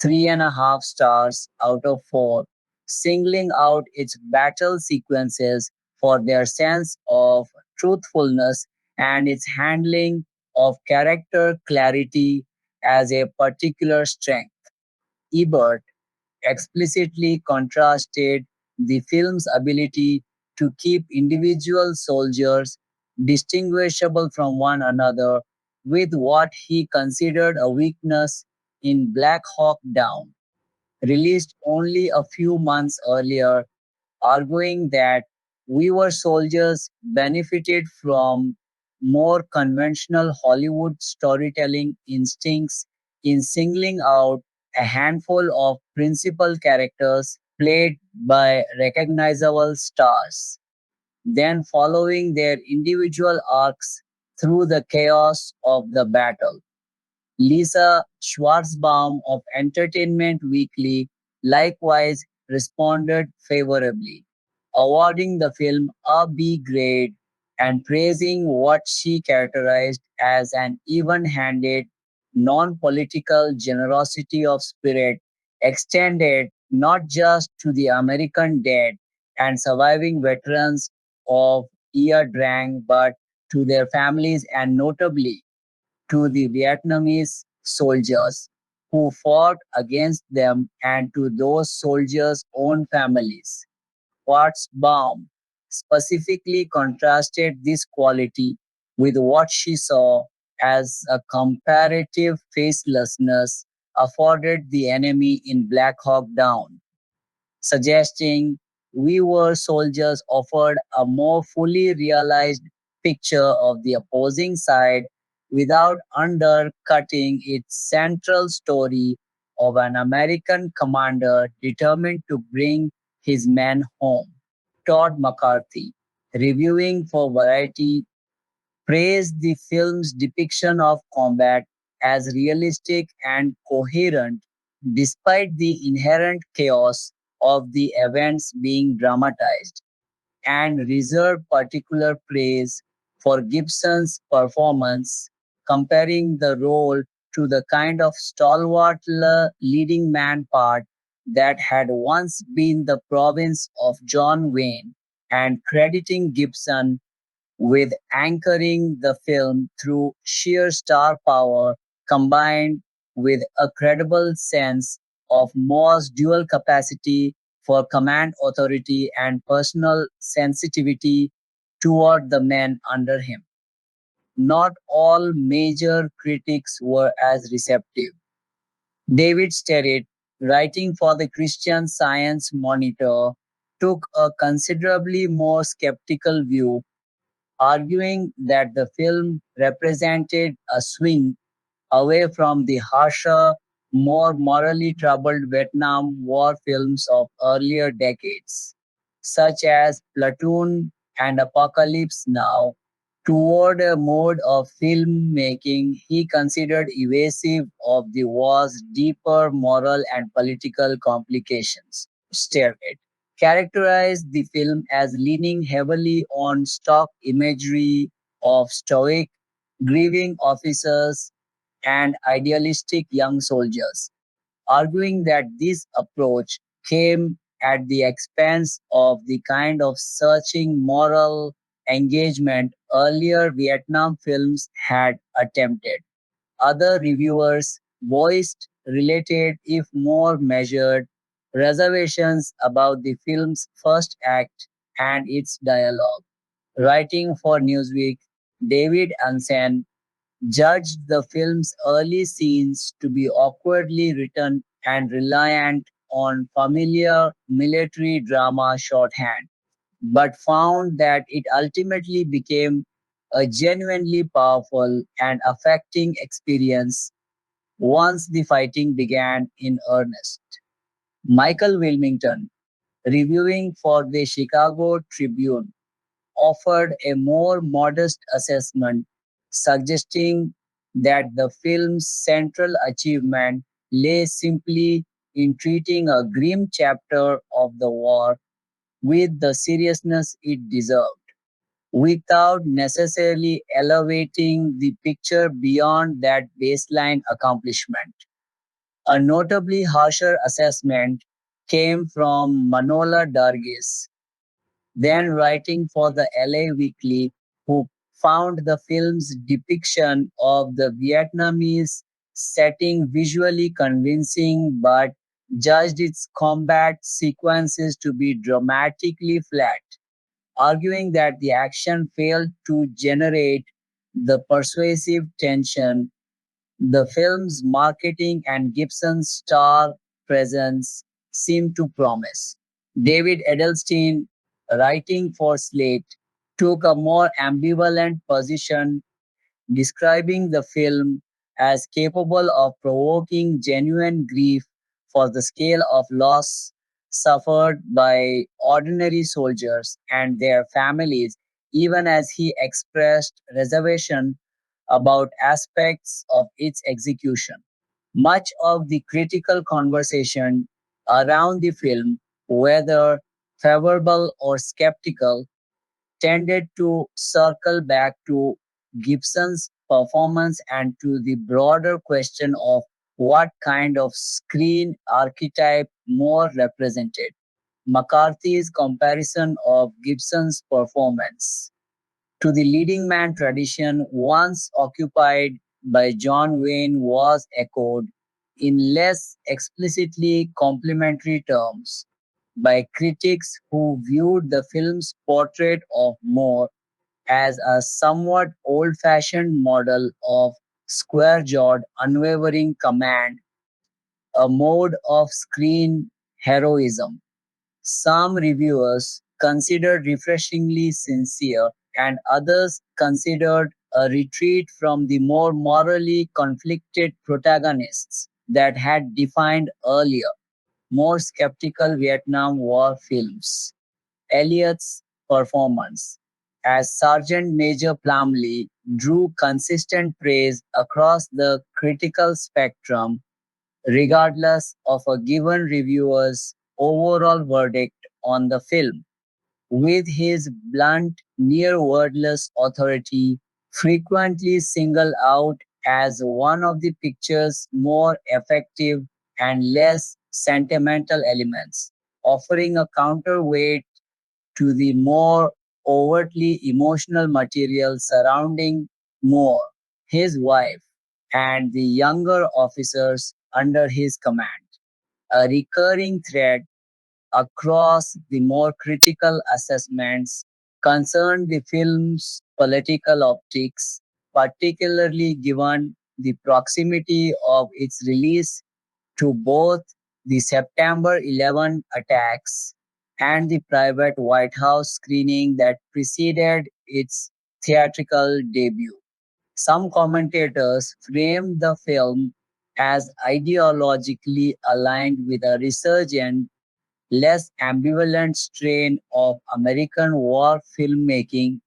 3.5 stars out of 4, singling out its battle sequences for their sense of truthfulness and its handling of character clarity as a particular strength. Ebert explicitly contrasted the film's ability to keep individual soldiers distinguishable from one another with what he considered a weakness in Black Hawk Down, released only a few months earlier, arguing that We Were Soldiers benefited from more conventional Hollywood storytelling instincts in singling out a handful of principal characters played by recognizable stars, then following their individual arcs through the chaos of the battle. Lisa Schwarzbaum of Entertainment Weekly likewise responded favorably, awarding the film a B grade and praising what she characterized as an even handed, non political generosity of spirit extended not just to the American dead and surviving veterans of Ia Drang, but to their families and notably to the Vietnamese soldiers who fought against them and to those soldiers' own families. Schwarzbaum specifically contrasted this quality with what she saw as a comparative facelessness afforded the enemy in Black Hawk Down, suggesting We Were Soldiers offered a more fully realized picture of the opposing side without undercutting its central story of an American commander determined to bring his men home. Todd McCarthy, reviewing for Variety, praised the film's depiction of combat as realistic and coherent despite the inherent chaos of the events being dramatized, and reserved particular praise for Gibson's performance, comparing the role to the kind of stalwart leading man part that had once been the province of John Wayne, and crediting Gibson with anchoring the film through sheer star power combined with a credible sense of Moore's dual capacity for command authority and personal sensitivity toward the men under him. Not all major critics were as receptive. David Sterritt, writing for the Christian Science Monitor, took a considerably more skeptical view, arguing that the film represented a swing away from the harsher, more morally troubled Vietnam War films of earlier decades, such as Platoon and Apocalypse Now, toward a mode of filmmaking he considered evasive of the war's deeper moral and political complications. Stairgate characterized the film as leaning heavily on stock imagery of stoic, grieving officers and idealistic young soldiers, arguing that this approach came at the expense of the kind of searching moral engagement earlier Vietnam films had attempted. Other reviewers voiced related, if more measured, reservations about the film's first act and its dialogue. Writing for Newsweek, David Ansen judged the film's early scenes to be awkwardly written and reliant on familiar military drama shorthand, but found that it ultimately became a genuinely powerful and affecting experience once the fighting began in earnest. Michael Wilmington, reviewing for the Chicago Tribune, offered a more modest assessment, suggesting that the film's central achievement lay simply in treating a grim chapter of the war with the seriousness it deserved, without necessarily elevating the picture beyond that baseline accomplishment. A notably harsher assessment came from Manola Dargis, then writing for the LA Weekly, who found the film's depiction of the Vietnamese setting visually convincing but judged its combat sequences to be dramatically flat, arguing that the action failed to generate the persuasive tension the film's marketing and Gibson's star presence seemed to promise. David Edelstein, writing for Slate, took a more ambivalent position, describing the film as capable of provoking genuine grief for the scale of loss suffered by ordinary soldiers and their families, even as he expressed reservation about aspects of its execution. Much of the critical conversation around the film, whether favorable or skeptical, tended to circle back to Gibson's performance and to the broader question of what kind of screen archetype more represented. McCarthy's comparison of Gibson's performance to the leading man tradition once occupied by John Wayne was echoed in less explicitly complimentary terms by critics who viewed the film's portrait of Moore as a somewhat old fashioned model of square jawed, unwavering command, a mode of screen heroism. Some reviewers considered refreshingly sincere, and others considered a retreat from the more morally conflicted protagonists that had defined earlier, more skeptical Vietnam War films. Elliott's performance as Sergeant Major Plumley drew consistent praise across the critical spectrum, regardless of a given reviewer's overall verdict on the film. With his blunt, near wordless authority, frequently singled out as one of the picture's more effective and less sentimental elements, offering a counterweight to the more overtly emotional material surrounding Moore, his wife, and the younger officers under his command. A recurring thread across the more critical assessments concerned the film's political optics, particularly given the proximity of its release to both the September 11 attacks and the private White House screening that preceded its theatrical debut. Some commentators framed the film as ideologically aligned with a resurgent, less ambivalent strain of American war filmmaking,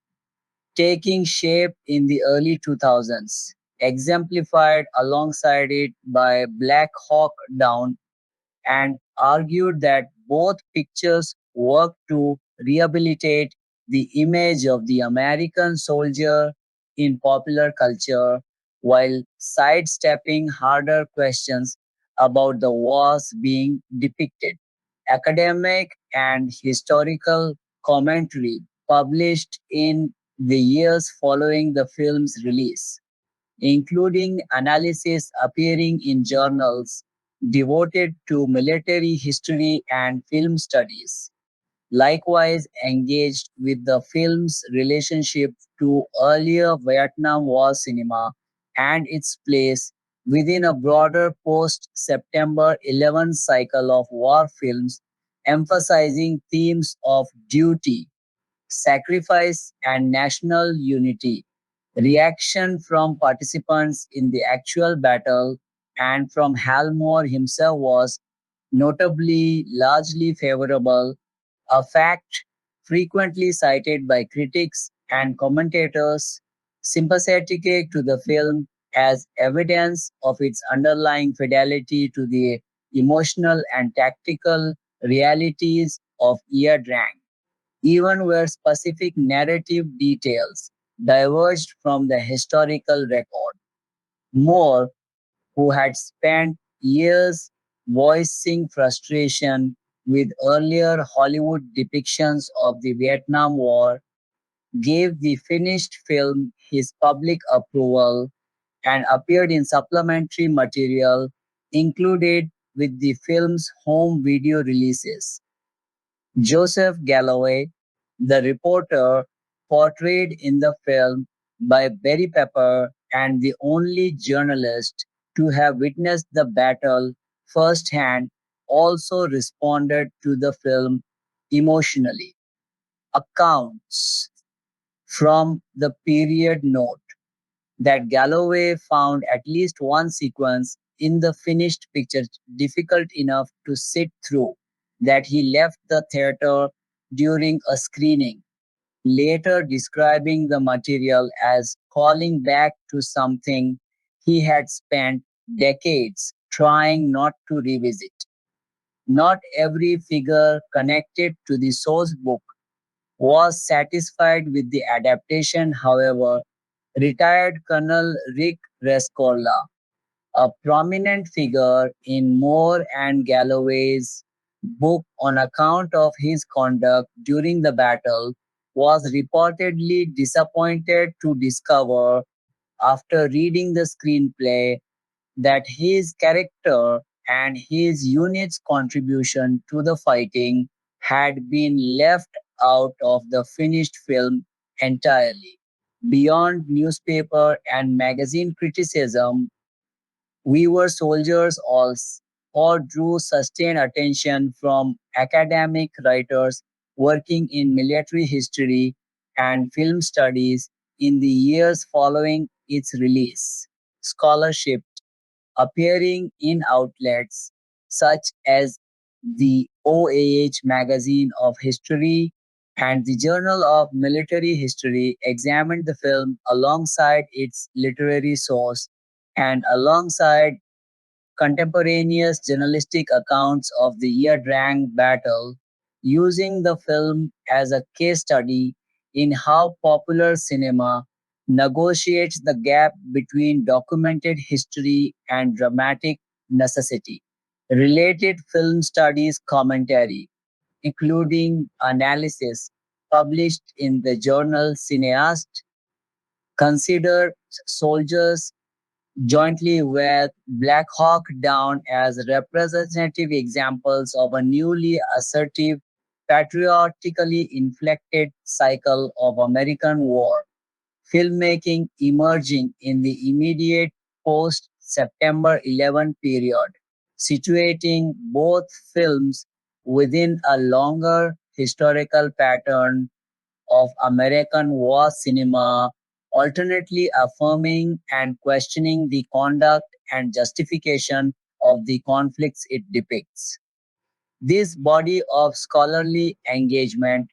taking shape in the early 2000s, exemplified alongside it by Black Hawk Down, and argued that both pictures work to rehabilitate the image of the American soldier in popular culture while sidestepping harder questions about the wars being depicted. Academic and historical commentary published in the years following the film's release, including analysis appearing in journals devoted to military history and film studies. Likewise, engaged with the film's relationship to earlier Vietnam War cinema and its place within a broader post September 11 cycle of war films, emphasizing themes of duty, sacrifice, and national unity. Reaction from participants in the actual battle and from Hal Moore himself was notably largely favorable, a fact frequently cited by critics and commentators sympathetic to the film as evidence of its underlying fidelity to the emotional and tactical realities of Ia Drang, even where specific narrative details diverged from the historical record. Moore, who had spent years voicing frustration with earlier Hollywood depictions of the Vietnam War, gave the finished film his public approval and appeared in supplementary material included with the film's home video releases. Joseph Galloway, the reporter portrayed in the film by Barry Pepper and the only journalist to have witnessed the battle firsthand, also responded to the film emotionally. Accounts from the period note that Galloway found at least one sequence in the finished picture difficult enough to sit through, that he left the theater during a screening, later describing the material as calling back to something he had spent decades trying not to revisit. Not every figure connected to the source book was satisfied with the adaptation, however. Retired Colonel Rick Rescorla, a prominent figure in Moore and Galloway's book on account of his conduct during the battle, was reportedly disappointed to discover, after reading the screenplay, that his character and his unit's contribution to the fighting had been left out of the finished film entirely. Beyond newspaper and magazine criticism, We Were Soldiers all drew sustained attention from academic writers working in military history and film studies in the years following its release. Scholarship appearing in outlets such as the OAH Magazine of History and the Journal of Military History examined the film alongside its literary source and alongside contemporaneous journalistic accounts of the Ia Drang battle, using the film as a case study in how popular cinema negotiates the gap between documented history and dramatic necessity. Related film studies commentary, including analysis published in the journal Cineast, considered soldiers jointly with Black Hawk Down as representative examples of a newly assertive, patriotically inflected cycle of American war filmmaking emerging in the immediate post September 11 period, situating both films within a longer historical pattern of American war cinema, alternately affirming and questioning the conduct and justification of the conflicts it depicts. This body of scholarly engagement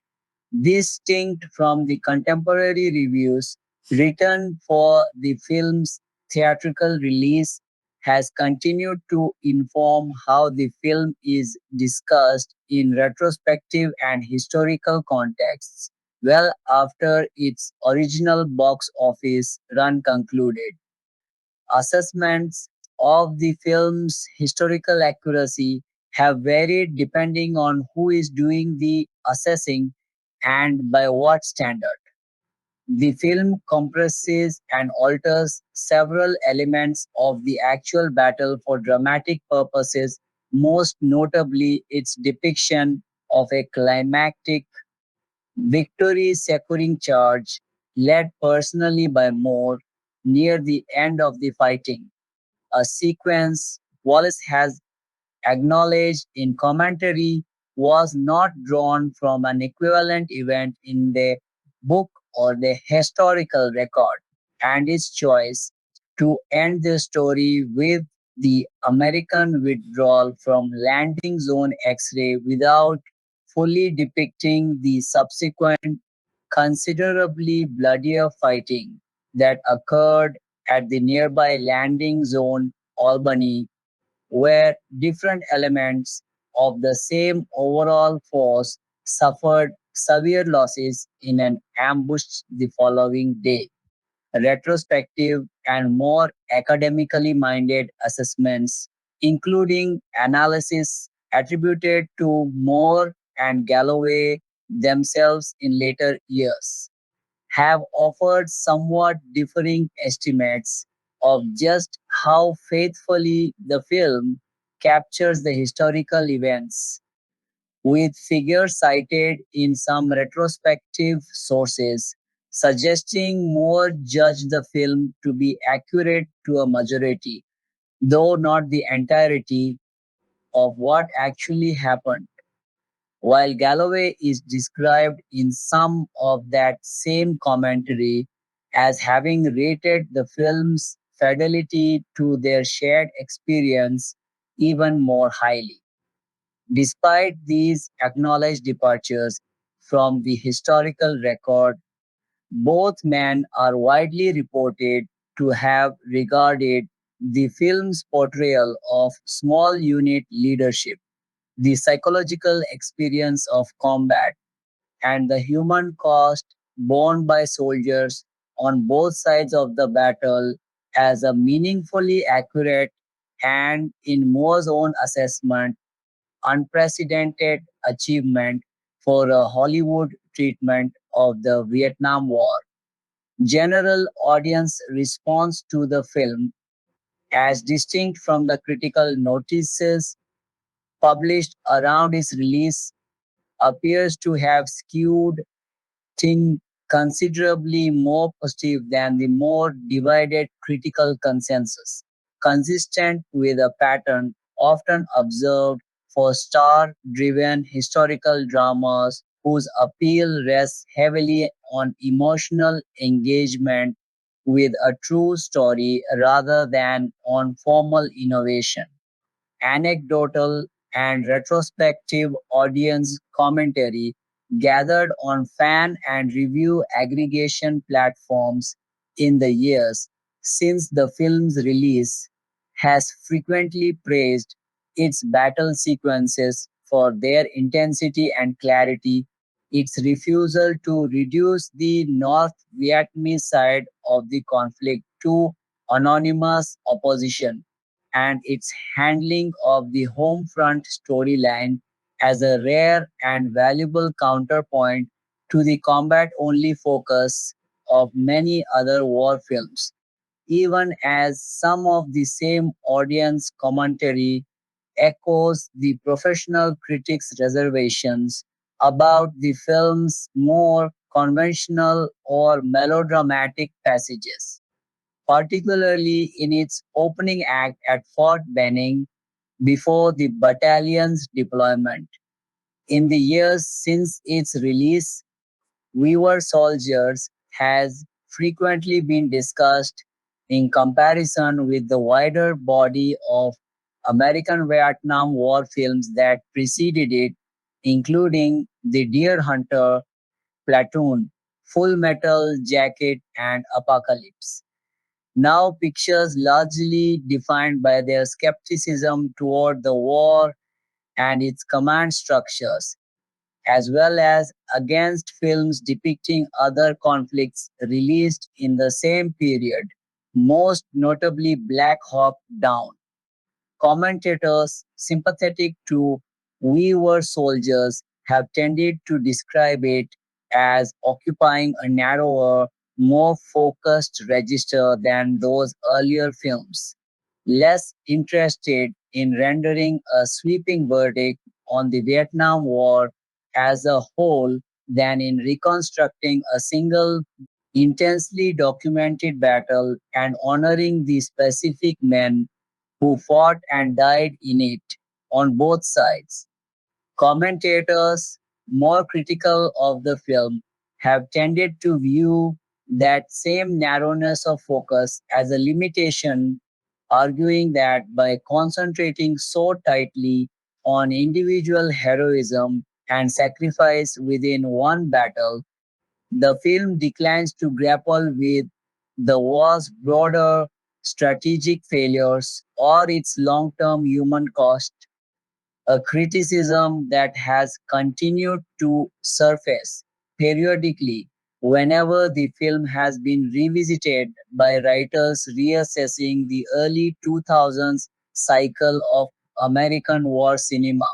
Distinct from the contemporary reviews written for the film's theatrical release, has continued to inform how the film is discussed in retrospective and historical contexts well after its original box office run concluded. Assessments of the film's historical accuracy have varied depending on who is doing the assessing and by what standard. The film compresses and alters several elements of the actual battle for dramatic purposes, most notably its depiction of a climactic victory securing charge led personally by Moore near the end of the fighting, a sequence Wallace has acknowledged in commentary was not drawn from an equivalent event in the book or the historical record, and its choice to end the story with the American withdrawal from landing zone X-ray without fully depicting the subsequent considerably bloodier fighting that occurred at the nearby landing zone Albany, where different elements of the same overall force suffered severe losses in an ambush the following day. Retrospective and more academically minded assessments, including analysis attributed to Moore and Galloway themselves in later years, have offered somewhat differing estimates of just how faithfully the film captures the historical events, with figures cited in some retrospective sources suggesting more judge the film to be accurate to a majority, though not the entirety, of what actually happened, while Galloway is described in some of that same commentary as having rated the film's fidelity to their shared experience even more highly. Despite these acknowledged departures from the historical record, both men are widely reported to have regarded the film's portrayal of small unit leadership, the psychological experience of combat, and the human cost borne by soldiers on both sides of the battle as a meaningfully accurate and, in Moore's own assessment, unprecedented achievement for a Hollywood treatment of the Vietnam War. General audience response to the film, as distinct from the critical notices published around its release, appears to have skewed think considerably more positive than the more divided critical consensus, consistent with a pattern often observed for star driven historical dramas whose appeal rests heavily on emotional engagement with a true story rather than on formal innovation. Anecdotal and retrospective audience commentary gathered on fan and review aggregation platforms in the years since the film's release has frequently praised its battle sequences for their intensity and clarity, its refusal to reduce the North Vietnamese side of the conflict to anonymous opposition, and its handling of the home front storyline as a rare and valuable counterpoint to the combat only focus of many other war films, even as some of the same audience commentary echoes the professional critics' reservations about the film's more conventional or melodramatic passages, particularly in its opening act at Fort Benning before the battalion's deployment. In the years since its release, We Were Soldiers has frequently been discussed in comparison with the wider body of American Vietnam War films that preceded it, including The Deer Hunter Platoon, Full Metal Jacket, and Apocalypse. Now, pictures largely defined by their skepticism toward the war and its command structures, as well as against films depicting other conflicts released in the same period, most notably Black Hawk Down. Commentators sympathetic to "We Were Soldiers" have tended to describe it as occupying a narrower, more focused register than those earlier films, less interested in rendering a sweeping verdict on the Vietnam War as a whole than in reconstructing a single intensely documented battle and honoring the specific men who fought and died in it on both sides. Commentators more critical of the film have tended to view that same narrowness of focus as a limitation, arguing that by concentrating so tightly on individual heroism and sacrifice within one battle, the film declines to grapple with the war's broader strategic failures or its long term human cost, a criticism that has continued to surface periodically whenever the film has been revisited by writers reassessing the early 2000s cycle of American war cinema.